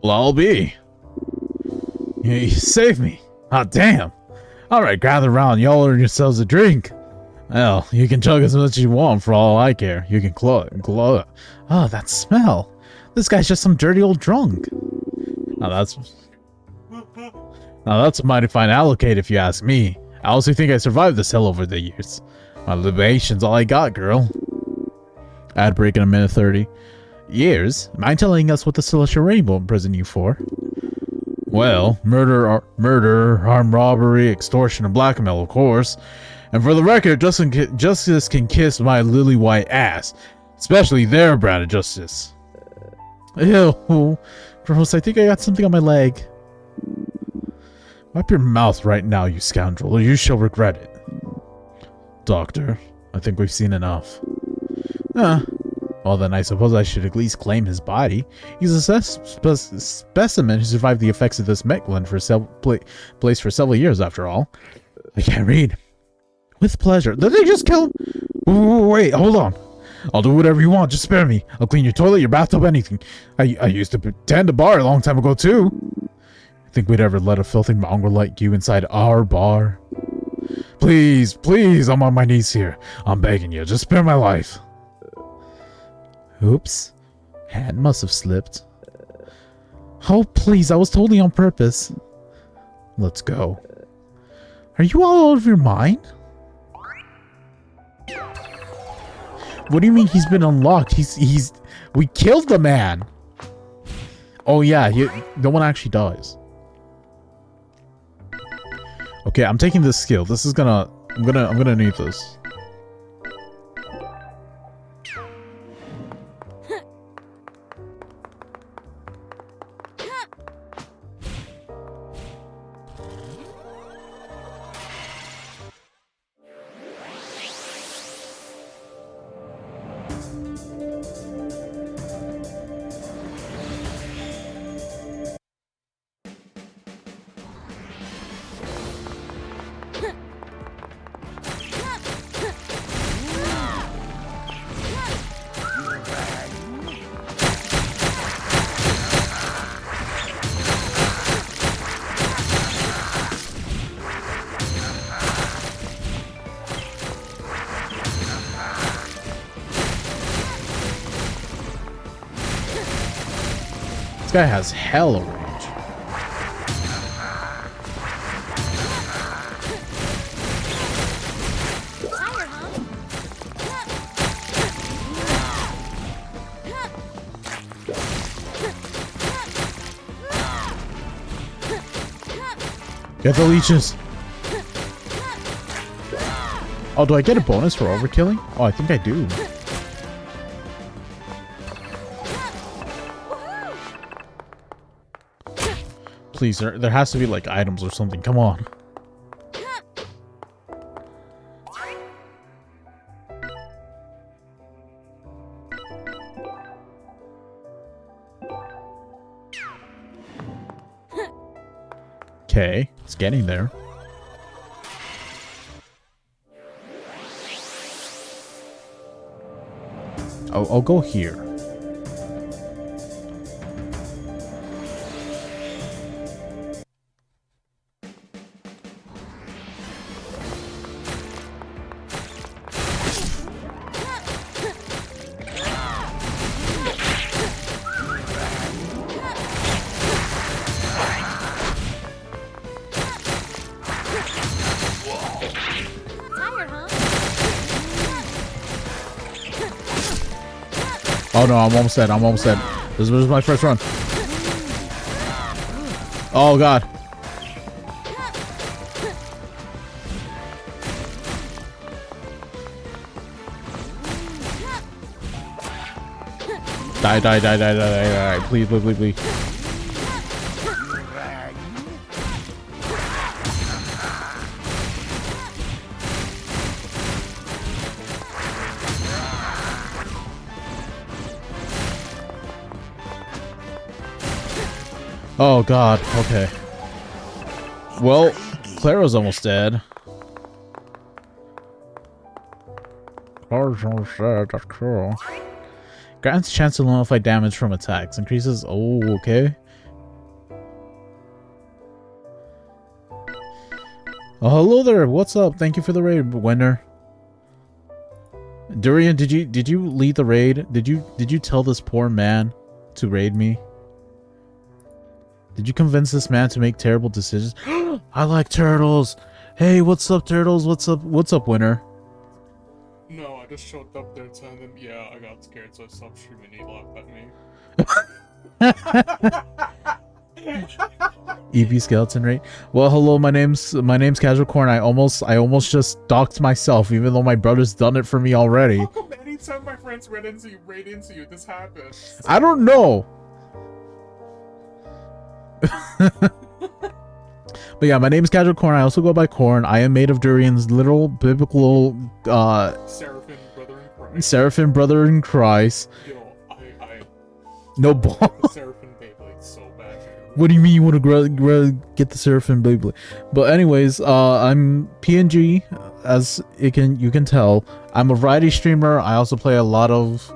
S1: Well, I'll be. You saved me. Ah, damn. Alright, gather around. Y'all earn yourselves a drink. Well, you can chug as much as you want for all I care. You can glow. Oh, that smell. This guy's just some dirty old drunk. Now that's a mighty fine allocate if you ask me. I also think I survived this hell over the years. My libation's all I got, girl. Ad break in a minute 30. Years? Mind telling us what the Celestial Rainbow imprisoned you for? Well, murder, armed robbery, extortion, and blackmail, of course. And for the record, justice can kiss my lily white ass. Especially their brand of justice. Ew. Gross, I think I got something on my leg. Wipe your mouth right now, you scoundrel, or you shall regret it. Doctor, I think we've seen enough. Well then, I suppose I should at least claim his body. He's a specimen who survived the effects of this Mechlin place for several years, after all. I can't read. With pleasure. Did they just kill him? Wait, hold on. I'll do whatever you want, just spare me. I'll clean your toilet, your bathtub, anything. I used to tend a bar a long time ago, too. Think we'd ever let a filthy mongrel like you inside our bar? Please, please, I'm on my knees here. I'm begging you, just spare my life. Oops. Hand must have slipped. Oh, please, that was totally on purpose. Let's go. Are you all out of your mind? What do you mean he's been unlocked? We killed the man. Oh yeah, no one actually dies. Okay, I'm taking this skill. This is I'm gonna need this. This guy has hella range.
S2: Higher, huh?
S1: Get the leeches. Oh, do I get a bonus for overkilling? Oh, I think I do. Please, there has to be like items or something. Come on. Okay, it's getting there. I'll go here.
S2: Tired, huh?
S1: Oh no, I'm almost dead. I'm almost dead. This was my first run. Oh god. Die, die, die, die, die, die, die. Please, please, please, please.
S3: Rang.
S1: Oh god, okay. Well, Clara's almost dead. Clara's almost dead, that's cool. Grants chance to nullify damage from attacks. Increases. Oh, okay. Oh, hello there. What's up? Thank you for the raid, winner. Durian, did you lead the raid? Did you tell this poor man to raid me? Did you convince this man to make terrible decisions? I like turtles. Hey, what's up, turtles? What's up? What's up, winner?
S4: No, I just showed up there telling them, yeah, I got scared, so I stopped streaming. He laughed at me.
S1: EP skeleton rate. Well, hello. My name's Casual Corn. I almost just doxed myself, even though my brother's done it for me already.
S4: How come anytime my friends raid into you, this happens?
S1: I don't know. But yeah, my name is Casual Corn. I also go by Corn. I am made of Durian's literal biblical Seraphim brother in Christ.
S4: Yo, I
S1: No ball.
S4: the Seraphim Beyblade so bad.
S1: What do you mean you want to get the Seraphim Beyblade? But anyways, I'm PNG, as you can tell. I'm a variety streamer. I also play a lot of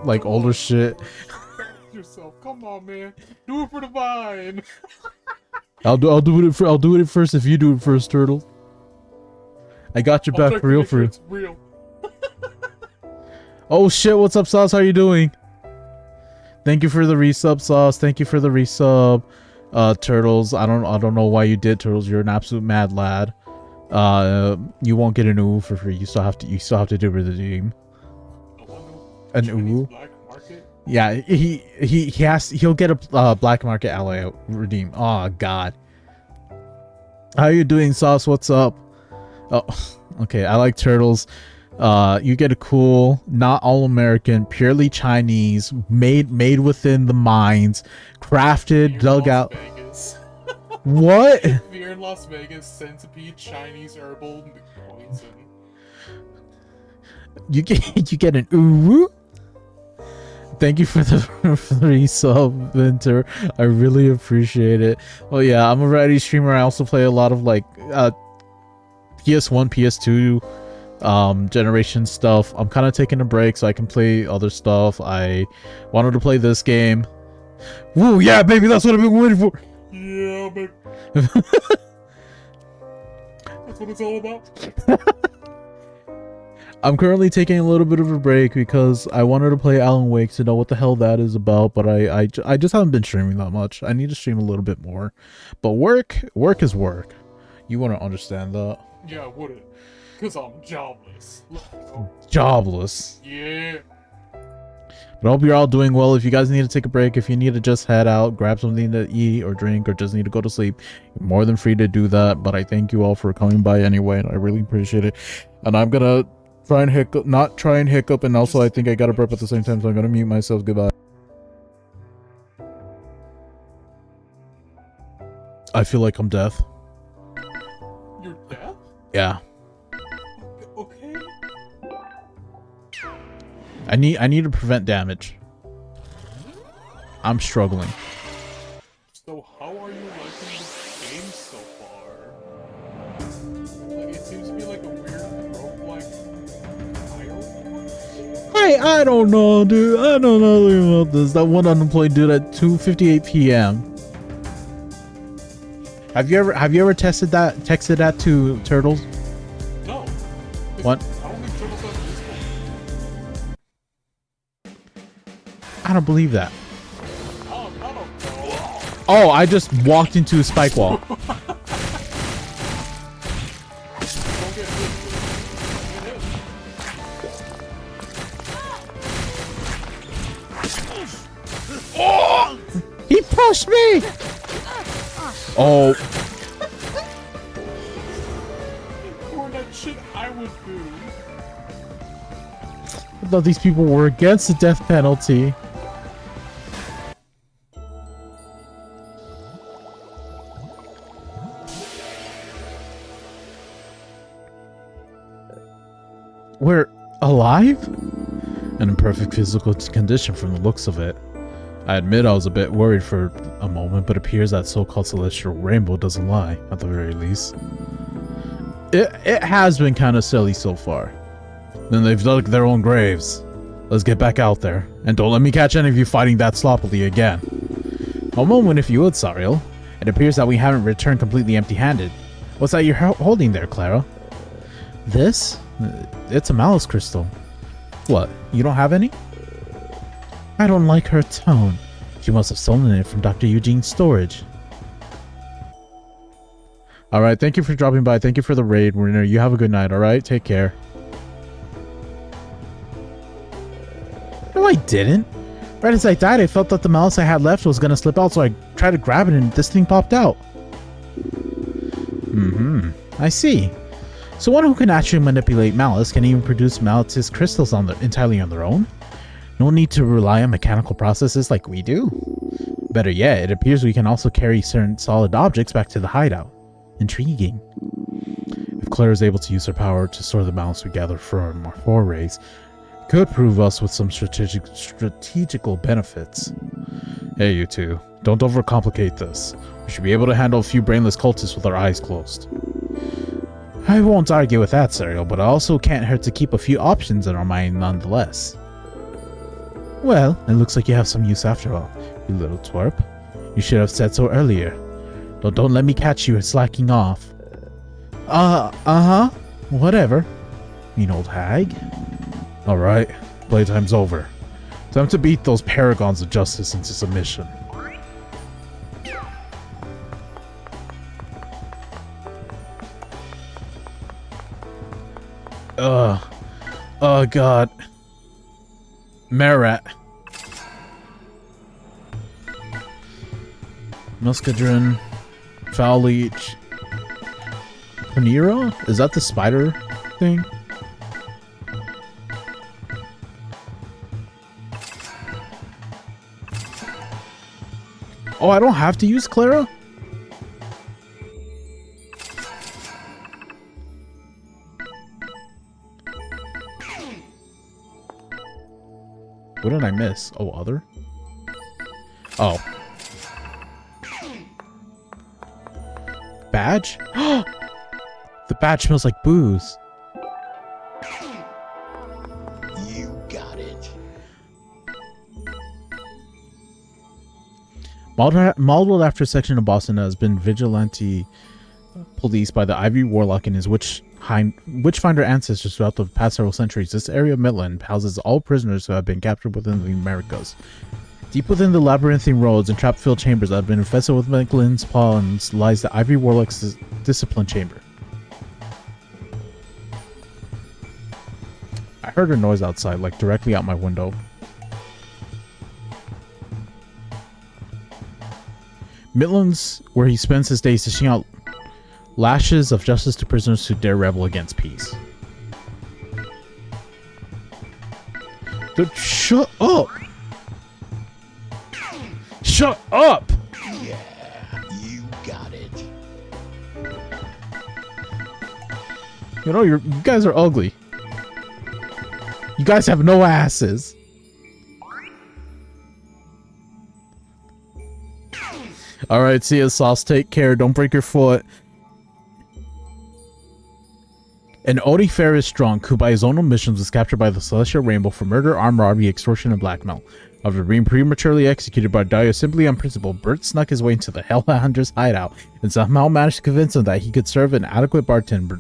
S1: like older shit.
S4: Yourself, come on, man, do it for the vine.
S1: I'll do it first if you do it first, Turtle. I got your
S4: I'll
S1: back
S4: check
S1: for
S4: to
S1: real,
S4: make
S1: for
S4: sure
S1: real.
S4: it's real.
S1: Oh shit, what's up, Sauce? How you doing? Thank you for the resub, Sauce. Thank you for the resub, Turtles. I don't know why you did, Turtles. You're an absolute mad lad. You won't get an ooh for free. You still have to do redeem. An ooh.
S4: Black market?
S1: Yeah, he'll get a black market ally redeem. Oh god. How you doing, Sauce? What's up? Oh, okay. I like Turtles. You get a cool, not all American, purely Chinese, made within the mines, crafted, dug out.
S4: Vegas.
S1: What?
S4: Beer in Las Vegas, centipede, Chinese herbal poison.
S1: You get an ooh. Thank you for the resub, Winter. I really appreciate it. Well, yeah, I'm a variety streamer. I also play a lot of like PS1, PS2 generation stuff. I'm kind of taking a break so I can play other stuff. I wanted to play this game. Woo, yeah, baby, that's what I've been waiting for.
S4: Yeah, baby. That's what it's all about.
S1: I'm currently taking a little bit of a break because I wanted to play Alan Wake to know what the hell that is about, but I just haven't been streaming that much. I need to stream a little bit more. But work is work. You want to understand that.
S4: Yeah, would it? Because I'm jobless.
S1: Jobless.
S4: Yeah.
S1: But I hope you're all doing well. If you guys need to take a break, if you need to just head out, grab something to eat or drink, or just need to go to sleep, you're more than free to do that. But I thank you all for coming by anyway, and I really appreciate it. And I'm gonna try and hiccup, and also I think I got a burp at the same time, so I'm gonna mute myself. Goodbye. I feel like I'm deaf.
S4: You're deaf?
S1: Yeah.
S4: Okay.
S1: I need to prevent damage. I'm struggling.
S4: So how are you liking this game
S1: I don't know, dude. I don't know nothing about this. That one unemployed dude at 2:58 p.m. Have you ever texted that to Turtles?
S4: No.
S1: What?
S4: I don't think Turtles are useful.
S1: I don't believe that.
S4: I don't know.
S1: Oh, I just walked into a spike wall.
S4: Don't get hit. Get hit.
S1: Oh! He pushed me! Oh.
S4: Or that shit I would do.
S1: I thought these people were against the death penalty. We're alive? And in perfect physical condition from the looks of it. I admit I was a bit worried for a moment, but it appears that so-called celestial rainbow doesn't lie, at the very least. It has been kind of silly so far. Then they've dug their own graves. Let's get back out there, and don't let me catch any of you fighting that sloppily again. A moment if you would, Sariel. It appears that we haven't returned completely empty-handed. What's that you're holding there, Clara? This? It's a malice crystal. What, you don't have any? I don't like her tone. She must have stolen it from Dr. Eugene's storage. Alright, thank you for dropping by. Thank you for the raid, Werner. You have a good night, alright? Take care. No, I didn't. Right as I died, I felt that the malice I had left was gonna slip out, so I tried to grab it and this thing popped out. I see. So one who can actually manipulate malice can even produce malice crystals entirely on their own? No need to rely on mechanical processes like we do. Better yet, it appears we can also carry certain solid objects back to the hideout. Intriguing. If Claire is able to use her power to store the malice we gather from our forays, it could prove us with some strategical benefits. Hey, you two. Don't overcomplicate this. We should be able to handle a few brainless cultists with our eyes closed. I won't argue with that, Sariel, but it also can't hurt to keep a few options in our mind nonetheless. Well, it looks like you have some use after all, you little twerp. You should have said so earlier. Don't let me catch you slacking off. Uh-huh. Whatever. Mean old hag. Alright, playtime's over. Time to beat those paragons of justice into submission. Oh god. Marat. Muscadrin. Foul Leech. Panera? Is that the spider thing? Oh, I don't have to use Clara? What did I miss? Oh, other? Oh. Badge? The badge smells like booze.
S3: You got it.
S1: Modeled after a section of Boston that has been vigilante policed by the Ivy Warlock and his Witchfinder ancestors throughout the past several centuries, this area of Midland houses all prisoners who have been captured within the Americas. Deep within the labyrinthine roads and trap-filled chambers that have been infested with Midland's pawns lies the Ivy Warlock's discipline chamber. I heard a noise outside, like directly out my window. Midland's where he spends his days dishing out lashes of justice to prisoners who dare rebel against peace. Dude, shut up! Shut up!
S3: Yeah, you got it.
S1: You know, you guys are ugly. You guys have no asses. Alright, see ya, Sauce. Take care. Don't break your foot. An Odiferous drunk who by his own omissions was captured by the Celestial Rainbow for murder, armed robbery, extortion, and blackmail. After being prematurely executed by Dio simply on principle, Bert snuck his way into the Hellhounder's hideout and somehow managed to convince him that he could serve as an adequate bartender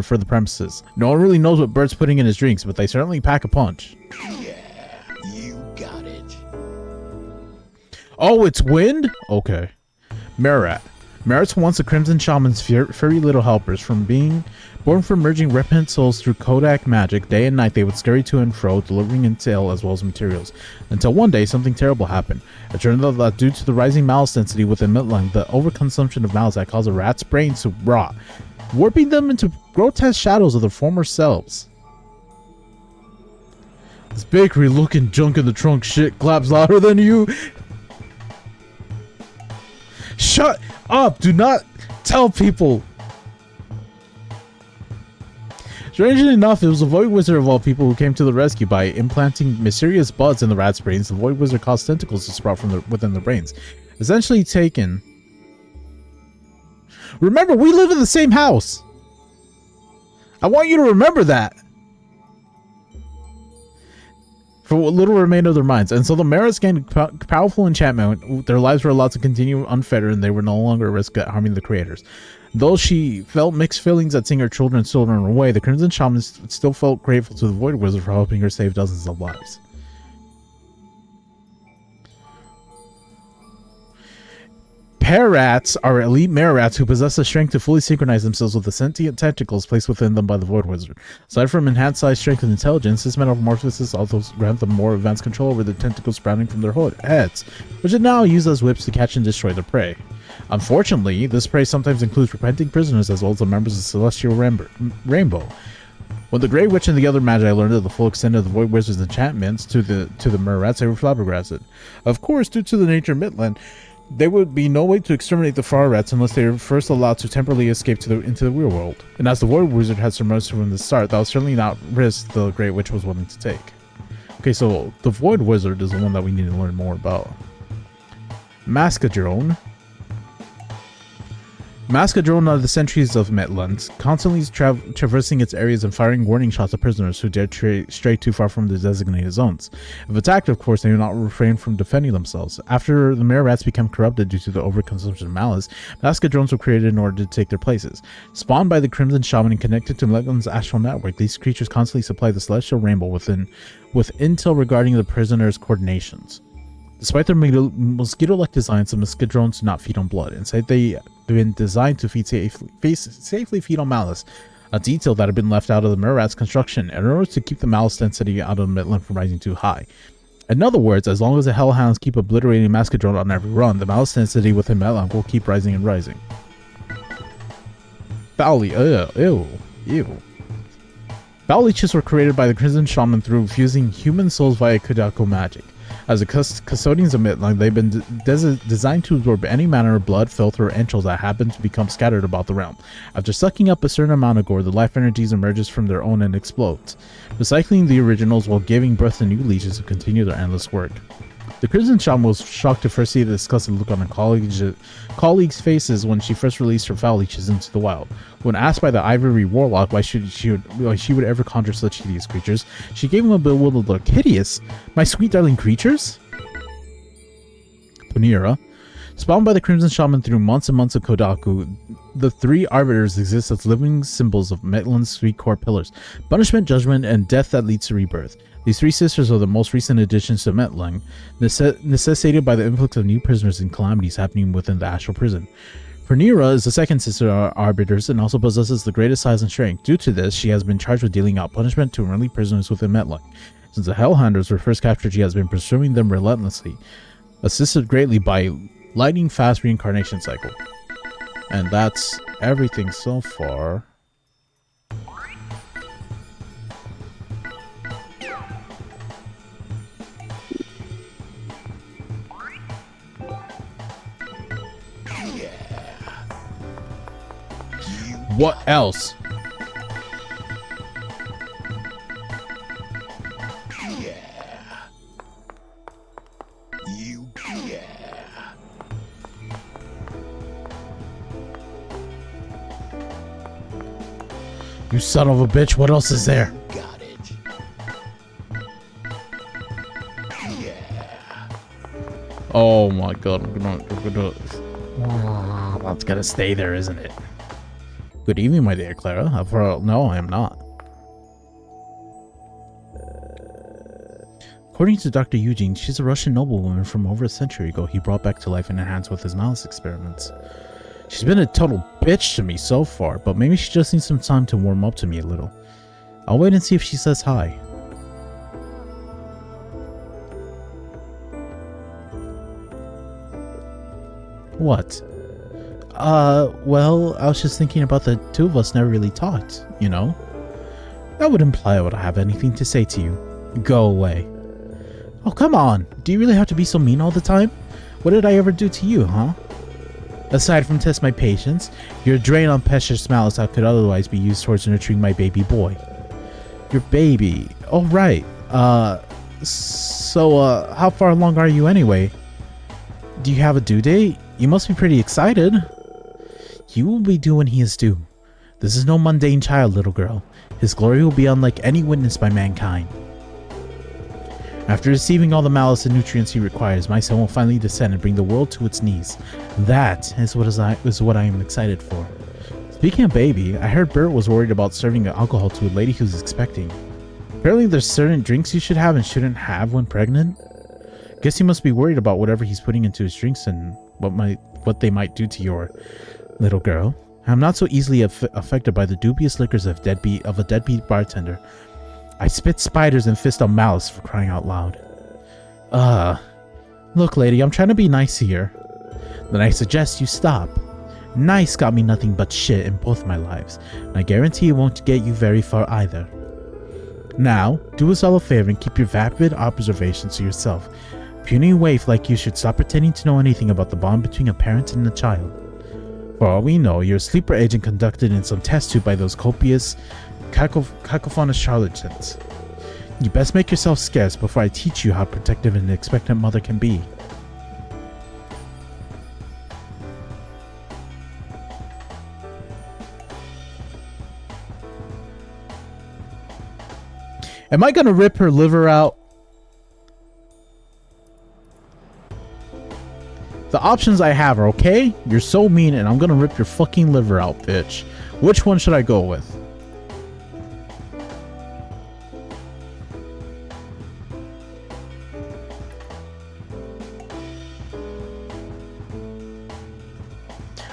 S1: for the premises. No one really knows what Bert's putting in his drinks, but they certainly pack a punch.
S3: Yeah, you got it.
S1: Oh, it's wind? Okay. Merit. Merit's once the Crimson Shaman's furry little helpers. Born from merging repentant souls through Kodak magic, day and night they would scurry to and fro, delivering intel as well as materials. Until one day, something terrible happened. It turned out that due to the rising malice density within Midland, the overconsumption of malice had caused a rat's brains to rot, warping them into grotesque shadows of their former selves. This bakery looking junk in the trunk shit claps louder than you. Shut up! Do not tell people! Strangely enough, it was the Void Wizard of all people who came to the rescue. By implanting mysterious buds in the rat's brains, the Void Wizard caused tentacles to sprout from within their brains. Essentially taken... Remember, we live in the same house! I want you to remember that! For what little remained of their minds. And so the Merits gained powerful enchantment, their lives were allowed to continue unfettered, and they were no longer at risk of harming the creators. Though she felt mixed feelings at seeing her children stolen away, the Crimson Shaman still felt grateful to the Void Wizard for helping her save dozens of lives. Parrats are elite mare rats who possess the strength to fully synchronize themselves with the sentient tentacles placed within them by the Void Wizard. Aside from enhanced size, strength, and intelligence, this metamorphosis also grants them more advanced control over the tentacles sprouting from their heads, which are now used as whips to catch and destroy their prey. Unfortunately, this prey sometimes includes repenting prisoners as well as the members of the Celestial Rainbow. When the Grey Witch and the other Magi learned of the full extent of the Void Wizard's enchantments to the Mer Rats, they were flabbergasted. Of course, due to the nature of Midland, there would be no way to exterminate the Far Rats unless they were first allowed to temporarily escape into the real world. And as the Void Wizard had surmised from the start, that was certainly not risk the Grey Witch was willing to take. Okay, so the Void Wizard is the one that we need to learn more about. Mascadrone. Mascadrone are the sentries of Midland, constantly traversing its areas and firing warning shots at prisoners who dare stray too far from the designated zones. If attacked, of course, they do not refrain from defending themselves. After the Mare Rats become corrupted due to the overconsumption of malice, Mascadrones were created in order to take their places. Spawned by the Crimson Shaman and connected to Midland's astral network, these creatures constantly supply the Celestial Rainbow with intel regarding the prisoners' coordinations. Despite their mosquito-like designs, the Mascadrones do not feed on blood. Instead, they have been designed to safely feed on malice, a detail that had been left out of the Mare Rats' construction in order to keep the malice density out of Midland from rising too high. In other words, as long as the Hellhounds keep obliterating Mascadrone on every run, the malice density within Midland will keep rising and rising. Foul leeches were created by the Crimson Shaman through fusing human souls via Kodako magic. As the custodians of Midland, they've been designed to absorb any manner of blood, filth, or entrails that happen to become scattered about the realm. After sucking up a certain amount of gore, the life energies emerges from their own and explodes, recycling the originals while giving birth to new leeches to continue their endless work. The Crimson Shaman was shocked to first see the disgusted look on her colleagues' faces when she first released her foul leeches into the wild. When asked by the Ivory Warlock why she would ever conjure such hideous creatures, she gave him a bewildered look. Hideous? My sweet darling creatures? Panera. Spawned by the Crimson Shaman through months and months of Kodaku, the three Arbiters exist as living symbols of Midland's three core pillars: punishment, judgment, and death that leads to rebirth. These three sisters are the most recent additions to Midland, necessitated by the influx of new prisoners and calamities happening within the astral prison. Pernira is the second sister of Arbiters and also possesses the greatest size and strength. Due to this, she has been charged with dealing out punishment to unruly prisoners within Midland. Since the Hellhounders were first captured, she has been pursuing them relentlessly, assisted greatly by lightning fast reincarnation cycle. And that's everything so far. What else? You son of a bitch, what else is there?
S3: Got it. Yeah.
S1: Oh my god, that's gonna stay there, isn't it? Good evening, my dear Clara. No, I am not. According to Dr. Eugene, she's a Russian noblewoman from over a century ago he brought back to life and enhanced with his malice experiments. She's been a total bitch to me so far, but maybe she just needs some time to warm up to me a little. I'll wait and see if she says hi. What? Well, I was just thinking about the two of us never really talked, you know? That would imply I would have anything to say to you. Go away. Oh, come on. Do you really have to be so mean all the time? What did I ever do to you, huh? Aside from test my patience, your drain on precious malice that could otherwise be used towards nurturing my baby boy. Your baby. Oh, right. So, how far along are you anyway? Do you have a due date? You must be pretty excited. You will be due when he is due. This is no mundane child, little girl. His glory will be unlike any witnessed by mankind. After receiving all the malice and nutrients he requires, my son will finally descend and bring the world to its knees. That is what I am excited for. Speaking of baby, I heard Bert was worried about serving alcohol to a lady who's expecting. Apparently there's certain drinks you should have and shouldn't have when pregnant. Guess he must be worried about whatever he's putting into his drinks and what they might do to your little girl. I'm not so easily affected by the dubious liquors of a deadbeat bartender. I spit spiders and fist on malice, for crying out loud. Look, lady, I'm trying to be nice here. Then I suggest you stop. Nice got me nothing but shit in both my lives, and I guarantee it won't get you very far either. Now, do us all a favor and keep your vapid observations to yourself. Puny waif like you should stop pretending to know anything about the bond between a parent and a child. For all we know, you're a sleeper agent conducted in some test tube by those copious, cacophonous charlatans. You best make yourself scarce before I teach you how protective an expectant mother can be. Am I gonna rip her liver out? The options I have are okay. You're so mean and I'm gonna rip your fucking liver out, bitch. Which one should I go with?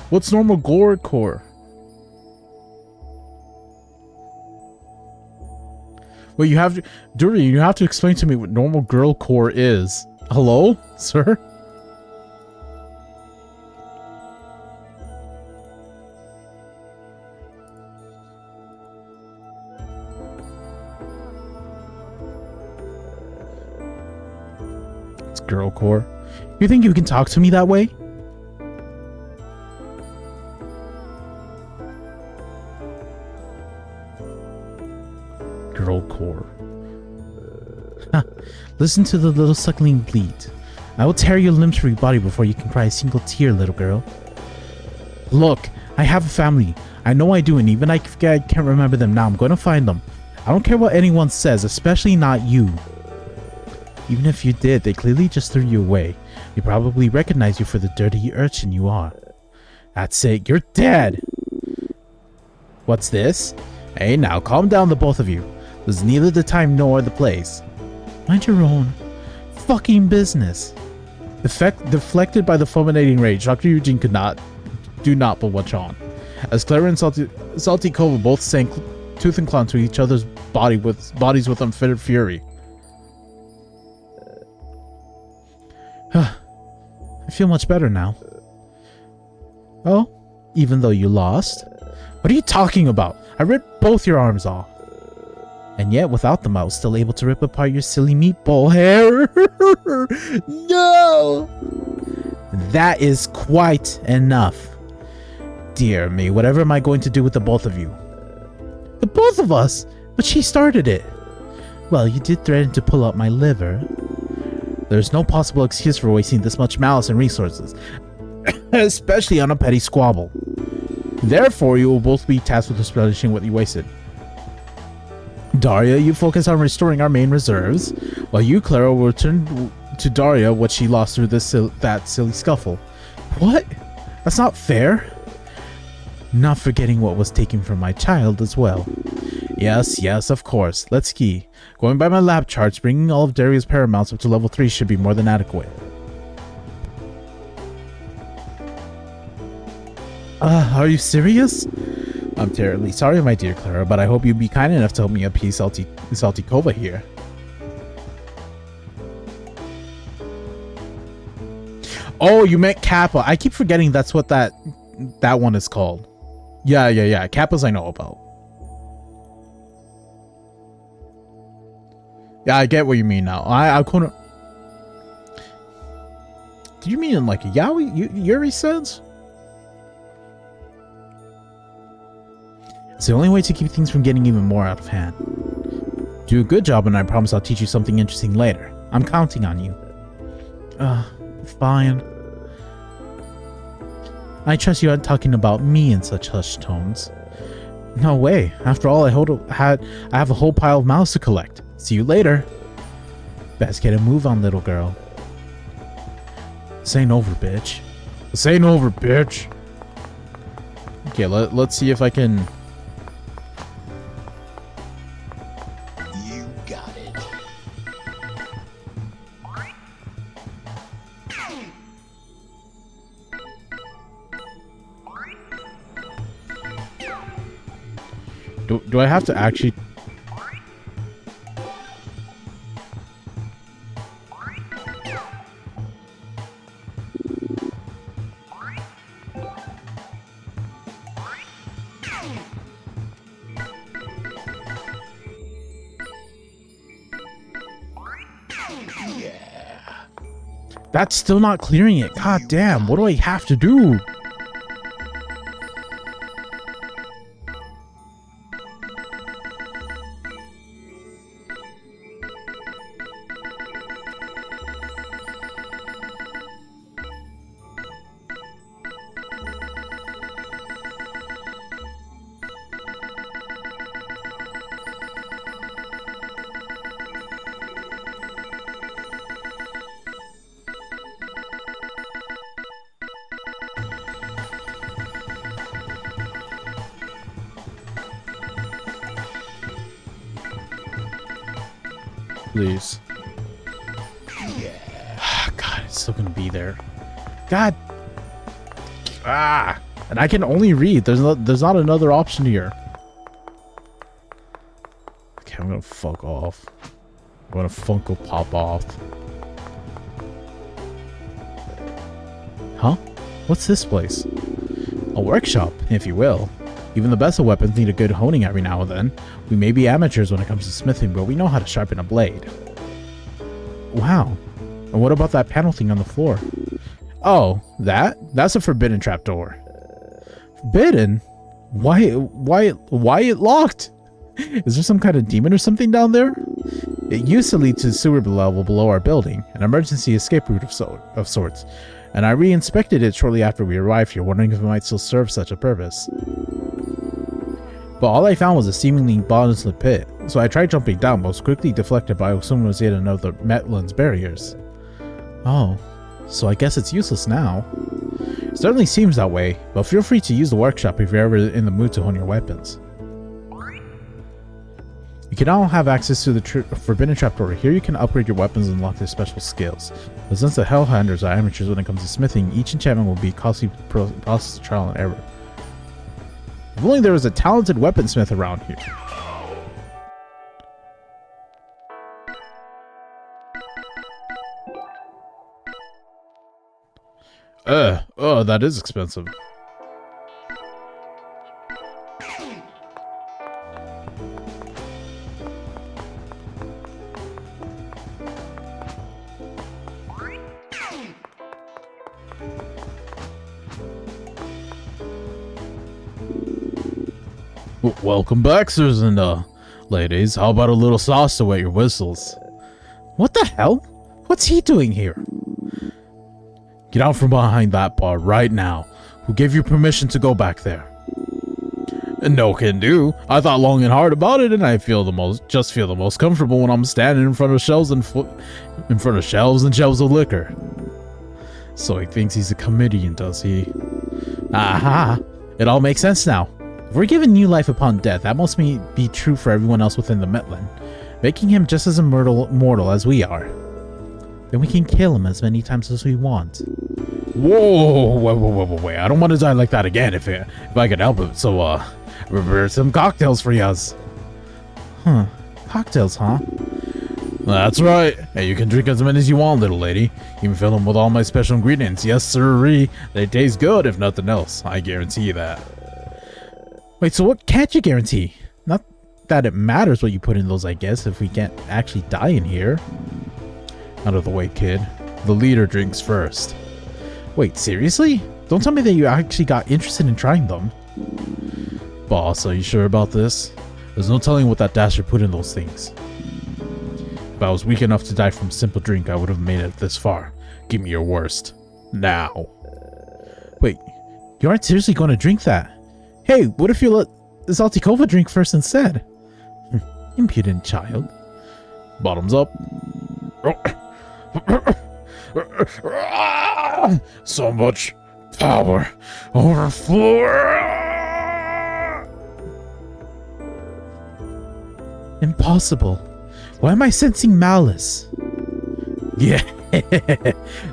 S1: What's normal gore core? Well, you have to, Durian, you have to explain to me what normal girl core is. Hello, sir? It's girl core. You think you can talk to me that way? Girl core. Listen to the little suckling bleat. I will tear your limbs from your body before you can cry a single tear, little girl. Look, I have a family. I know I do, and even I can't remember them now. I'm going to find them. I don't care what anyone says, especially not you. Even if you did, they clearly just threw you away. They probably recognize you for the dirty urchin you are. That's it, you're dead! What's this? Hey now, calm down the both of you. This is neither the time nor the place. Mind your own fucking business. Deflected by the fulminating rage, Dr. Eugene could do not but watch on. As Clara and Salty Cova both sank tooth and claw to each other's bodies with unfettered fury. I feel much better now. Oh, even though you lost? What are you talking about? I ripped both your arms off. And yet, without them, I was still able to rip apart your silly meatball hair. No! That is quite enough. Dear me, whatever am I going to do with the both of you? The both of us? But she started it. Well, you did threaten to pull out my liver. There's no possible excuse for wasting this much malice and resources, especially on a petty squabble. Therefore, you will both be tasked with replenishing what you wasted. Daria, you focus on restoring our main reserves, while you, Clara, will return to Daria what she lost through that silly scuffle. What? That's not fair. Not forgetting what was taken from my child as well. Yes, of course. Let's ski. Going by my lab charts, bringing all of Daria's paramounts up to level 3 should be more than adequate. Are you serious? I'm terribly sorry, my dear Clara, but I hope you'd be kind enough to help me appease Salty Kova here. Oh, you meant Kappa. I keep forgetting that's what that one is called. Yeah. Kappas I know about. Yeah, I get what you mean now. I couldn't. Did you mean like a Yaoi? Yuri sense? It's the only way to keep things from getting even more out of hand. Do a good job and I promise I'll teach you something interesting later. I'm counting on you. Fine. I trust you aren't talking about me in such hushed tones. No way. After all, I have a whole pile of mouths to collect. See you later. Best get a move on, little girl. This ain't over, bitch. This ain't over, bitch. Okay, let's see if I can...
S3: You got it.
S1: Do I have to actually...
S3: Yeah.
S1: That's still not clearing it. God damn, what do I have to do? Please.
S3: Yeah.
S1: God, it's still gonna be there. God. And I can only read. There's not another option here. Okay, I'm gonna fuck off. I'm gonna Funko pop off. Huh? What's this place? A workshop, if you will. Even the best of weapons need a good honing every now and then. We may be amateurs when it comes to smithing, but we know how to sharpen a blade. Wow. And what about that panel thing on the floor? Oh, that's a forbidden trapdoor. Forbidden? Why it locked? Is there some kind of demon or something down there? It used to lead to the sewer level below our building, an emergency escape route of sorts, and I re-inspected it shortly after we arrived here, wondering if it might still serve such a purpose. But all I found was a seemingly bottomless pit, so I tried jumping down, but was quickly deflected by what someone was yet another Metland's barriers. Oh, so I guess it's useless now. It certainly seems that way, but feel free to use the workshop if you're ever in the mood to hone your weapons. You can now have access to the Forbidden Trapdoor. Here you can upgrade your weapons and unlock their special skills. But since the Hellhounders are amateurs when it comes to smithing, each enchantment will be a costly process of trial and error. If only there was a talented weaponsmith around here. That is expensive. Welcome back, sirs and ladies. How about a little sauce to wet your whistles? What the hell? What's he doing here? Get out from behind that bar right now. Who gave you permission to go back there? No can do. I thought long and hard about it, and I feel the most comfortable when I'm standing in front of shelves and shelves of liquor. So he thinks he's a comedian, does he? Aha! It all makes sense now. If we're given new life upon death, that must be true for everyone else within the Metland, making him just as immortal as we are. Then we can kill him as many times as we want. Whoa, wait, I don't want to die like that again if I could help it. So, prepare some cocktails for yas. Huh, cocktails, huh? That's right. Hey, you can drink as many as you want, little lady. You can fill them with all my special ingredients. Yes, sirree. They taste good, if nothing else. I guarantee that. Wait, so what can't you guarantee? Not that it matters what you put in those, I guess, if we can't actually die in here. Out of the way, kid. The leader drinks first. Wait, seriously? Don't tell me that you actually got interested in trying them. Boss, are you sure about this? There's no telling what that dastard put in those things. If I was weak enough to die from simple drink, I would have made it this far. Give me your worst. Now. Wait, you aren't seriously going to drink that? Hey, what if you let Zaltikova drink first instead? Impudent child. Bottoms up. So much power over floor. Impossible. Why am I sensing malice? Yeah.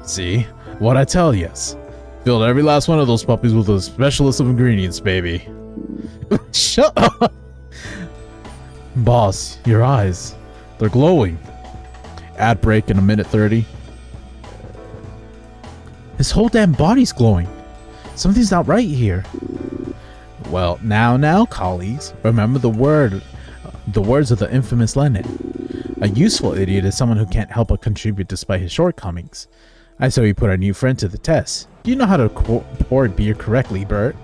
S1: See? What I tell yes. Filled every last one of those puppies with a specialist of ingredients, baby. Shut up. Boss, your eyes. They're glowing. Ad break in 1:30. His whole damn body's glowing. Something's not right here. Well, now, colleagues. Remember the words of the infamous Lenin. A useful idiot is someone who can't help but contribute despite his shortcomings. I say we put our new friend to the test. Do you know how to pour beer correctly, Bert?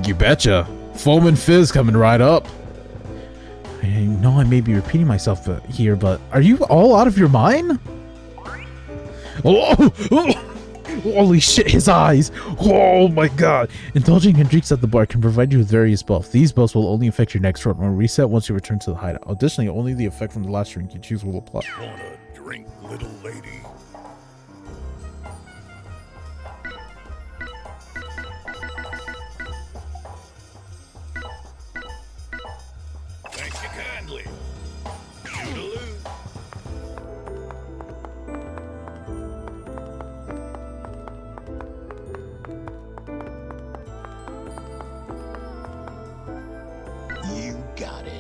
S1: You betcha. Foam and fizz coming right up. I know I may be repeating myself here, but are you all out of your mind? Oh, holy shit, his eyes. Oh my god. Indulging in drinks at the bar can provide you with various buffs. These buffs will only affect your next run or reset once you return to the hideout. Additionally, only the effect from the last drink you choose will apply.
S3: Want a drink, little lady? Thank you kindly. Toodaloo. You got it.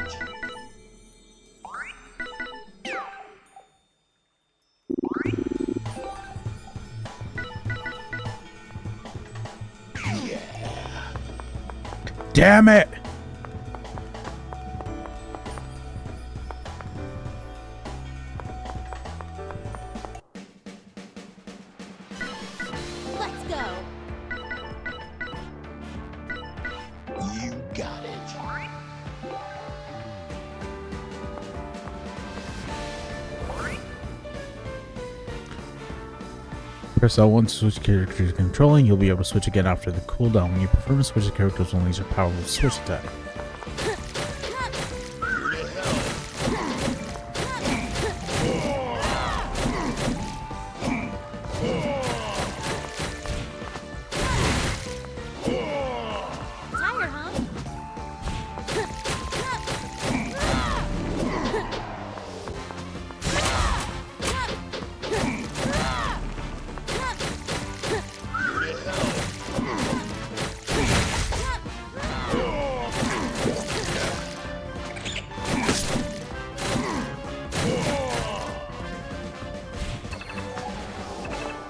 S1: Damn it!
S2: Let's go.
S3: You got it.
S1: Press L1 to switch characters controlling. You'll be able to switch again after the cooldown. When you prefer to switch the characters, only use your powerful switch attack.
S2: Tired, huh?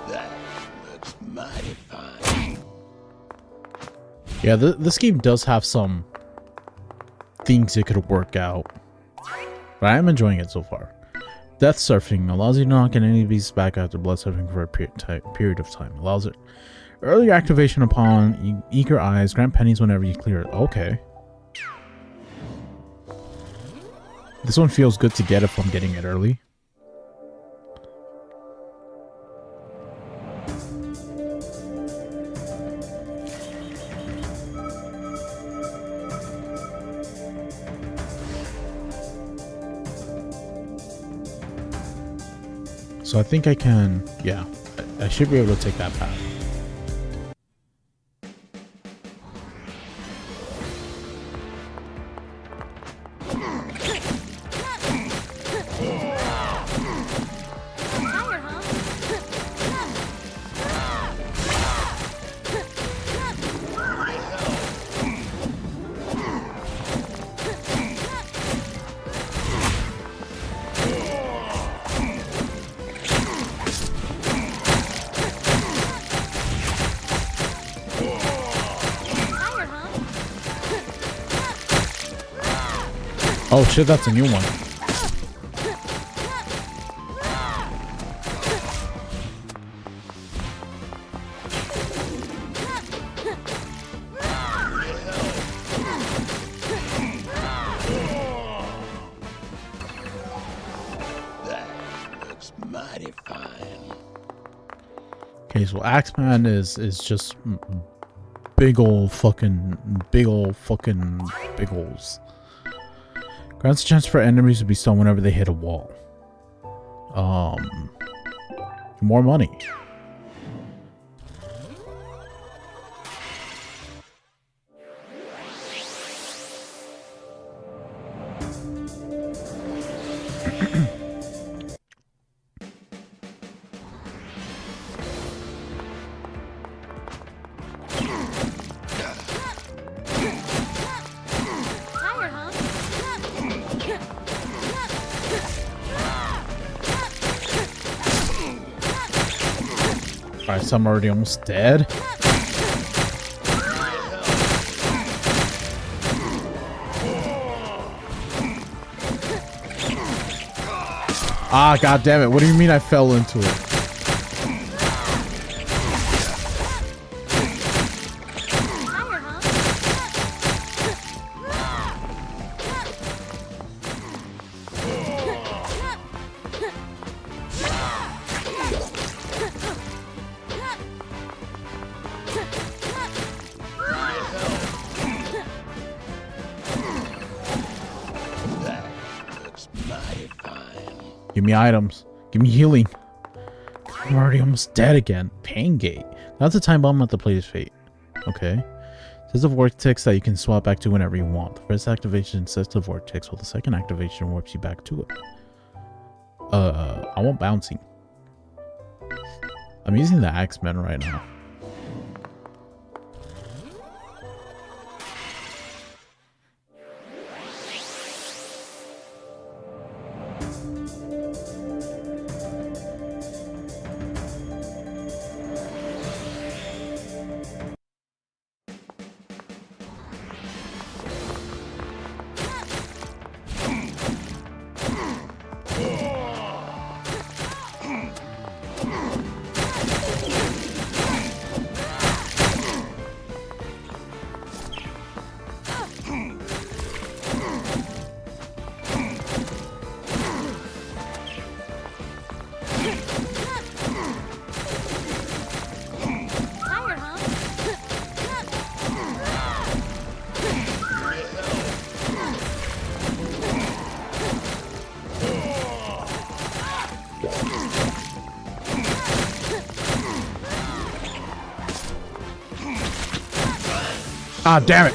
S3: That looks mighty fine.
S1: Yeah, this game does have some things it could work out, but I am enjoying it so far. Death surfing allows you to knock enemies back after blood surfing for a period of time. Allows it earlier activation upon eager eyes. Grant pennies whenever you clear it. Okay. This one feels good to get if I'm getting it early. So I think I can, yeah, I should be able to take that path.
S2: Tired, huh? Tired, huh?
S1: Oh shit, that's a new one.
S3: That looks mighty fine.
S1: Okay, so Axeman is just big ol' fucking biggles. Grants a chance for enemies to be stunned whenever they hit a wall. More money.
S2: Tired, huh?
S1: Alright, so I'm already almost dead. Ah, god damn it. What do you mean I fell into it?
S2: Tired, huh?
S3: That looks mighty fine.
S1: Give me items. Give me healing. I'm already almost dead again. Pain Gate. That's a time bomb at the player's fate. Okay. Says a vortex that you can swap back to whenever you want. The first activation sets the vortex, while the second activation warps you back to it. I want bouncing. I'm using the Axeman right now.
S2: Tired, huh?
S1: Ah, damn it.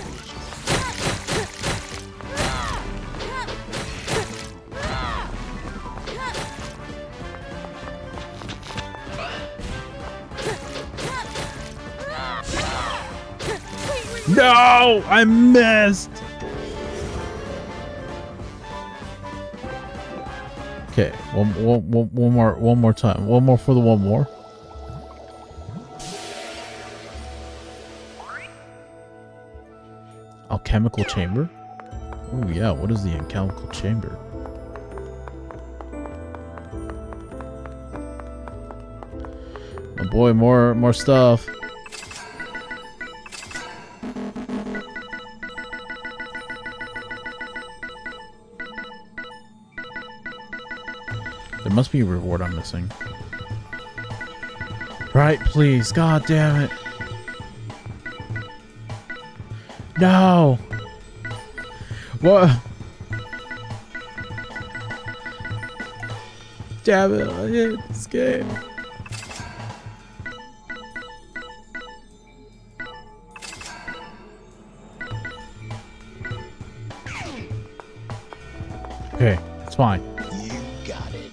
S1: No, I missed. Okay, one more time. One more for the one more. Alchemical chamber. Oh yeah, what is the alchemical chamber? Oh boy, more stuff. There must be a reward I'm missing. Right, please. God damn it. No. What? Damn it, I hate this game. Okay, it's fine.
S3: You got it.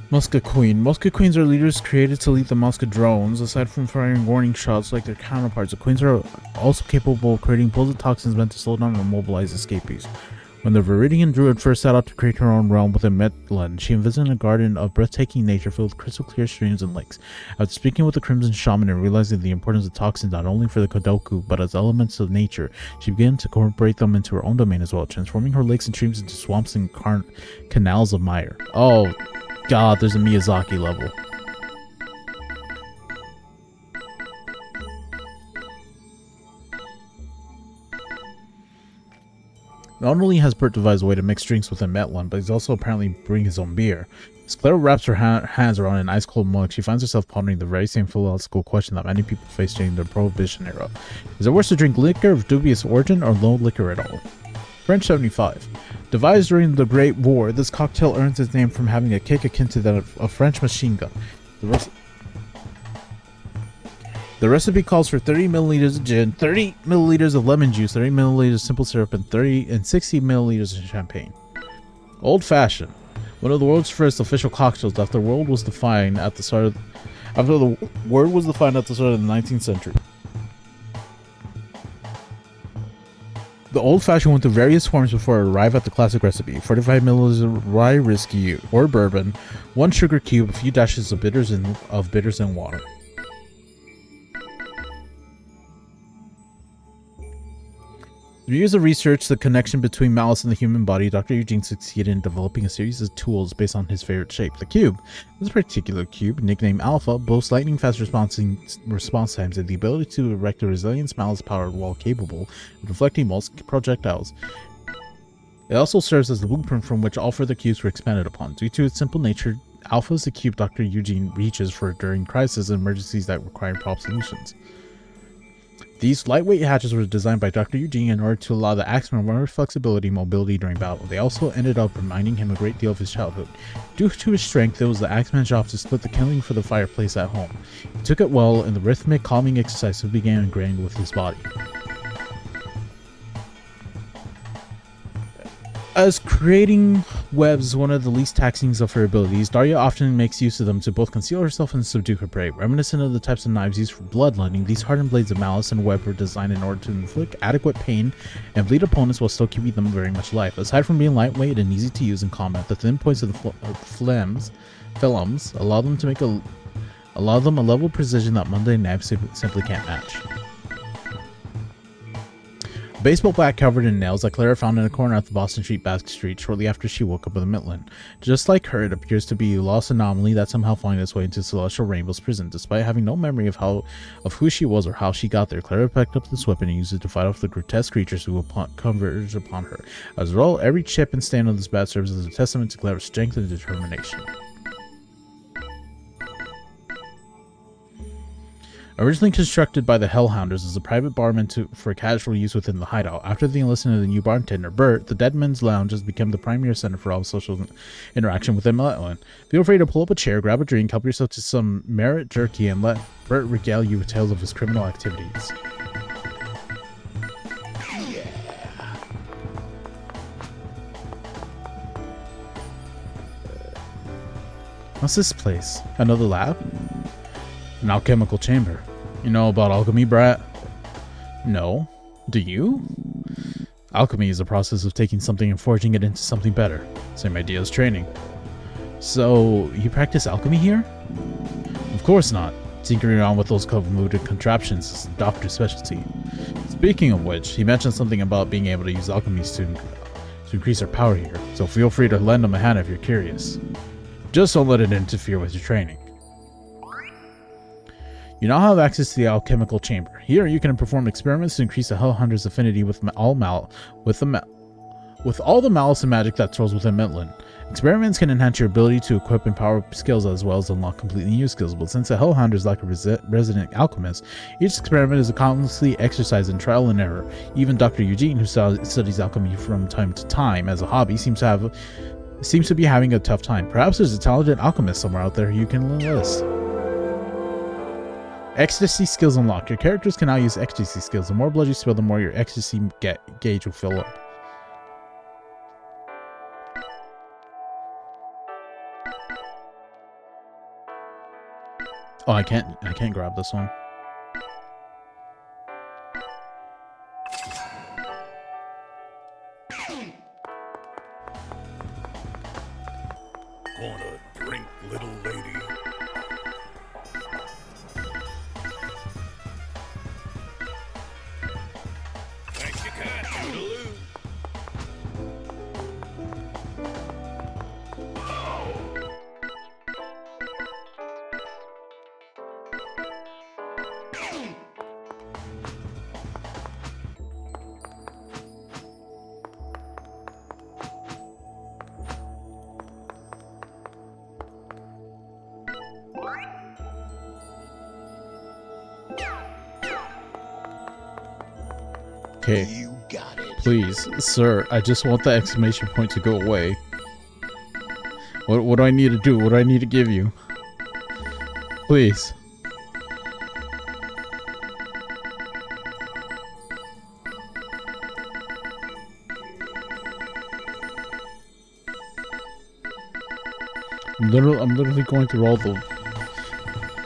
S1: Musket Queen. Musket Queens are leaders created to lead the Musket drones. Aside from firing warning shots like their counterparts, the Queens are also capable of creating bullet toxins meant to slow down or immobilize escapees. When the Viridian Druid first set out to create her own realm within Metland, she envisioned a garden of breathtaking nature filled with crystal clear streams and lakes. After speaking with the Crimson Shaman and realizing the importance of toxins not only for the Kodoku but as elements of nature, she began to incorporate them into her own domain as well, transforming her lakes and streams into swamps and canals of mire. Oh god, there's a Miyazaki level. Not only has Bert devised a way to mix drinks within Metland, but he's also apparently brewing his own beer. As Clara wraps her hands around an ice-cold mug, she finds herself pondering the very same philosophical question that many people face during the Prohibition era. Is it worse to drink liquor of dubious origin or no liquor at all? French 75. Devised during the Great War, this cocktail earns its name from having a kick akin to that of a French machine gun. The recipe calls for 30 milliliters of gin, 30 milliliters of lemon juice, 30 milliliters of simple syrup, and 60 milliliters of champagne. Old Fashioned. One of the world's first official cocktails after the word was defined at the start of the 19th century. The Old Fashioned went through various forms before it arrived at the classic recipe: 45 milliliters of rye whiskey or bourbon, 1 sugar cube, a few dashes of bitters and water. Through years of research, the connection between malice and the human body, Dr. Eugene succeeded in developing a series of tools based on his favorite shape, the cube. This particular cube, nicknamed Alpha, boasts lightning-fast response times and the ability to erect a resilient malice-powered wall capable of deflecting most projectiles. It also serves as the blueprint from which all further cubes were expanded upon. Due to its simple nature, Alpha is the cube Dr. Eugene reaches for during crises and emergencies that require prompt solutions. These lightweight hatches were designed by Dr. Eugene in order to allow the Axeman more flexibility and mobility during battle. They also ended up reminding him a great deal of his childhood. Due to his strength, it was the Axeman's job to split the kindling for the fireplace at home. He took it well, and the rhythmic, calming exercise began ingrained with his body. As creating webs one of the least taxing of her abilities, Daria often makes use of them to both conceal herself and subdue her prey. Reminiscent of the types of knives used for bloodletting, these hardened blades of malice and web were designed in order to inflict adequate pain and bleed opponents while still keeping them very much alive. Aside from being lightweight and easy to use in combat, the thin points of the phlegms allow them a level of precision that mundane knives simply can't match. A baseball bat covered in nails that Clara found in a corner at the Boston Street Basket Street shortly after she woke up in the Midland. Just like her, it appears to be a lost anomaly that somehow found its way into Celestial Rainbow's prison. Despite having no memory of who she was or how she got there, Clara picked up this weapon and used it to fight off the grotesque creatures who converged upon her. As a result, every chip and stain on this bat serves as a testament to Clara's strength and determination. Originally constructed by the Hellhounders as a private barman for casual use within the hideout, after the enlistment of the new bartender, Bert, the Dead Men's Lounge has become the primary center for all social interaction within Metland. Feel free to pull up a chair, grab a drink, help yourself to some merit jerky, and let Bert regale you with tales of his criminal activities. What's this place? Another lab? An alchemical chamber. You know about alchemy, brat? No. Do you? Alchemy is the process of taking something and forging it into something better. Same idea as training. So, you practice alchemy here? Of course not. Tinkering around with those convoluted contraptions is the doctor's specialty. Speaking of which, he mentioned something about being able to use alchemies to increase our power here, so feel free to lend him a hand if you're curious. Just don't let it interfere with your training. You now have access to the alchemical chamber. Here, you can perform experiments to increase the Hellhounder's affinity with all the malice and magic that throws within Midland. Experiments can enhance your ability to equip and power skills as well as unlock completely new skills, but since the Hellhounders lack a resident alchemist, each experiment is a constantly exercise in trial and error. Even Dr. Eugene, who studies alchemy from time to time as a hobby, seems to have seems to be having a tough time. Perhaps there's a talented alchemist somewhere out there you can enlist. Ecstasy skills unlocked. Your characters can now use ecstasy skills. The more blood you spill, the more your ecstasy gauge will fill up. Oh, I can't grab this one.
S3: Want a drink, little lady? Thank you, kind Toodaloo.
S1: Okay,
S3: You got it.
S1: please, sir, I just want the exclamation point to go away. What do I need to do? What do I need to give you? Please. I'm literally going through all the...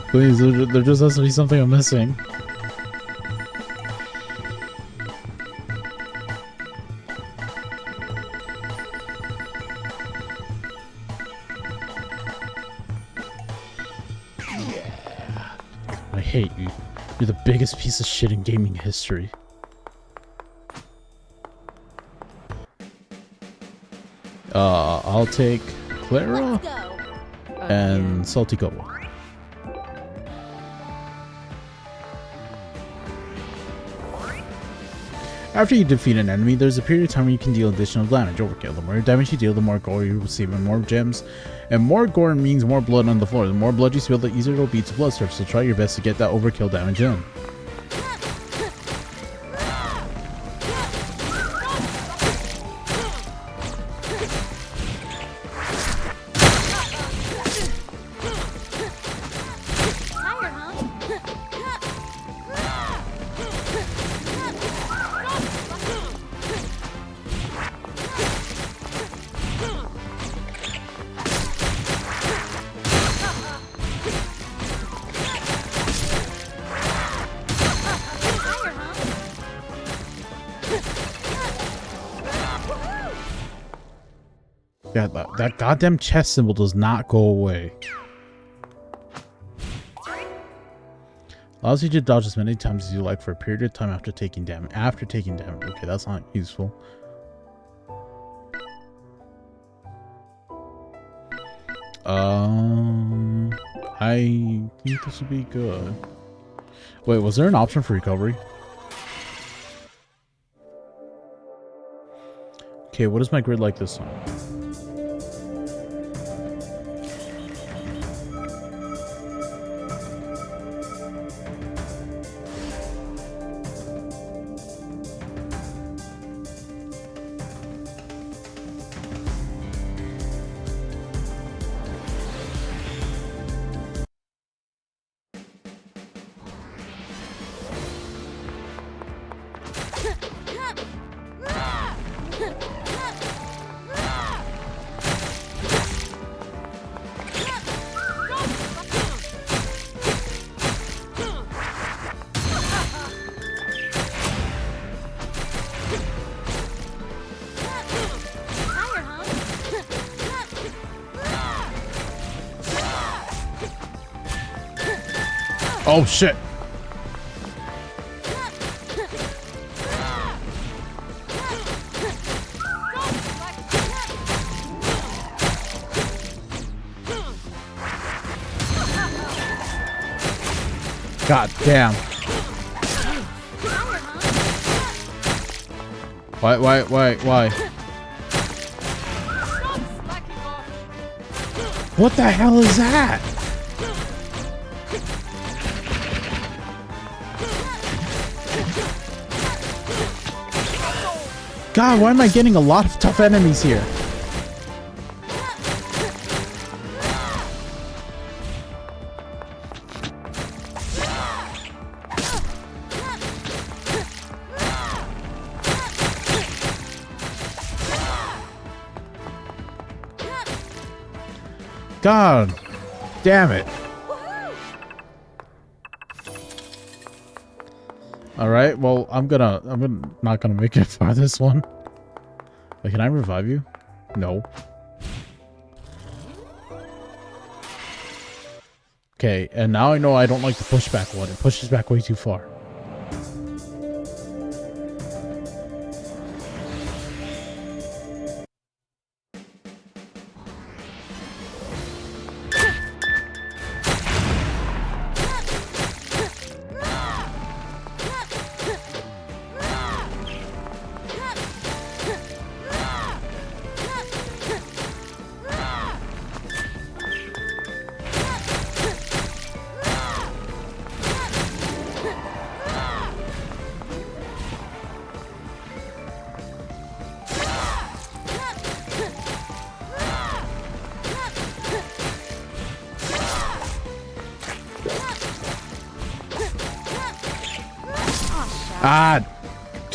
S1: Please, there just has to be something I'm missing. I hate you. You're the biggest piece of shit in gaming history. I'll take Clara
S2: Let's go.
S1: and Salty Kobo. After you defeat an enemy, there's a period of time where you can deal additional damage. Overkill. The more damage you deal, the more gore you receive, and more gems. And more gore means more blood on the floor. The more blood you spill, the easier it will be to blood surf. So try your best to get that overkill damage in.
S2: Tired, huh? Tired, huh?
S1: Yeah, that goddamn chest symbol does not go away. Allows you to dodge as many times as you like for a period of time after taking damage. Okay, that's not useful. I think this would be good. Wait, was there an option for recovery? Okay, what is my grid like this time?
S2: Tired, huh?
S1: Oh shit! God damn. Why? What the hell is that? God, why am I getting a lot of tough enemies here? God damn it. Alright, well, I'm not gonna make it for this one. Wait, can I revive you? No. Okay, and now I know I don't like the pushback one. It pushes back way too far.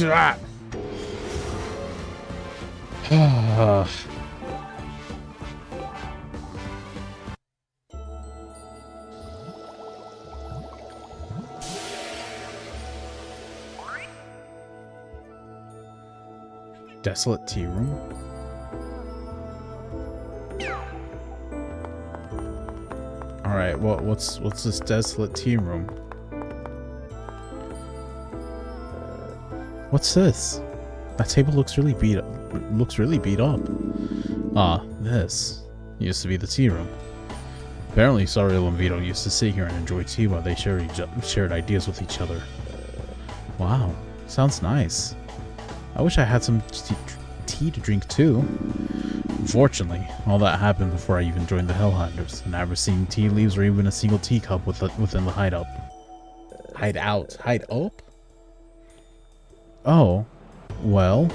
S1: Ah! Ah. Desolate tea room? Alright, what's this desolate tea room? What's this? That table looks really beat up. Ah, this used to be the tea room. Apparently, Sariel and Vito used to sit here and enjoy tea while they shared ideas with each other. Wow, sounds nice. I wish I had some tea to drink too. Unfortunately, all that happened before I even joined the Hellhounders, and I never seen tea leaves or even a single teacup within the hideout. Hideout? Oh, well,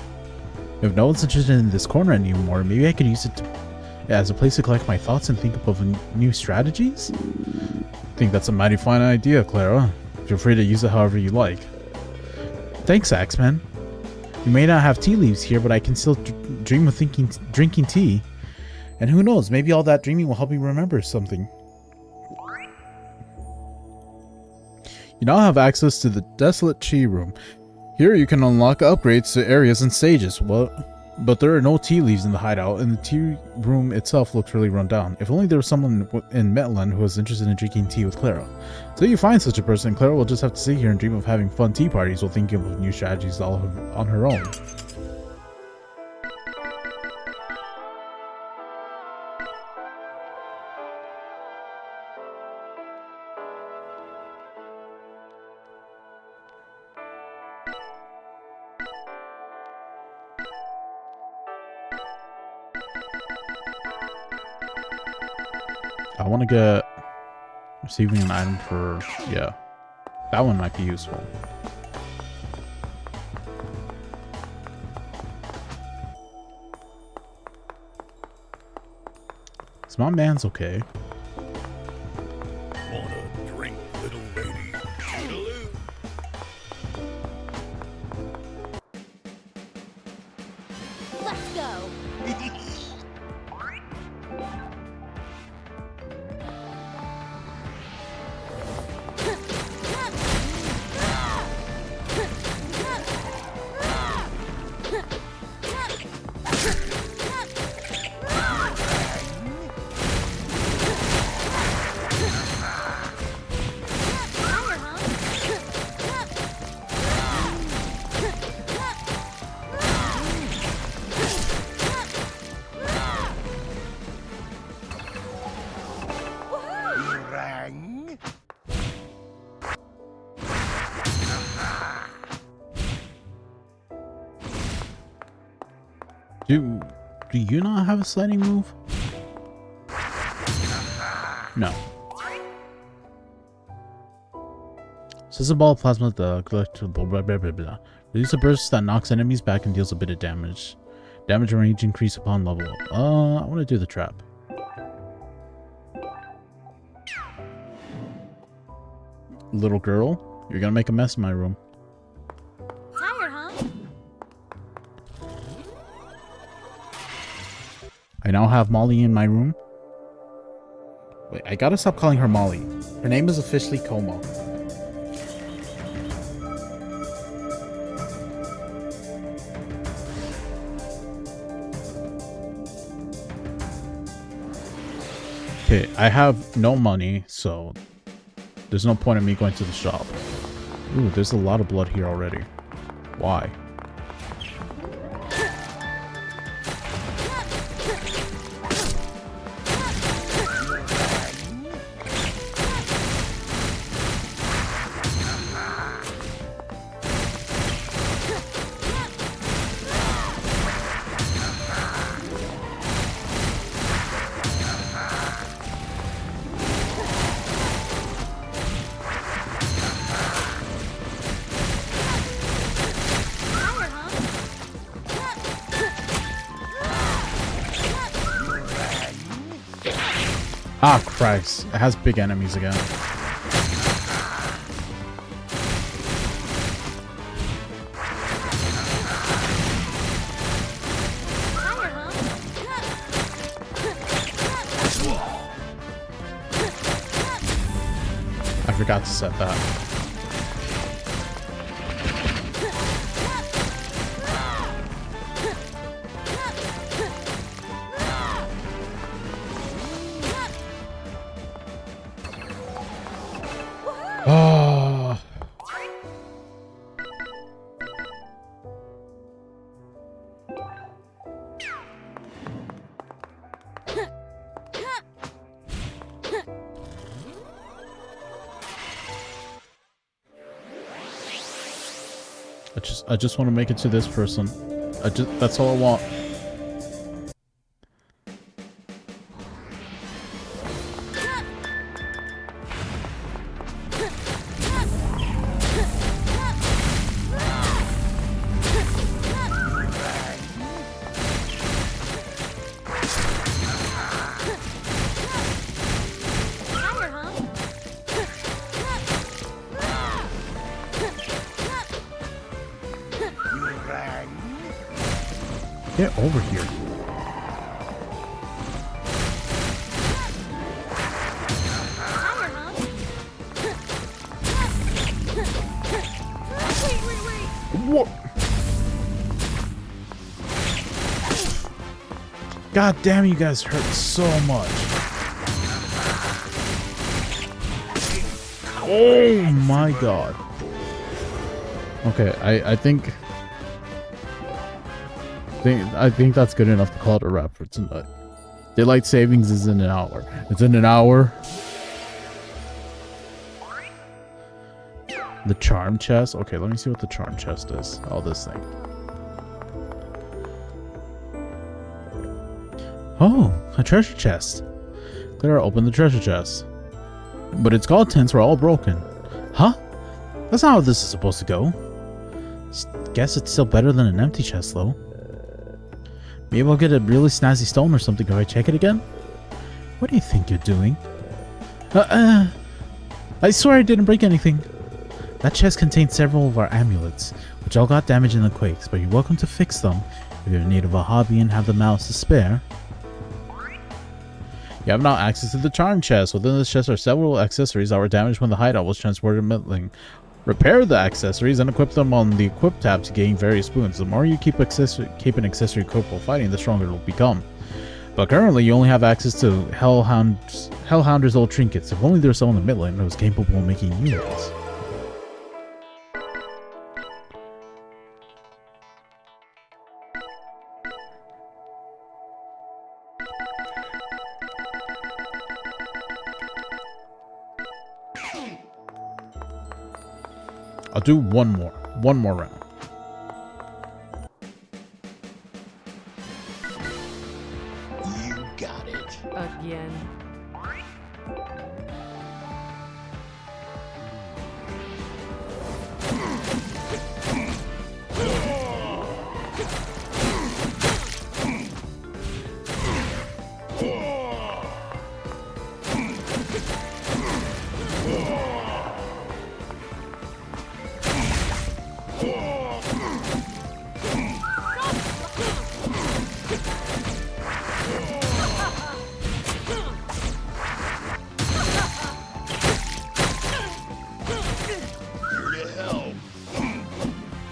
S1: if no one's interested in this corner anymore, maybe I could use it as a place to collect my thoughts and think up of new strategies? I think that's a mighty fine idea, Clara. Feel free to use it however you like. Thanks, Axeman. You may not have tea leaves here, but I can still dream of drinking tea. And who knows, maybe all that dreaming will help me remember something. You now have access to the Desolate Tea Room. Here you can unlock upgrades to areas and stages, but there are no tea leaves in the hideout, and the tea room itself looks really run down. If only there was someone in Metland who was interested in drinking tea with Clara. Till you find such a person, Clara will just have to sit here and dream of having fun tea parties while thinking of new strategies all on her own. I want to get receiving an item for, yeah, that one might be useful. So my man's okay.
S3: Wanna drink, little lady? Toodaloo.
S2: Let's go.
S3: Rang.
S1: Do you not have a sliding move? No. Scissor ball plasma the collectible blah blah blah blah. Release a burst that knocks enemies back and deals a bit of damage. Damage and range increase upon level up. I want to do the trap. Little girl, you're gonna make a mess in my room.
S2: Tired, huh?
S1: I now have Molly in my room. Wait, I gotta stop calling her Molly. Her name is officially Como. Okay, I have no money, so there's no point in me going to the shop. Ooh, there's a lot of blood here already. Why? Ah, Christ. It has big enemies again. I forgot to set that. Oh. I just want to make it to this person. That's all I want. Get over here. What? God damn, you guys hurt so much. Oh my god. Okay, I think that's good enough to call it a wrap for tonight. Daylight savings is in an hour. It's in an hour. The charm chest. Okay, let me see what the charm chest is. Oh, this thing. Oh, a treasure chest. Clara opened the treasure chest. But its contents were all broken. Huh? That's not how this is supposed to go. Guess it's still better than an empty chest, though. Maybe I'll get a really snazzy stone or something if I check it again? What do you think you're doing? I swear I didn't break anything. That chest contains several of our amulets, which all got damaged in the quakes, but you're welcome to fix them if you're in need of a hobby and have the malice to spare. You have now access to the charm chest. Within this chest are several accessories that were damaged when the hideout was transported to Midling. Repair the accessories and equip them on the equip tab to gain various boons. The more you keep an accessory equipped while fighting, the stronger it will become. But currently, you only have access to Hellhounder's old trinkets. If only there was someone in Midland who was capable of making new ones. I'll do one more round.
S3: You got it.
S5: Again.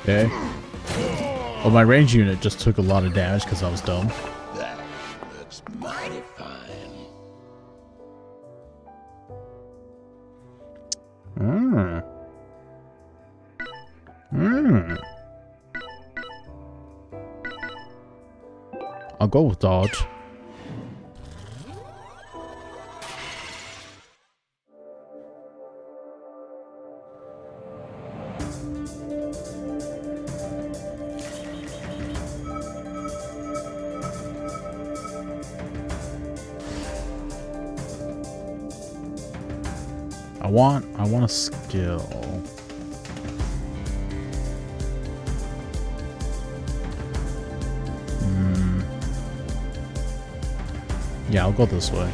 S1: Okay. Well, my range unit just took a lot of damage because I was dumb.
S3: That looks mighty fine.
S1: I'll go with dodge. I want a skill. Yeah, I'll go this way.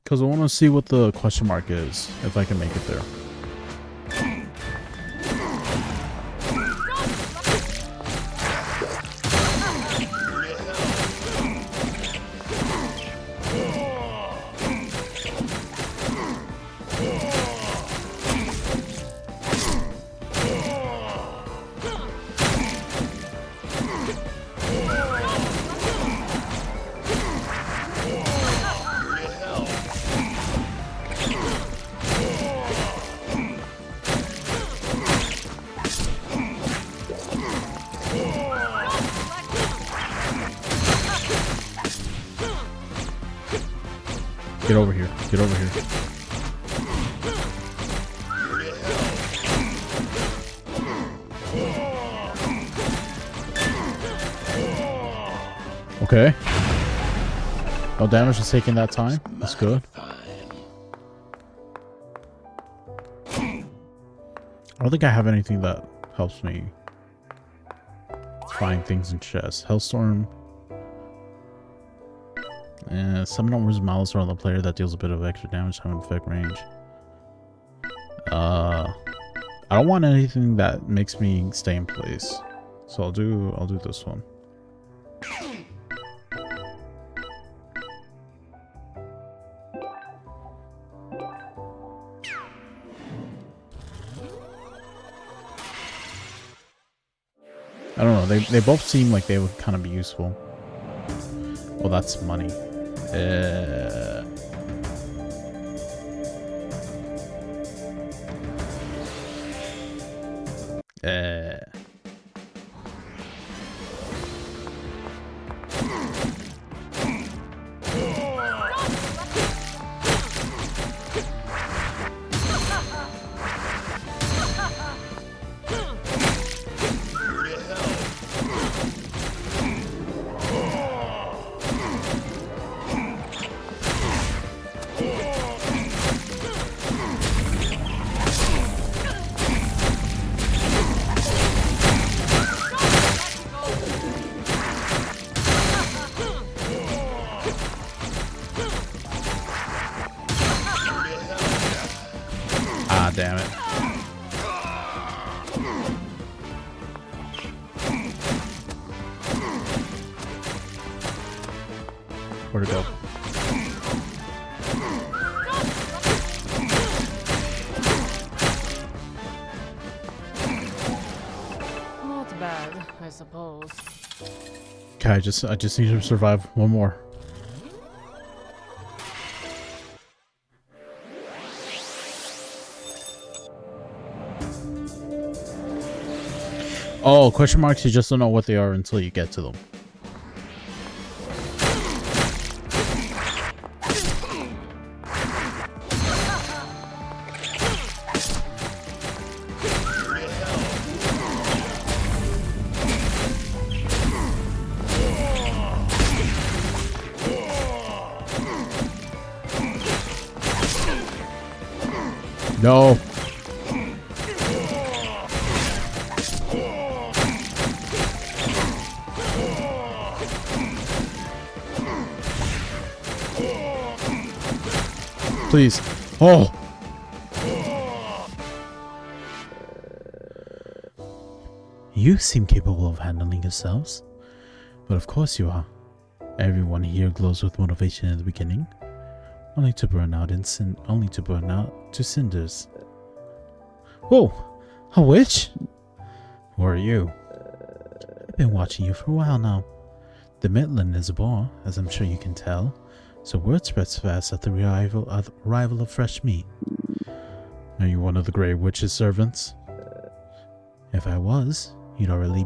S1: Because I want to see what the question mark is, if I can make it there. Get over here. Get over here. Okay. No damage is taken that time. That's good. I don't think I have anything that helps me find things in chests. Hellstorm. Summon onwards malice around the player that deals a bit of extra damage, time and effect range. I don't want anything that makes me stay in place, so I'll do this one. I don't know. They both seem like they would kind of be useful. Well, that's money. Ah, damn it. Where'd it go?
S5: Not bad, I suppose.
S1: Okay, I just need to survive one more. Oh, question marks, you just don't know what they are until you get to them. No. Please. Oh. You seem capable of handling yourselves. But of course you are. Everyone here glows with motivation in the beginning. Only to burn out to cinders. Whoa! A witch? Who are you? I've been watching you for a while now. The Midland is a bore, as I'm sure you can tell, so word spreads fast at the arrival of fresh meat. Are you one of the Grey Witch's servants? If I was, you'd already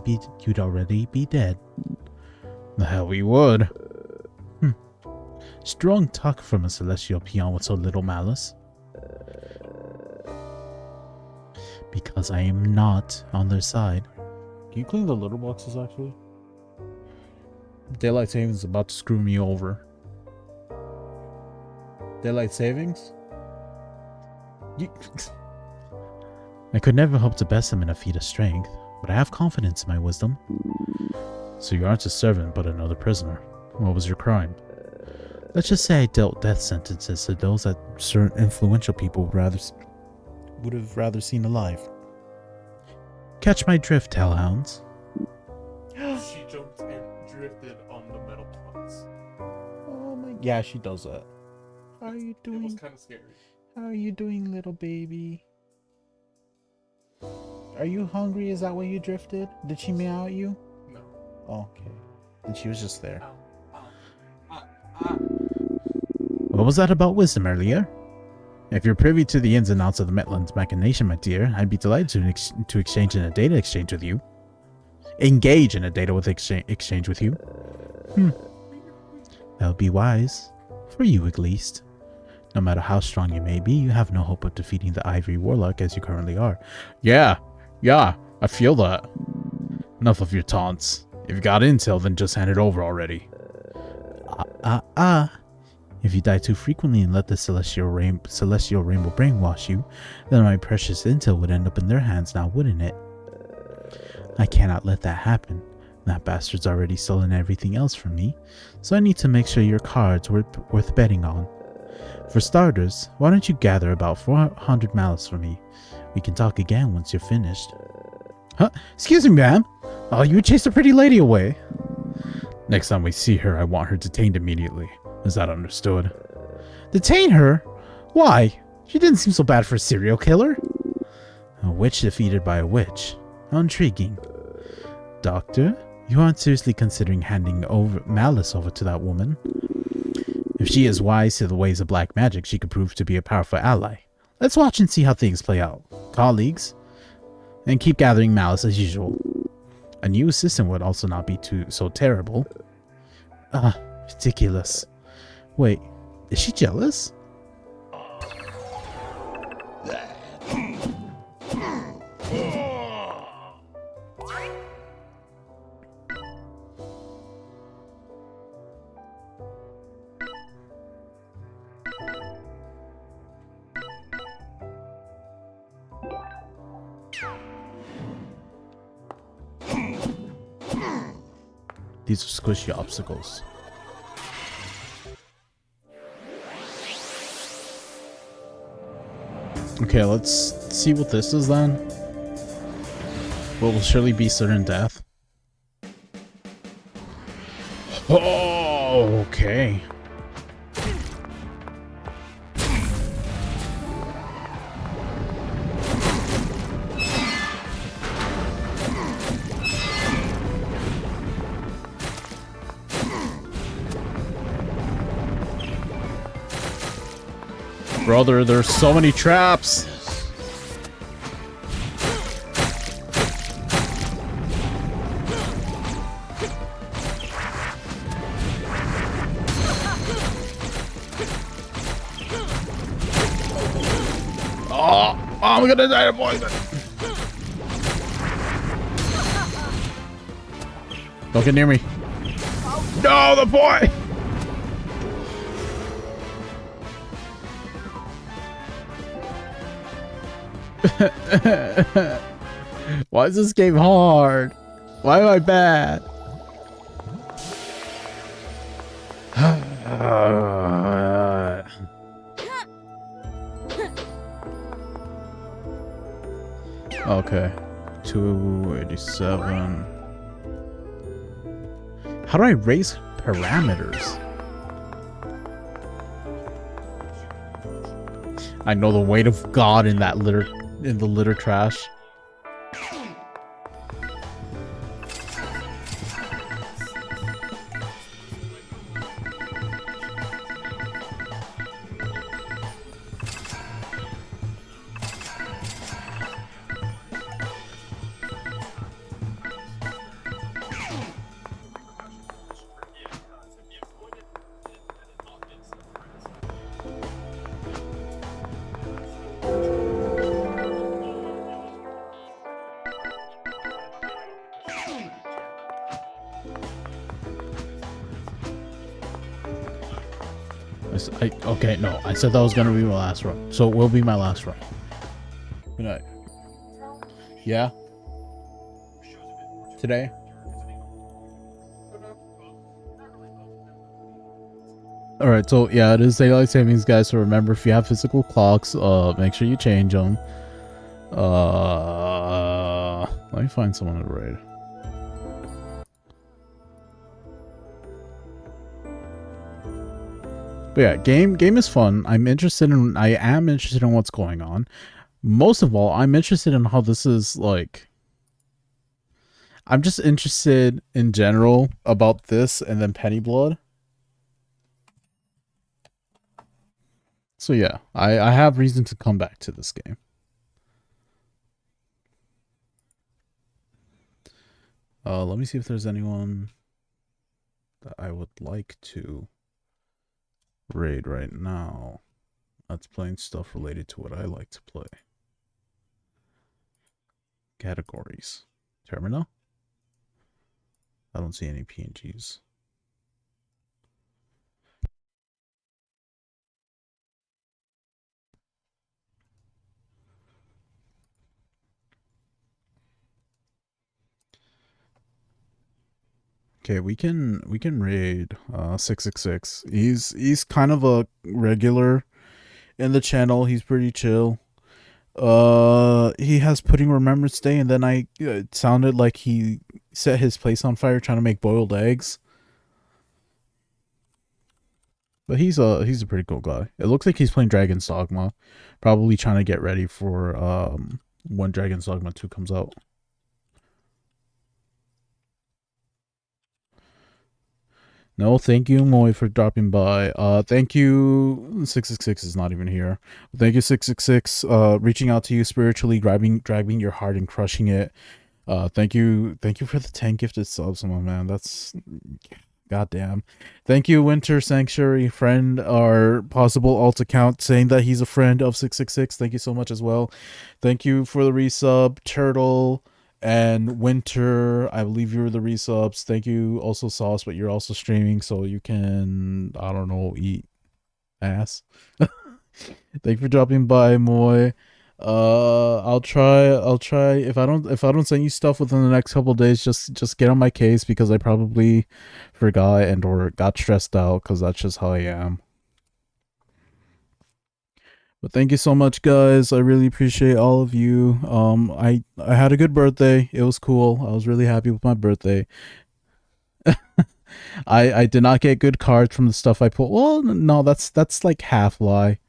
S1: be dead. The hell we would. Strong talk from a celestial peon with so little malice. Because I am not on their side. Can you clean the litter boxes, actually? Daylight savings is about to screw me over. Daylight savings? I could never hope to best him in a feat of strength, but I have confidence in my wisdom. So you aren't a servant, but another prisoner. What was your crime? Let's just say I dealt death sentences to those that certain influential people would have rather seen alive. Catch my drift, hellhounds.
S4: She jumped and drifted on the metal pots.
S1: Oh my... Yeah, she does that. How are you
S4: It
S1: doing?
S4: was kind of scary.
S1: How are you doing, little baby? Are you hungry? Is that why you drifted? Did she meow at you?
S4: No.
S1: Oh, okay. Then she was just there.
S4: Ow. Ow.
S1: What was that about wisdom earlier? If you're privy to the ins and outs of the Metland's machination, my dear, I'd be delighted to exchange in a data exchange with you. Engage in a data exchange with you. That would be wise. For you, at least. No matter how strong you may be, you have no hope of defeating the Ivory Warlock as you currently are. Yeah, I feel that. Enough of your taunts. If you got intel, then just hand it over already. If you die too frequently and let the celestial rainbow brainwash you, then my precious intel would end up in their hands now, wouldn't it? I cannot let that happen. That bastard's already stolen everything else from me, so I need to make sure your card's worth betting on. For starters, why don't you gather about 400 malice for me? We can talk again once you're finished. Huh? Excuse me, ma'am. Oh, you chased a pretty lady away. Next time we see her, I want her detained immediately. Is that understood? Detain her? Why? She didn't seem so bad for a serial killer. A witch defeated by a witch. How intriguing. Doctor, you aren't seriously considering handing Malice over to that woman? If she is wise to the ways of black magic, she could prove to be a powerful ally. Let's watch and see how things play out. Colleagues? And keep gathering Malice as usual. A new assistant would also not be so terrible. Ridiculous. Wait, is she jealous? These are squishy obstacles. Okay, let's see what this is then. What will surely be certain death. Oh, okay. Brother, there's so many traps. Oh, I'm gonna die of poison. Don't get near me. No, the boy. Why is this game hard? Why am I bad? Okay. 287. How do I raise parameters? I know the weight of God in that litter, in the litter trash. Okay, no. I said that was gonna be my last run. So it will be my last run. Good night. Yeah? Today? Alright, so yeah, it is daylight savings, guys. So remember, if you have physical clocks, make sure you change them. Let me find someone to raid. But yeah, game is fun. I am interested in what's going on. Most of all, I'm interested in how this is like. I'm just interested in general about this and then Penny Blood. So yeah, I have reason to come back to this game. Let me see if there's anyone that I would like to raid right now that's playing stuff related to what I like to play. Categories. Terminal? I don't see any PNGs. Okay, we can raid 666. He's kind of a regular in the channel. He's pretty chill. He has Pudding Remembrance Day, and then it sounded like he set his place on fire trying to make boiled eggs. But he's a pretty cool guy. It looks like he's playing Dragon's Dogma, probably trying to get ready for when Dragon's Dogma 2 comes out. No, thank you, Moy, for dropping by. Thank you, 666 is not even here. Thank you, 666, reaching out to you spiritually, grabbing your heart and crushing it. Thank you for the 10 gifted subs, my man. That's goddamn. Thank you, Winter Sanctuary friend, our possible alt account saying that he's a friend of 666. Thank you so much as well. Thank you for the resub, Turtle. And Winter, I believe you're the resubs. Thank you also, Sauce, but you're also streaming, so you can, I don't know, eat ass. Thank you for dropping by, Moy. I'll try if I don't send you stuff within the next couple days, just get on my case, because I probably forgot and or got stressed out, because that's just how I am. But thank you so much, guys. I really appreciate all of you. I had a good birthday. It was cool. I was really happy with my birthday. I did not get good cards from the stuff I pulled. Well, no, that's like half lie.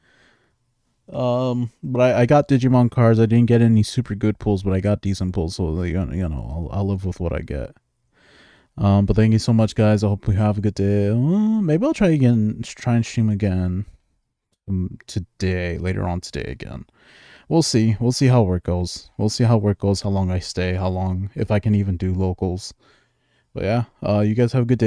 S1: But I got Digimon cards. I didn't get any super good pulls, but I got decent pulls. So you know, I'll live with what I get. But thank you so much, guys. I hope we have a good day. Maybe I'll try and stream again. Later on today again. We'll see how work goes. How long I stay, if I can even do locals. But yeah, you guys have a good day.